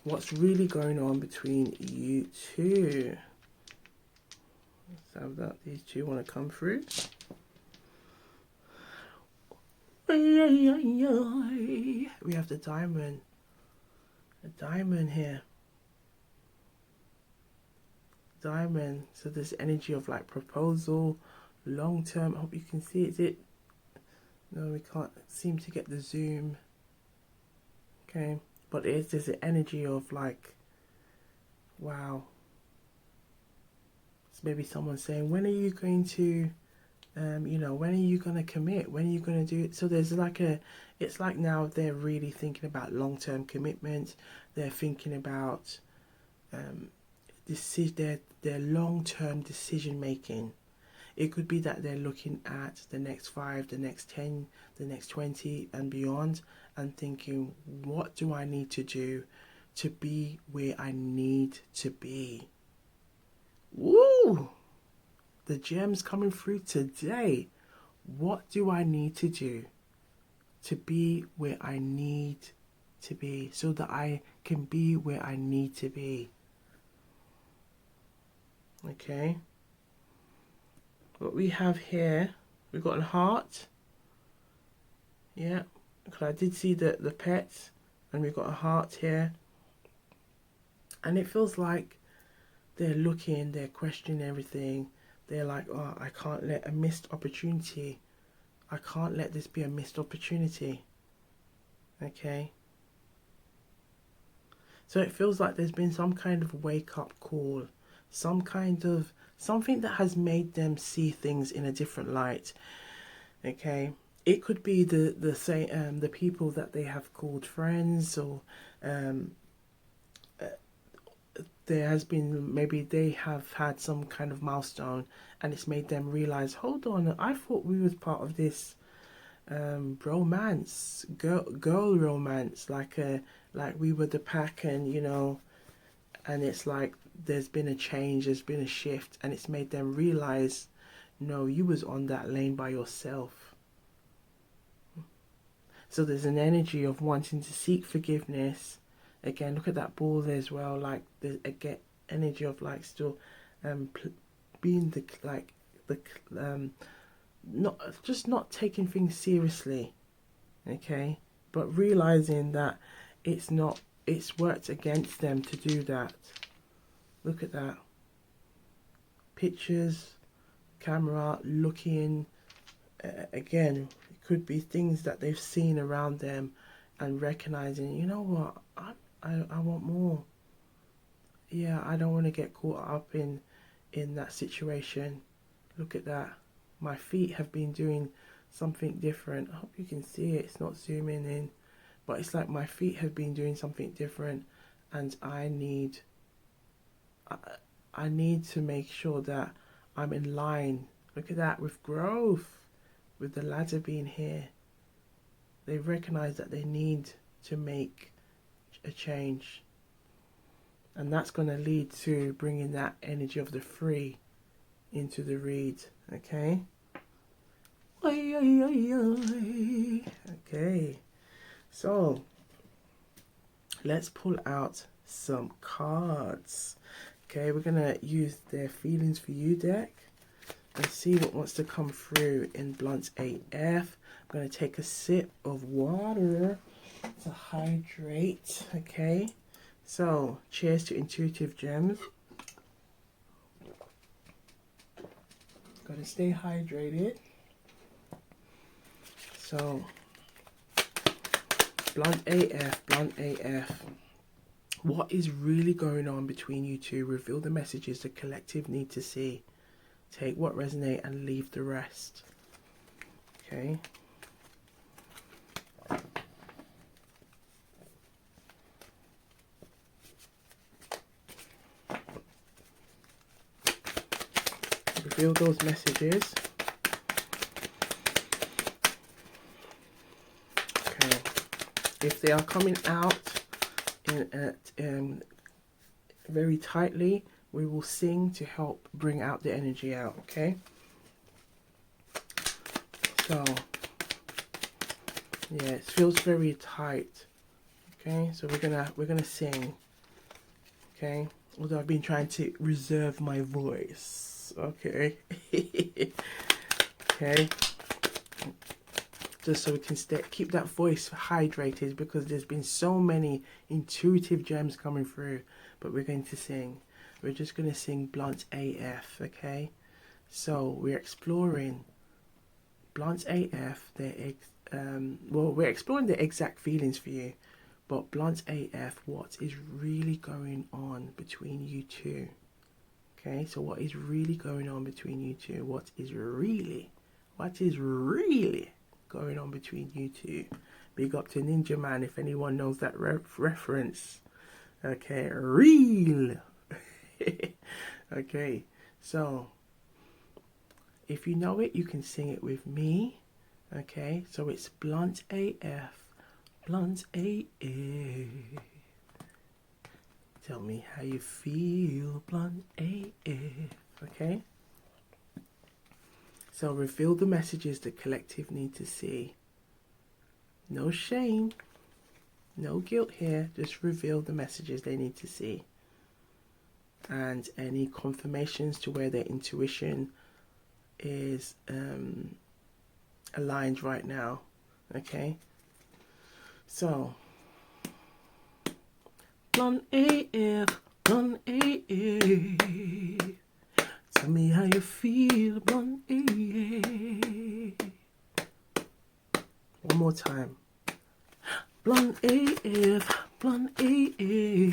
What's really going on between you two? Let's have that. These two want to come through. We have the diamond. A diamond here. Diamond. So this energy of like proposal, long term. I hope you can see it. Is it? No, we can't seem to get the zoom. Okay, but it's just an energy of like, wow. It's maybe someone saying, when are you going to, when are you going to commit? When are you going to do it? So there's like it's like now they're really thinking about long-term commitment. They're thinking about their long-term decision making. It could be that they're looking at the next 5, the next 10, the next 20 and beyond, and thinking, what do I need to do to be where I need to be? Woo! The gems coming through today. What do I need to do to be where I need to be, so that I can be where I need to be? Okay. What we have here, we've got a heart. Yeah, because I did see the pets, and we've got a heart here. And it feels like they're looking, they're questioning everything. They're like, oh, I can't let a missed opportunity. I can't let this be a missed opportunity. Okay. So it feels like there's been some kind of wake-up call. Some kind of, something that has made them see things in a different light. Okay. It could be the people that they have called friends, or there has been, maybe they have had some kind of milestone, and it's made them realize, hold on, I thought we was part of this romance, girl romance, like we were the pack, and and it's like there's been a change, there's been a shift, and it's made them realize, no, you was on that lane by yourself. So there's an energy of wanting to seek forgiveness. Again, look at that ball there as well. Like the again energy of like still being not taking things seriously, okay, but realizing that it's worked against them to do that. Look at that. Pictures, camera, looking. Again, Could be things that they've seen around them and recognizing, you know what, I want more. Yeah, I don't want to get caught up in that situation. Look at that. My feet have been doing something different. I hope you can see it. It's not zooming in, but it's like my feet have been doing something different, and I need to make sure that I'm in line. Look at that, with growth, with the ladder being here. They recognize that they need to make a change, and that's going to lead to bringing that energy of the free into the read. Okay. Okay, so let's pull out some cards. Okay, we're gonna use their feelings for you deck and see what wants to come through in Blunt AF. I'm gonna take a sip of water to hydrate. Okay, so cheers to intuitive gems. Gotta stay hydrated. So Blunt AF, Blunt AF. What is really going on between you two? Reveal the messages the collective need to see. Take what resonates and leave the rest. Okay. Reveal those messages. Okay. If they are coming out very tightly, we will sing to help bring out the energy out. Okay, so yeah, it feels very tight. Okay, so we're gonna sing. Okay, although I've been trying to reserve my voice. Okay. Okay, just so we can keep that voice hydrated, because there's been so many intuitive gems coming through. But we're going to sing. We're just going to sing Blunt AF, okay? So we're exploring Blunt AF. Well, we're exploring the exact feelings for you, but Blunt AF, what is really going on between you two? Okay, so what is really going on between you two? What is really going on between you two? Big up to Ninja Man if anyone knows that reference. Okay, real. Okay, so if you know it, you can sing it with me. Okay, so it's Blunt AF, Blunt AF. Tell me how you feel, Blunt AF. Okay, so reveal the messages the collective need to see. No shame. No guilt here, just reveal the messages they need to see. And any confirmations to where their intuition is aligned right now. Okay? So, Blunt AF, Blunt AF. Tell me how you feel, Blunt AF. One more time. Blunt AF, Blunt AF.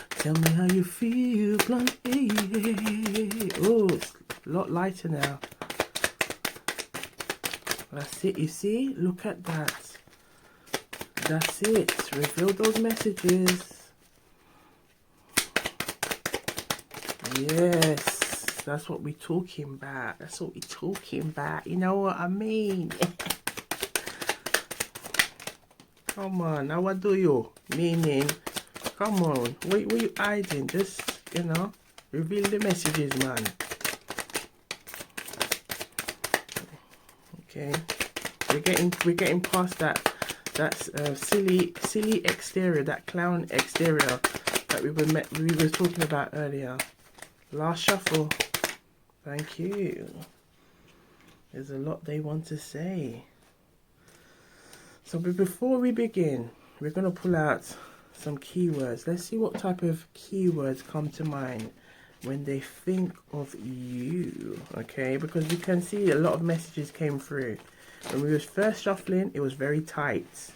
Tell me how you feel, Blunt AF. Oh, it's a lot lighter now. That's it, you see? Look at that. That's it. Reveal those messages. Yes, that's what we're talking about. That's what we're talking about. You know what I mean? Come on, now what do you? Meaning, come on, what you hiding? Just, you know, reveal the messages, man. Okay, we're getting past that silly exterior, that clown exterior that we were talking about earlier. Last shuffle. Thank you. There's a lot they want to say. So before we begin, we're going to pull out some keywords. Let's see what type of keywords come to mind when they think of you. Okay, because you can see a lot of messages came through. When we was first shuffling, it was very tight.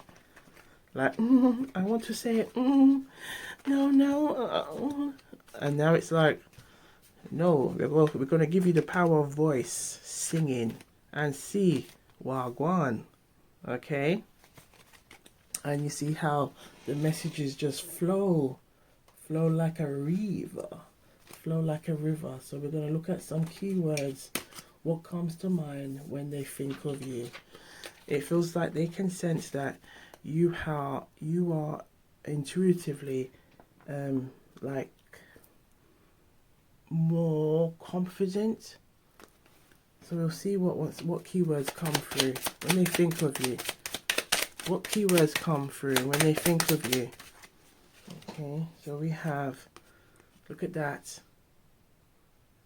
Like, I want to say it. No, no. And now it's like, no, we're going to give you the power of voice, singing, and see, wow, Gwan. Okay? And you see how the messages just flow like a river. Flow like a river. So we're going to look at some keywords. What comes to mind when they think of you? It feels like they can sense that you are intuitively like more confident. So we'll see what keywords come through when they think of you. What keywords come through when they think of you? Okay, so we have, look at that,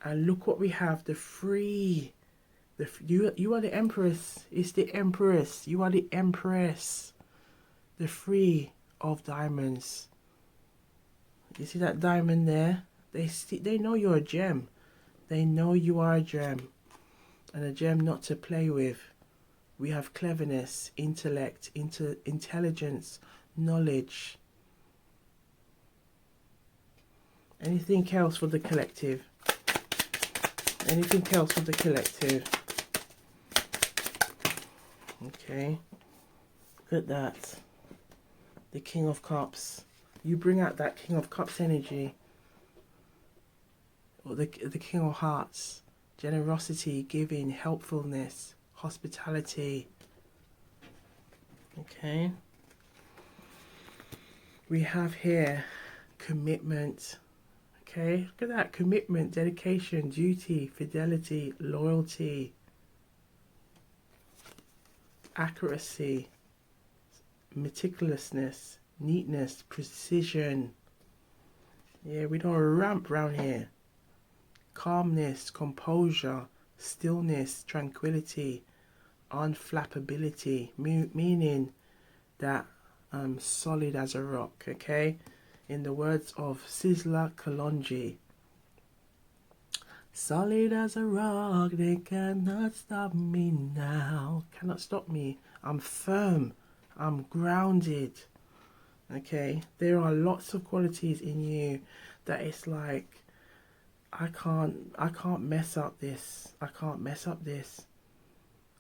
and look what we have. The free. You are the empress. It's the empress. You are the empress. The free of diamonds. You see that diamond there? They know you're a gem. They know you are a gem, and a gem not to play with. We have cleverness, intellect, intelligence, knowledge. Anything else for the collective? Anything else for the collective? Okay, look at that. The King of Cups. You bring out that King of Cups energy. Or the King of Hearts. Generosity, giving, helpfulness, hospitality. Okay. We have here commitment. Okay, look at that. Commitment, dedication, duty, fidelity, loyalty, accuracy, meticulousness, neatness, precision. Yeah, we don't ramp around here. Calmness, composure, stillness, tranquility, unflappability, meaning that I'm solid as a rock. Okay, in the words of Sizzla Kalonji, solid as a rock, they cannot stop me now. Cannot stop me. I'm firm. I'm grounded. Okay, there are lots of qualities in you that it's like, I can't mess up this. I can't mess up this.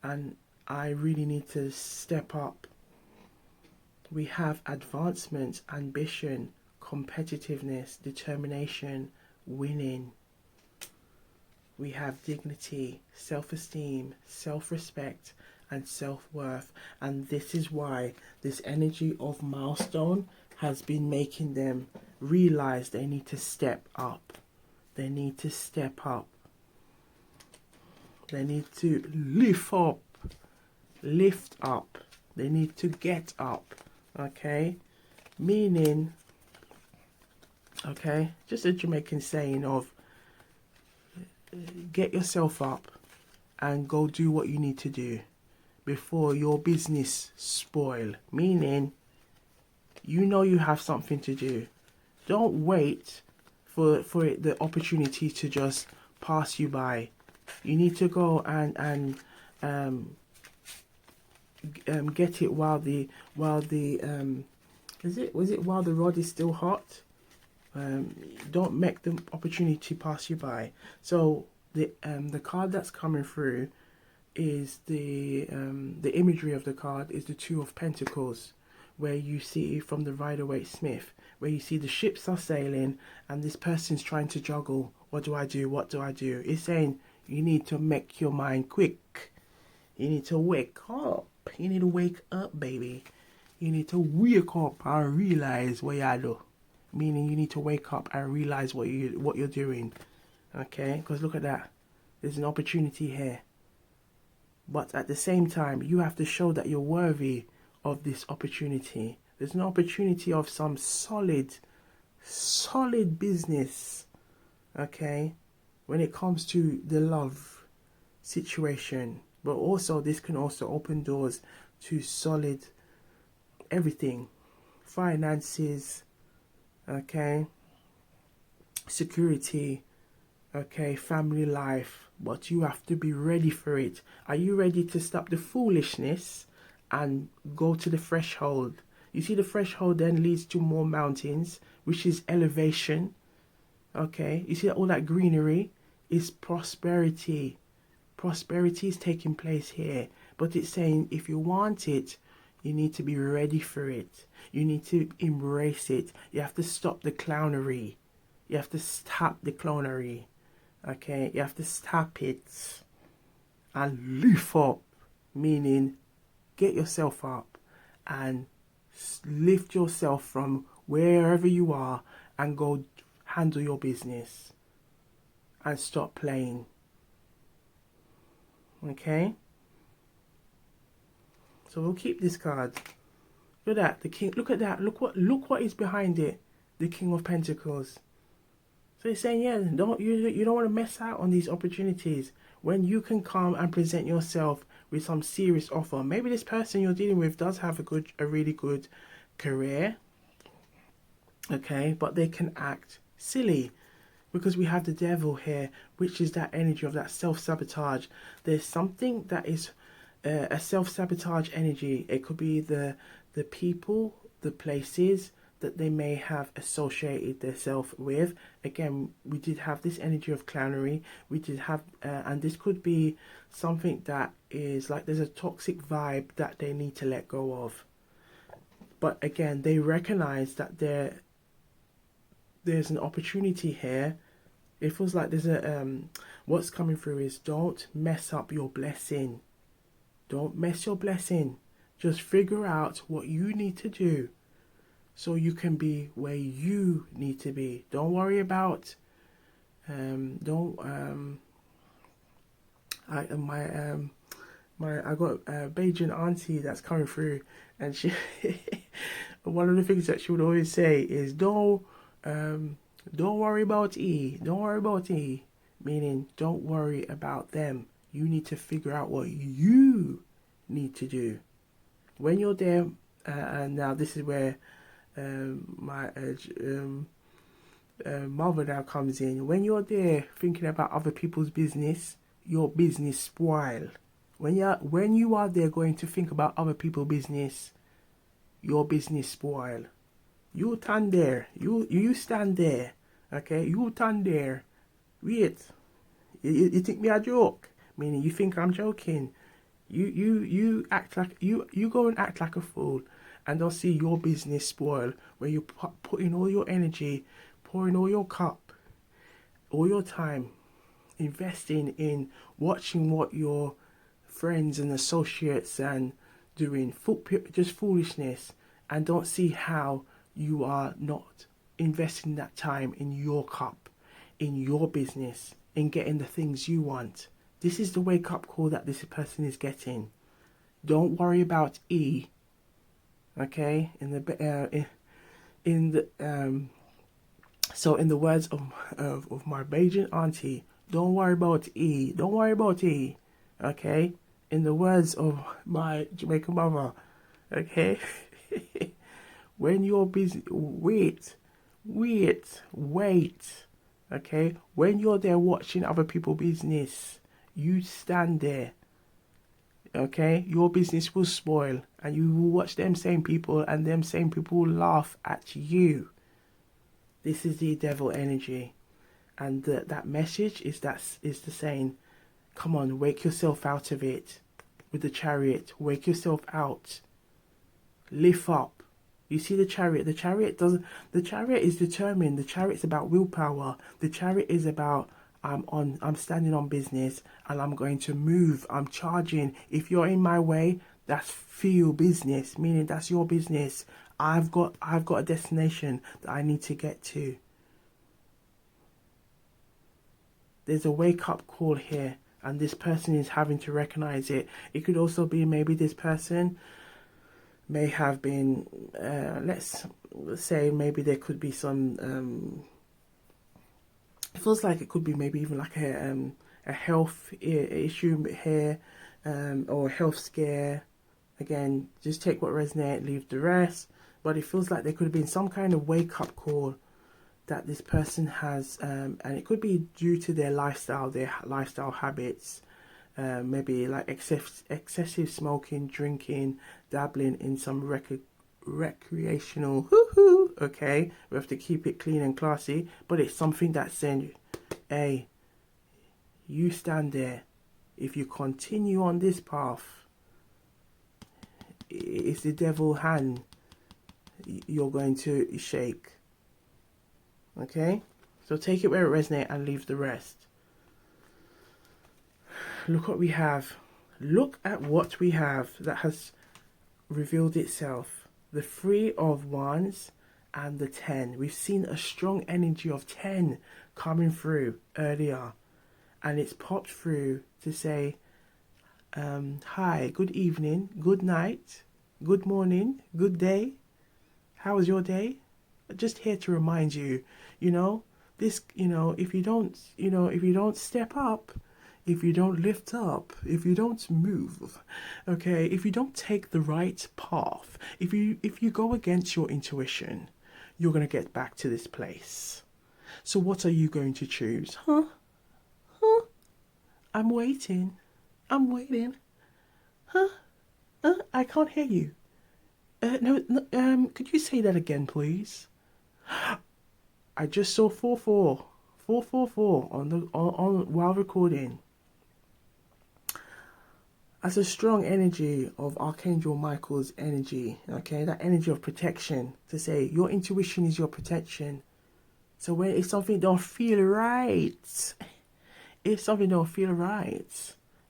And I really need to step up. We have advancement, ambition, competitiveness, determination, winning. We have dignity, self-esteem, self-respect, and self-worth. And this is why this energy of milestone has been making them realize they need to step up. They need to step up. They need to lift up. Lift up. They need to get up. Okay? Meaning, okay, just a Jamaican saying of get yourself up and go do what you need to do before your business spoil. Meaning, you know you have something to do. Don't wait for the opportunity to just pass you by. You need to go and get it while the while the rod is still hot. Don't make the opportunity pass you by. So the card that's coming through is the imagery of the card is the Two of Pentacles, where you see from the Rider-Waite Smith, where you see the ships are sailing and this person's trying to juggle. What do I do? What do I do? It's saying you need to make your mind quick. You need to wake up. You need to wake up, baby. You need to wake up and realize what you do. Meaning you need to wake up and realize what you're doing. Okay? Because look at that. There's an opportunity here. But at the same time, you have to show that you're worthy of this opportunity. There's an opportunity of some solid business, okay, when it comes to the love situation. But also, this can also open doors to solid everything. Finances, okay, security, okay, family life, but you have to be ready for it. Are you ready to stop the foolishness and go to the threshold? You see, the threshold then leads to more mountains, which is elevation. Okay, you see all that greenery is prosperity. Prosperity is taking place here, but it's saying if you want it, you need to be ready for it. You need to embrace it. You have to stop the clownery. You have to stop the clownery. Okay, you have to stop it and lift up, meaning get yourself up and lift yourself from wherever you are and go handle your business and stop playing. Okay, so we'll keep this card. Look at that, the king. Look at that. Look what is behind it. The King of Pentacles. So he's saying, yeah, you don't want to miss out on these opportunities when you can come and present yourself with some serious offer. Maybe this person you're dealing with does have a really good career, okay, but they can act silly because we have the devil here, which is that energy of that self-sabotage. There's something that is a self-sabotage energy. It could be the people, the places that they may have associated themselves with. Again, we did have this energy of clownery. We did have, and this could be something that is like there's a toxic vibe that they need to let go of. But again, they recognize that there's an opportunity here. It feels like there's a what's coming through is don't mess up your blessing. Don't mess your blessing. Just figure out what you need to do so you can be where you need to be. Don't worry about I got a Beijing auntie that's coming through, and she one of the things that she would always say is don't worry about don't worry about meaning don't worry about them. You need to figure out what you need to do when you're there. And now this is where my mother now comes in. When you're there thinking about other people's business, your business spoil. When you are there going to think about other people's business, your business spoil. You stand there. You stand there. Okay, you stand there. Wait. You think me a joke? Meaning you think I'm joking. You act like you go and act like a fool, and they'll see your business spoil where you put in all your energy, pouring all your cup, all your time, investing in watching what your friends and associates and doing just foolishness, and don't see how you are not investing that time in your cup, in your business, in getting the things you want. This is the wake up call that this person is getting. Don't worry about okay? So in the words of my Beijing auntie, don't worry about don't worry about okay? In the words of my Jamaican mother, okay? When you're busy, wait, okay? When you're there watching other people's business, you stand there, okay? Your business will spoil, and you will watch them same people, and them same people will laugh at you. This is the devil energy, and that message is the saying, come on, wake yourself out of it. With the Chariot, wake yourself out. Lift up. You see the Chariot. The Chariot is determined. The Chariot's about willpower. The Chariot is about I'm standing on business and I'm going to move. I'm charging. If you're in my way, that's for your business, meaning that's your business. I've got a destination that I need to get to. There's a wake up call here, and this person is having to recognize it. It could also be maybe this person may have been let's say maybe there could be some it feels like it could be maybe even like a health issue here, or a health scare. Again, just take what resonates, leave the rest. But it feels like there could have been some kind of wake up call that this person has, and it could be due to their lifestyle habits, maybe like excessive smoking, drinking, dabbling in some recreational hoo-hoo, okay? We have to keep it clean and classy, but it's something that's saying, hey, you stand there. If you continue on this path, it's the devil's hand you're going to shake. Okay? So take it where it resonates and leave the rest. Look what we have. Look at what we have that has revealed itself. The 3 of Wands and the 10. We've seen a strong energy of 10 coming through earlier. And it's popped through to say, hi, good evening, good night, good morning, good day. How was your day? Just here to remind you, this, if you don't step up, if you don't lift up, if you don't move, okay, if you don't take the right path, if you go against your intuition, you're going to get back to this place. So what are you going to choose? Huh? I'm waiting. Huh? I can't hear you. No, could you say that again, please? I just saw 444 on while recording. As a strong energy of Archangel Michael's energy, okay, that energy of protection, to say your intuition is your protection. So if something don't feel right,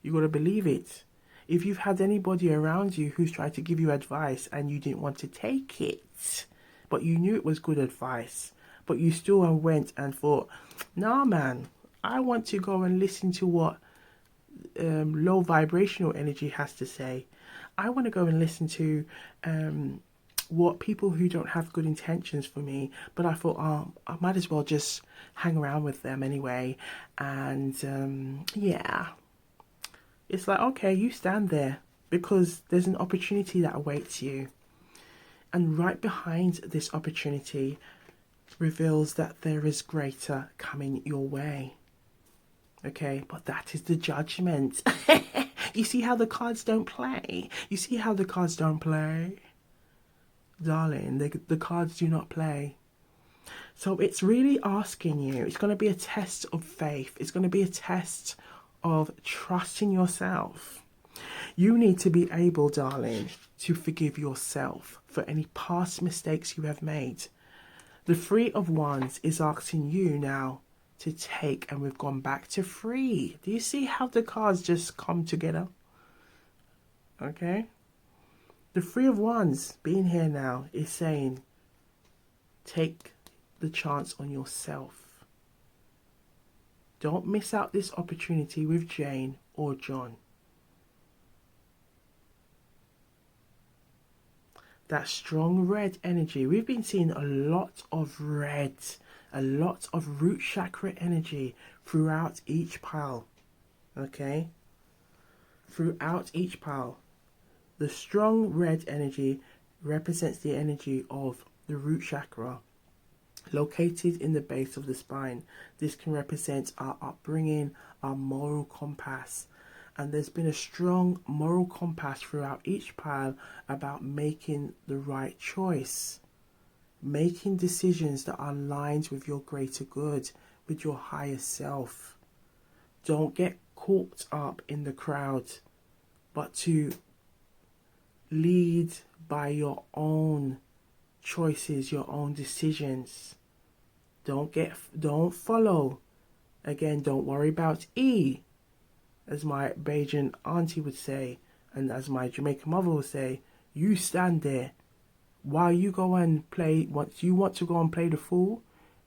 you got to believe it. If you've had anybody around you who's tried to give you advice and you didn't want to take it, but you knew it was good advice, but you still went and thought, nah, man, I want to go and listen to what low vibrational energy has to say. I want to go and listen to what people who don't have good intentions for me, but I thought, I might as well just hang around with them anyway. And yeah, it's like, okay, you stand there because there's an opportunity that awaits you. And right behind this opportunity reveals that there is greater coming your way. Okay, but that is the judgment. You see how the cards don't play? Darling, the cards do not play. So it's really asking you, it's going to be a test of faith. It's going to be a test of trusting yourself. You need to be able, darling, to forgive yourself for any past mistakes you have made. The 3 of Wands is asking you now to take, and we've gone back to 3. Do you see how the cards just come together? Okay. The 3 of Wands being here now is saying, take the chance on yourself. Don't miss out this opportunity with Jane or John. That strong red energy. We've been seeing a lot of red, a lot of root chakra energy throughout each pile. Okay? Throughout each pile. The strong red energy represents the energy of the root chakra, located in the base of the spine. This can represent our upbringing, our moral compass. And there's been a strong moral compass throughout each pile about making the right choice. Making decisions that are aligned with your greater good, with your higher self. Don't get caught up in the crowd, but to lead by your own choices, your own decisions. Don't follow. Again, don't worry about E, as my Bajan auntie would say, and as my Jamaican mother would say. You stand there while you go and play. Once you want to go and play the fool,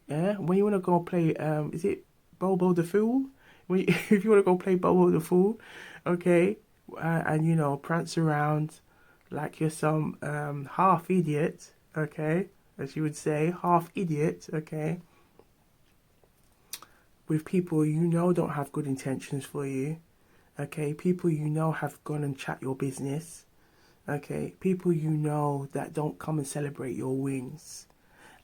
yeah. When you want to go and play, is it Bobo the Fool? If you want to go play Bobo the Fool, okay, and prance around like you're some half idiot, okay, as you would say, half idiot, okay, with people don't have good intentions for you, okay, people have gone and chat your business, okay, people that don't come and celebrate your wins,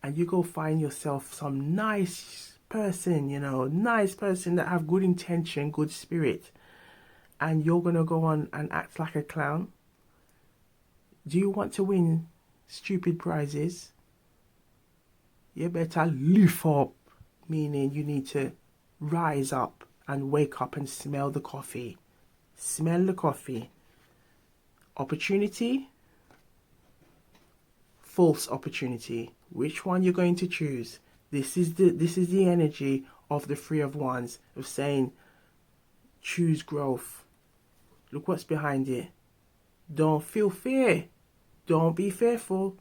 and you go find yourself some nice person, you know, nice person that have good intention, good spirit, and you're gonna go on and act like a clown? Do you want to win stupid prizes? You better lift up, meaning you need to rise up and wake up and smell the coffee. Smell the coffee. Opportunity, false opportunity. Which one you're going to choose? This is the energy of the Three of Wands, of saying choose growth. Look what's behind it. Don't feel fear. Don't be fearful.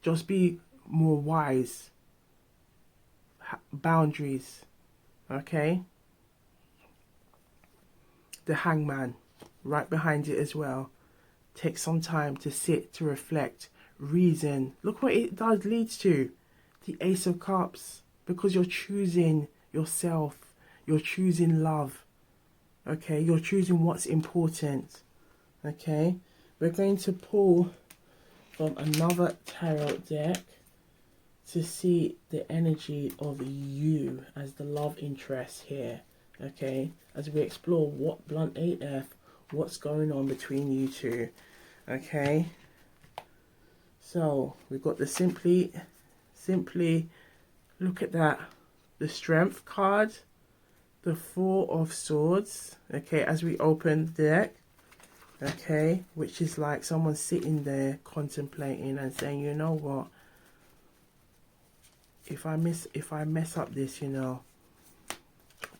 Just be more wise. Boundaries. Okay? The Hangman, right behind it as well. Take some time to sit, to reflect, reason. Look what it does leads to. The Ace of Cups. Because you're choosing yourself. You're choosing love. Okay? You're choosing what's important. Okay? We're going to pull from another tarot deck to see the energy of you as the love interest here. Okay? As we explore what blunt AF, what's going on between you two. Okay? So, we've got the simply, look at that. The Strength card, the Four of Swords. Okay, as we open the deck. Okay, which is like someone sitting there contemplating and saying, you know what, if I mess up this, you know,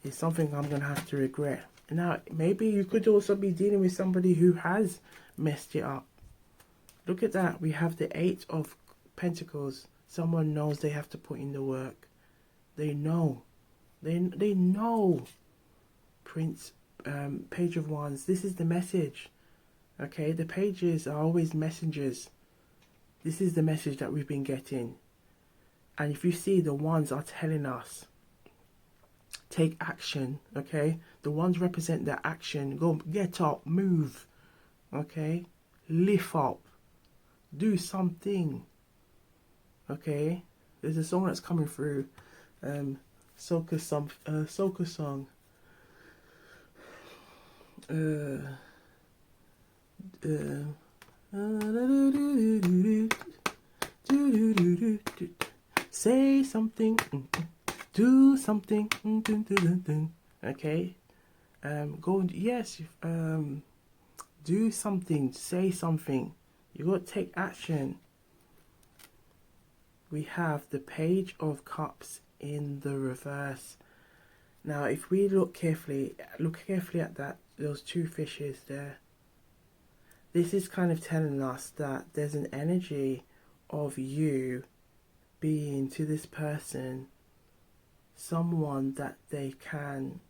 it's something I'm gonna have to regret. Now, maybe you could also be dealing with somebody who has messed it up. Look at that. We have the Eight of Pentacles. Someone knows they have to put in the work. They know. They know. Prince, Page of Wands. This is the message. Okay, the pages are always messengers. This is the message that we've been getting. And if you see, the wands are telling us, take action, okay? The wands represent the action. Go, get up, move, okay? Lift up, do something, okay? There's a song that's coming through, soca song. Say something, do something, okay? Go, yes, do something, say something. You got to take action. We have the Page of Cups in the reverse. Now, if we look carefully at that, those two fishes there. This is kind of telling us that there's an energy of you being to this person someone that they can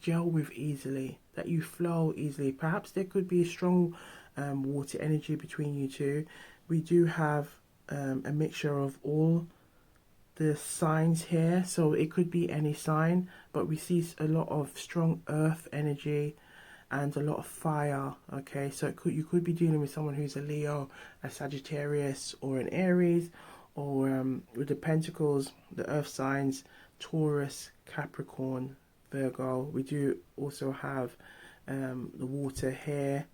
gel with easily, that you flow easily. Perhaps there could be a strong water energy between you two. We do have a mixture of all the signs here, so it could be any sign, but we see a lot of strong earth energy and a lot of fire. Okay, so you could be dealing with someone who's a Leo, a Sagittarius, or an Aries, or with the Pentacles, the earth signs, Taurus, Capricorn, Virgo. We do also have the water here,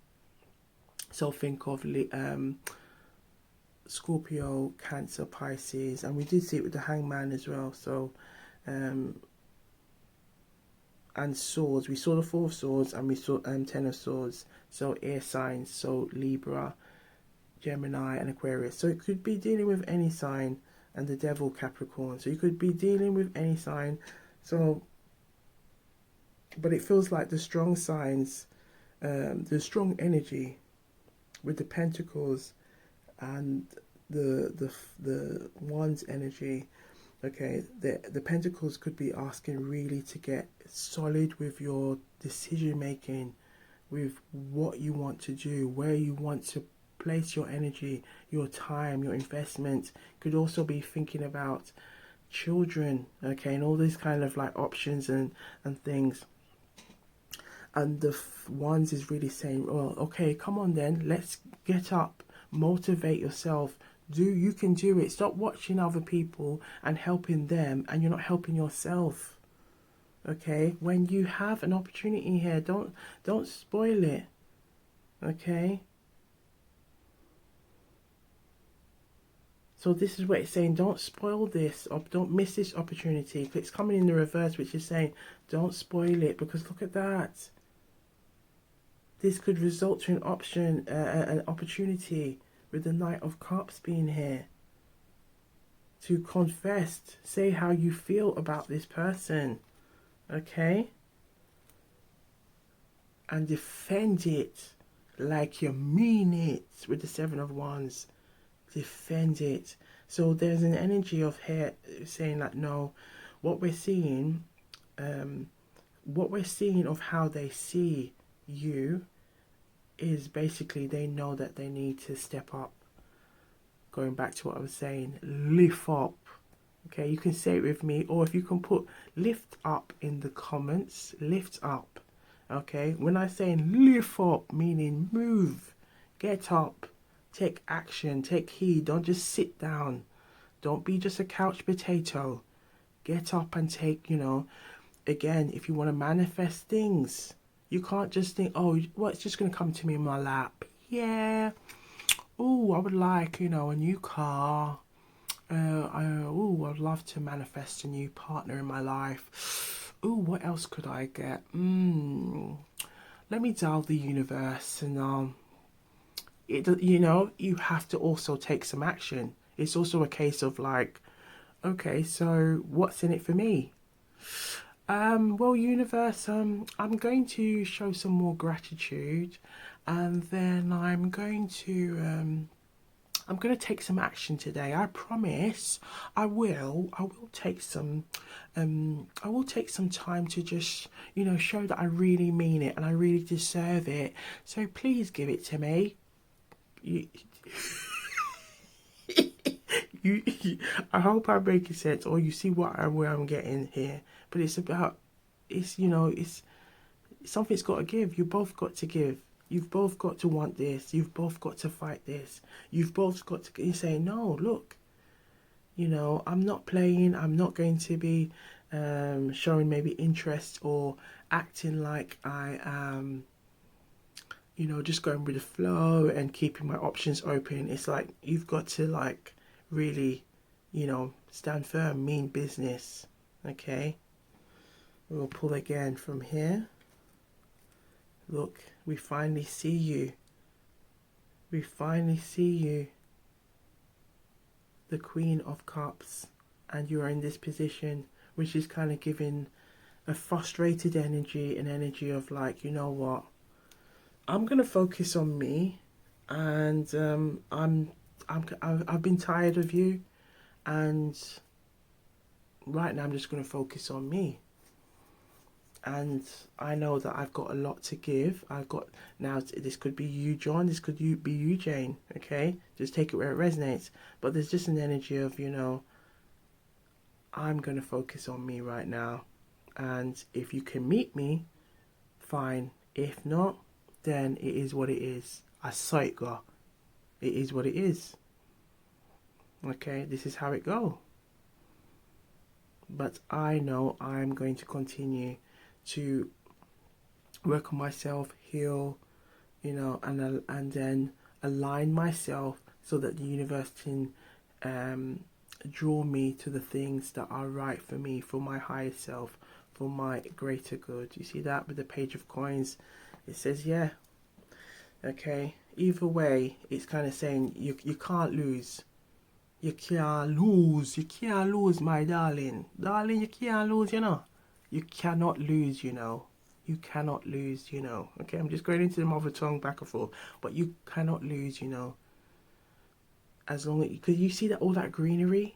so think of Scorpio, Cancer, Pisces, and we did see it with the Hangman as well. So and swords, we saw the Four of Swords, and we saw Ten of Swords, so air signs, so Libra, Gemini, and Aquarius. So it could be dealing with any sign, and the Devil, Capricorn. So you could be dealing with any sign. So, but it feels like the strong signs, the strong energy with the Pentacles and the Wands energy. Okay, the Pentacles could be asking really to get solid with your decision making, with what you want to do, where you want to place your energy, your time, your investment. Could also be thinking about children, okay, and all these kind of like options and things. And the Wands is really saying, well, okay, come on then, let's get up, Motivate yourself. You can do it. Stop watching other people and helping them, and you're not helping yourself. Okay? When you have an opportunity here, don't spoil it. Okay? So this is what it's saying. Don't spoil this, or don't miss this opportunity. It's coming in the reverse, which is saying don't spoil it, because look at that. This could result to an opportunity with the Knight of Cups being here. To confess, say how you feel about this person, okay? And defend it like you mean it with the Seven of Wands. Defend it. So there's an energy of here saying that no, what we're seeing of how they see you is basically they know that they need to step up. Going back to what I was saying, lift up. Okay, you can say it with me, or if you can put lift up in the comments, lift up. Okay, when I say lift up, meaning move, get up, take action, take heed. Don't just sit down. Don't be just a couch potato. Get up and take, again, if you want to manifest things, you can't just think, oh, well, it's just going to come to me in my lap. Yeah. Oh, I would like, a new car. I'd love to manifest a new partner in my life. Oh, what else could I get? Let me dial the universe, and you have to also take some action. It's also a case of like, okay, so what's in it for me? Well, universe, I'm going to show some more gratitude, and then I'm going to take some action today. I promise. I will take some. I will take some time to just, show that I really mean it and I really deserve it. So please give it to me. You, I hope I'm making sense, or you see where I'm getting here. But it's about, it's something's got to give. You both got to give. You've both got to want this. You've both got to fight this. You've both got to. You say no. Look, I'm not playing. I'm not going to be showing maybe interest or acting like I am. Just going with the flow and keeping my options open. It's like you've got to like really, stand firm, mean business. Okay. We'll pull again from here. Look, we finally see you. We finally see you. The Queen of Cups. And you are in this position, which is kind of giving a frustrated energy, an energy of like, you know what? I'm going to focus on me. And I've been tired of you. And right now I'm just going to focus on me. And I know that I've got a lot to give. Now this could be you, John. This could be you, Jane. Okay, just take it where it resonates. But there's just an energy of, I'm gonna focus on me right now. And if you can meet me, fine. If not, then it is what it is. I saw it go. It is what it is. Okay, this is how it go. But I know I'm going to continue to work on myself, heal, and then align myself so that the universe can draw me to the things that are right for me, for my higher self, for my greater good. You see that with the Page of Coins? It says, yeah, okay, either way, it's kind of saying you can't lose. You can't lose. You can't lose, my darling. Darling, you can't lose, You cannot lose, You cannot lose, Okay, I'm just going into the mother tongue back and forth. But you cannot lose, As long as... Because you see that all that greenery,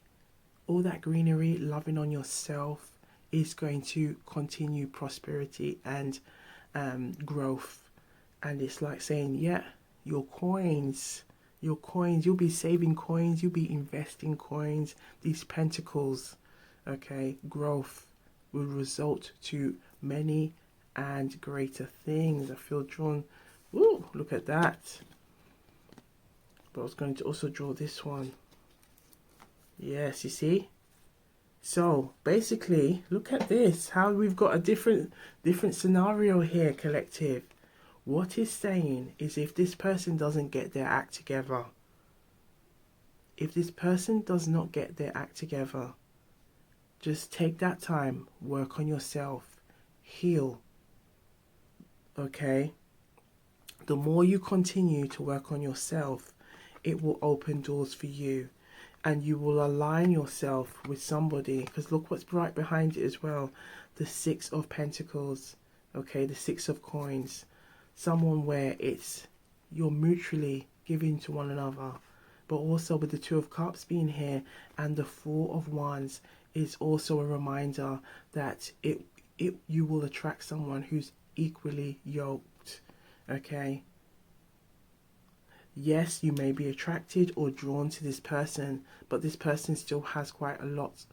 loving on yourself is going to continue prosperity and growth. And it's like saying, yeah, your coins, you'll be saving coins, you'll be investing coins. These pentacles, okay, growth will result to many and greater things. I feel drawn. Ooh, look at that. But I was going to also draw this one. Yes, you see? So basically, look at this, how we've got a different scenario here, collective. What it's saying is, if this person doesn't get their act together, if this person does not get their act together, just take that time, work on yourself, heal. Okay? The more you continue to work on yourself, it will open doors for you. And you will align yourself with somebody, because look what's right behind it as well. The Six of Pentacles, okay, the Six of Coins. Someone where it's you're mutually giving to one another. But also with the Two of Cups being here and the Four of Wands is also a reminder that you will attract someone who's equally yoked, okay? Yes, you may be attracted or drawn to this person, but this person still has quite a lot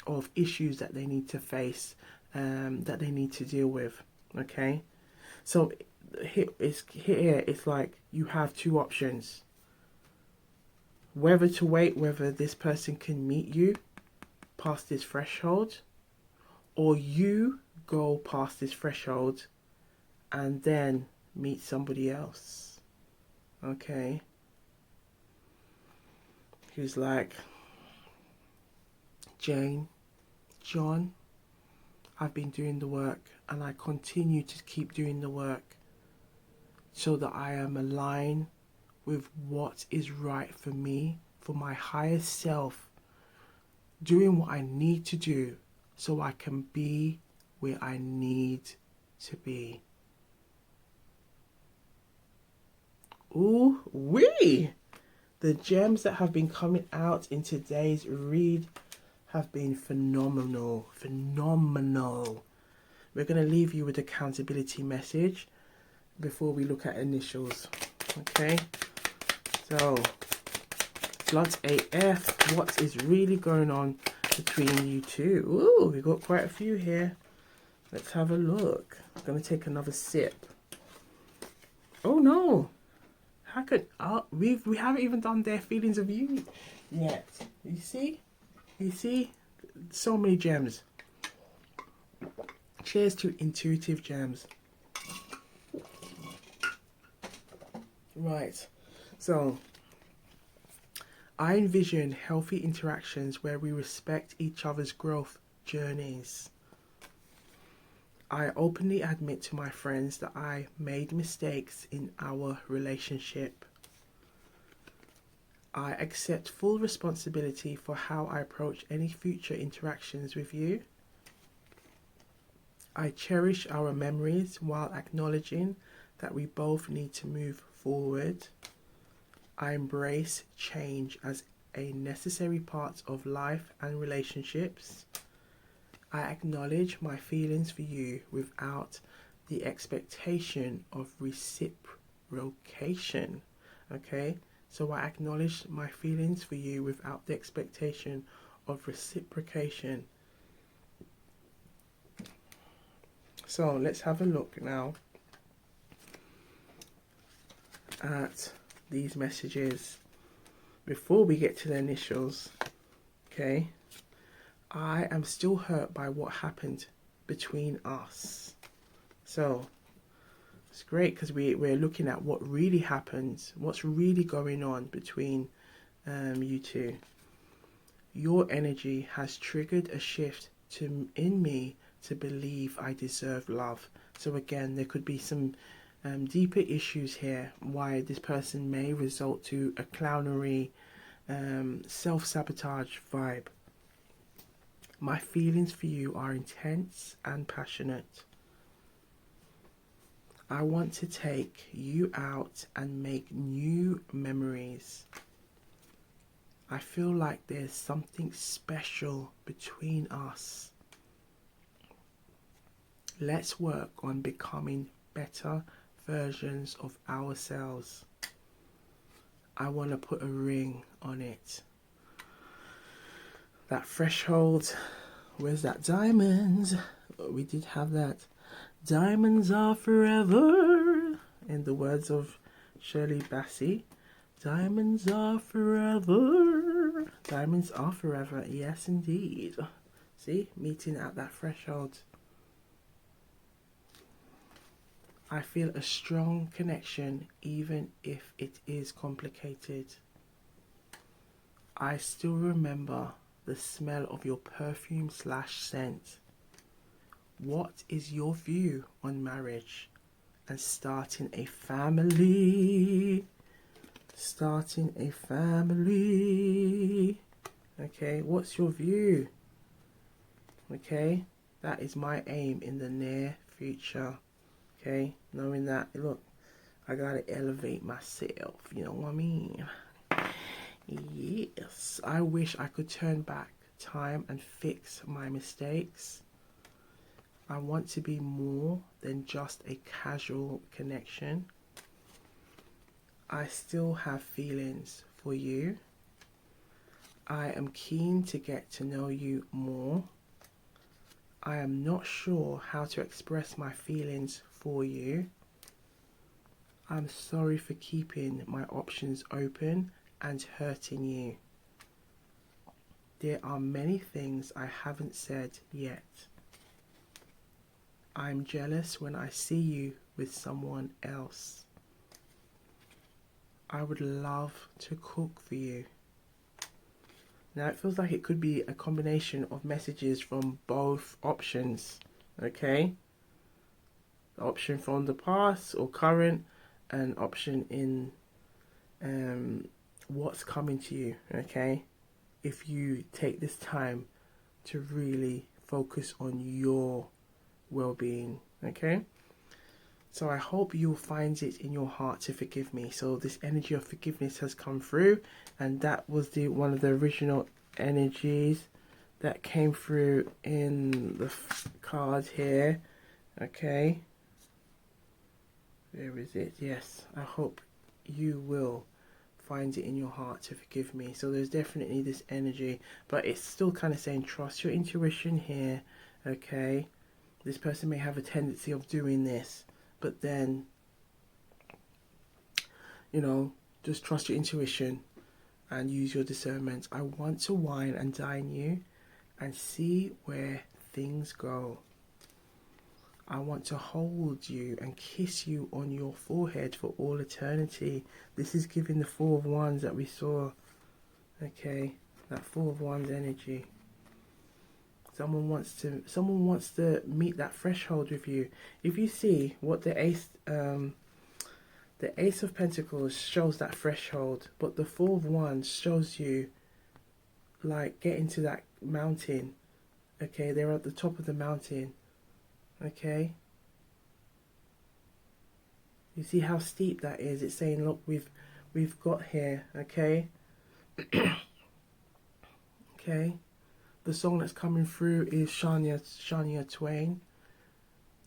of issues that they need to face, that they need to deal with, okay? So here it's like you have two options. Whether to wait, whether this person can meet you past this threshold, or you go past this threshold and then meet somebody else. Okay, who's like, Jane, John, I've been doing the work and I continue to keep doing the work so that I am aligned with what is right for me, for my higher self, doing what I need to do so I can be where I need to be. Ooh wee! The gems that have been coming out in today's read have been phenomenal. Phenomenal. We're going to leave you with an accountability message before we look at initials. Okay? So, Blunt AF, what is really going on between you two? Ooh, we got quite a few here. Let's have a look. I'm going to take another sip. Oh no! How could we haven't even done their feelings of you yet? You see, so many gems. Cheers to intuitive gems. Right, so I envision healthy interactions where we respect each other's growth journeys. I openly admit to my friends that I made mistakes in our relationship. I accept full responsibility for how I approach any future interactions with you. I cherish our memories while acknowledging that we both need to move forward. I embrace change as a necessary part of life and relationships. I acknowledge my feelings for you without the expectation of reciprocation. Okay? So I acknowledge my feelings for you without the expectation of reciprocation. So let's have a look now at these messages before we get to the initials. Okay? I am still hurt by what happened between us. So it's great because we're looking at what really happened, what's really going on between you two. Your energy has triggered a shift in me to believe I deserve love. So again, there could be some deeper issues here why this person may resort to a clownery, self-sabotage vibe. My feelings for you are intense and passionate. I want to take you out and make new memories. I feel like there's something special between us. Let's work on becoming better versions of ourselves. I want to put a ring on it. That threshold, where's that? Diamonds. We did have that. Diamonds are forever, in the words of Shirley Bassey. Diamonds are forever. Diamonds are forever. Yes, indeed. See, meeting at that threshold. I feel a strong connection even if it is complicated. I still remember the smell of your perfume / scent. What is your view on marriage and starting a family? Starting a family. Okay, what's your view? Okay, that is my aim in the near future. Okay, knowing that, look, I gotta elevate myself, you know what I mean? Yes, I wish I could turn back time and fix my mistakes. I want to be more than just a casual connection. I still have feelings for you. I am keen to get to know you more. I am not sure how to express my feelings for you. I'm sorry for keeping my options open and hurting you. There are many things I haven't said yet. I'm jealous when I see you with someone else. I would love to cook for you. Now it feels like it could be a combination of messages from both options, okay? The option from the past or current, and option in what's coming to you, okay? If you take this time to really focus on your well-being, okay? So I hope you'll find it in your heart to forgive me. So this energy of forgiveness has come through, and that was one of the original energies that came through in the card here. Okay, where is it? Yes, I hope you will find it in your heart to forgive me. So there's definitely this energy, but it's still kind of saying trust your intuition here. Okay, this person may have a tendency of doing this, but then, you know, just trust your intuition and use your discernment. I want to wine and dine you and see where things go. I want to hold you and kiss you on your forehead for all eternity. This is giving the Four of Wands that we saw. Okay, that Four of Wands energy. Someone wants to meet that threshold with you. If you see what the Ace of Pentacles shows that threshold, but the Four of Wands shows you like getting to that mountain. Okay, they're at the top of the mountain. Okay, you see how steep that is? It's saying, look, we've got here. Okay. Okay, the song that's coming through is Shania Twain.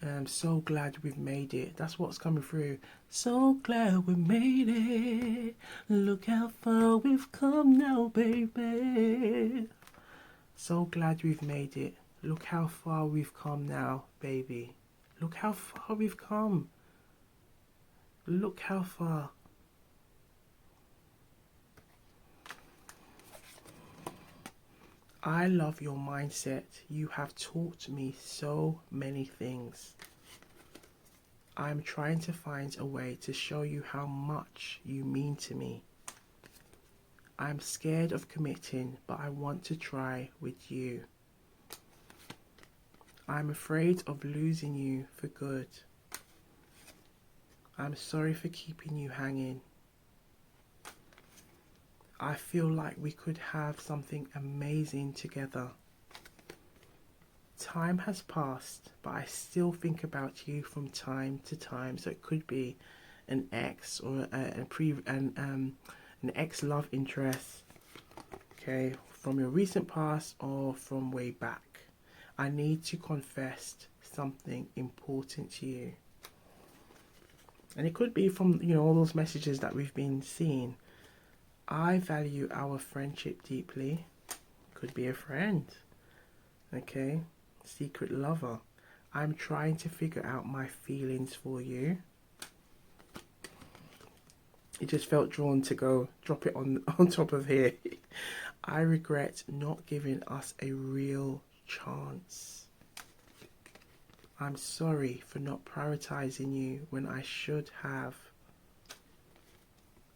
I'm so glad we've made it. That's what's coming through. So glad we made it. Look how far we've come now, baby. So glad we've made it. Look how far we've come now, baby. Look how far we've come. Look how far. I love your mindset. You have taught me so many things. I'm trying to find a way to show you how much you mean to me. I'm scared of committing, but I want to try with you. I'm afraid of losing you for good. I'm sorry for keeping you hanging. I feel like we could have something amazing together. Time has passed, but I still think about you from time to time. So it could be an ex or an ex love interest, okay, from your recent past or from way back. I need to confess something important to you. And it could be from, you know, all those messages that we've been seeing. I value our friendship deeply. Could be a friend. Okay. Secret lover. I'm trying to figure out my feelings for you. it just felt drawn to go drop it on on top of here. I regret not giving us a real chance. I'm sorry for not prioritizing you when I should have.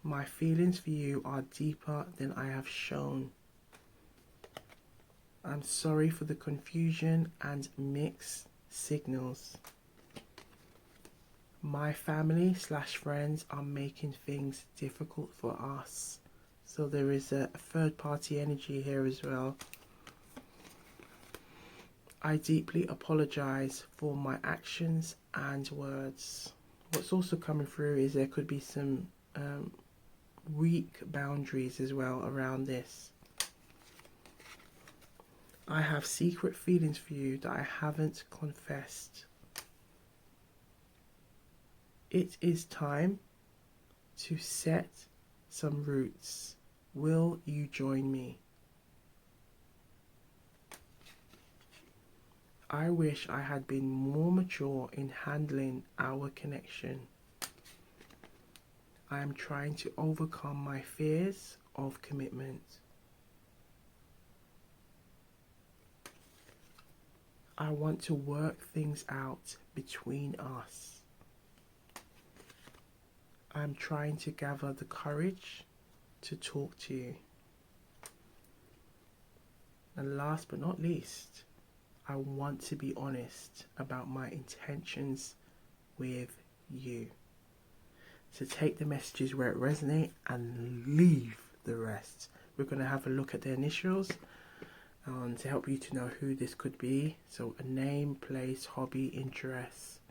My feelings for you are deeper than I have shown. I'm sorry for the confusion and mixed signals. My family / friends are making things difficult for us. So there is a third party energy here as well. I deeply apologize for my actions and words. What's also coming through is there could be some weak boundaries as well around this. I have secret feelings for you that I haven't confessed. It is time to set some roots. Will you join me? I wish I had been more mature in handling our connection. I am trying to overcome my fears of commitment. I want to work things out between us. I'm trying to gather the courage to talk to you. And last but not least, I want to be honest about my intentions with you. So take the messages where it resonates and leave the rest. We're going to have a look at the initials to help you to know who this could be. So a name, place, hobby, interest.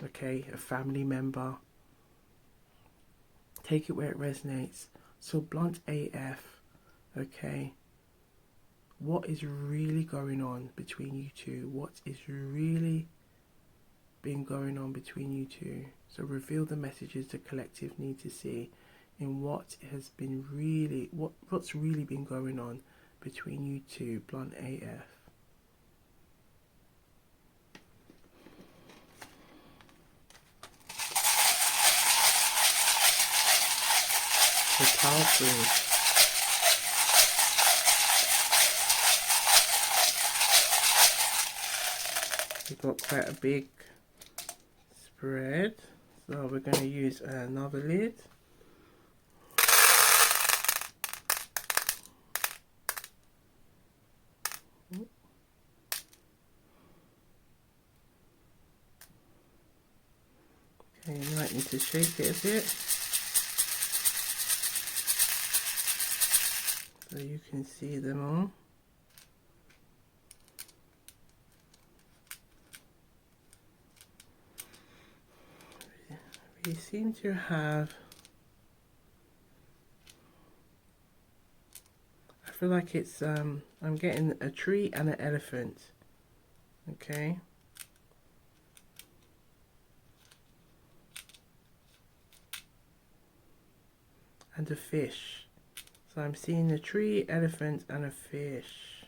Okay, a family member. Take it where it resonates. So blunt AF. Okay. What is really going on between you two? What is really been going on between you two? So reveal the messages the collective need to see in what has been really, what's really been going on between you two, blunt AF. So powerful. We've got quite a big spread, so we're going to use another lid. Okay, you might need to shake it a bit so you can see them all. We seem to have, I feel like it's I'm getting a tree and an elephant. Okay, and a fish. So I'm seeing a tree, elephant and a fish.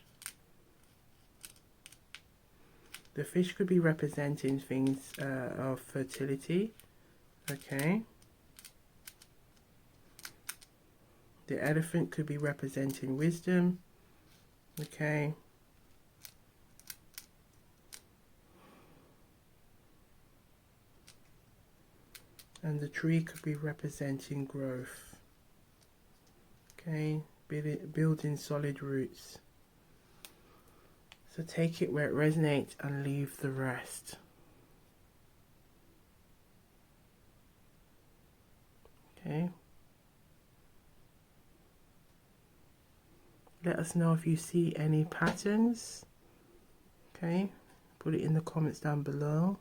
The fish could be representing things of fertility. Okay. The elephant could be representing wisdom. Okay. And the tree could be representing growth. Okay, building solid roots. So take it where it resonates and leave the rest. Okay. Let us know if you see any patterns. Okay, put it in the comments down below.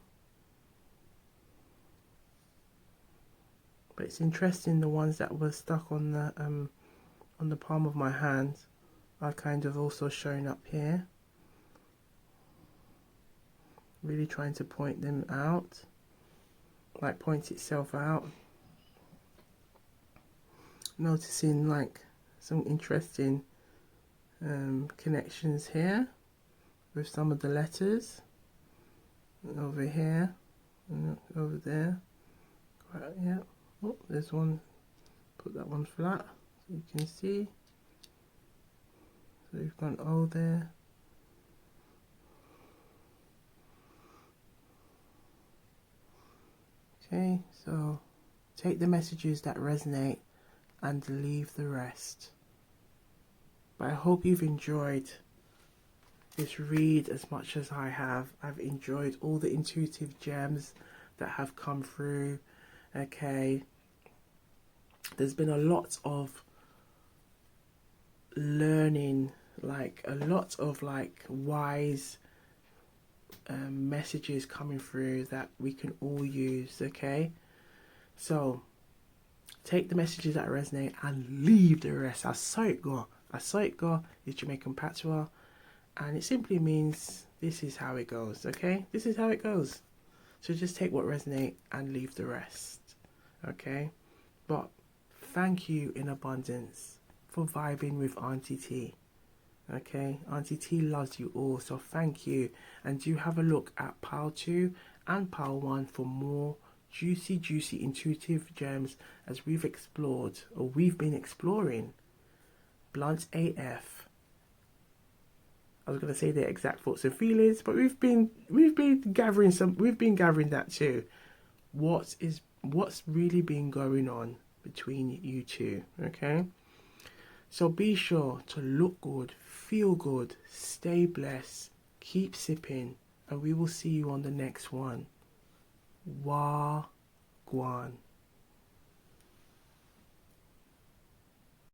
But it's interesting, the ones that were stuck on the palm of my hand are kind of also showing up here. Really trying to point them out, like point itself out. Noticing like some interesting connections here with some of the letters over here and over there. Yeah. Oh, there's one put that one flat so you can see. So we've gone O there. Okay, so take the messages that resonate and leave the rest. But I hope you've enjoyed this read as much as I have. I've enjoyed all the intuitive gems that have come through. Okay, there's been a lot of learning, like a lot of like wise messages coming through that we can all use. Okay, so take the messages that resonate and leave the rest. I saw it go. I saw it go is Jamaican patois, and it simply means this is how it goes. Okay, this is how it goes. So just take what resonate and leave the rest. Okay, but thank you in abundance for vibing with Auntie T. Okay, Auntie T loves you all, so thank you. And do have a look at Pile 2 and Pile 1 for more juicy intuitive gems as we've explored, or we've been exploring, Blunt AF. I was going to say their exact thoughts and feelings, but we've been gathering that too. What's really been going on between you two, okay? So be sure to look good, feel good, stay blessed, keep sipping, and we will see you on the next one. Gwan.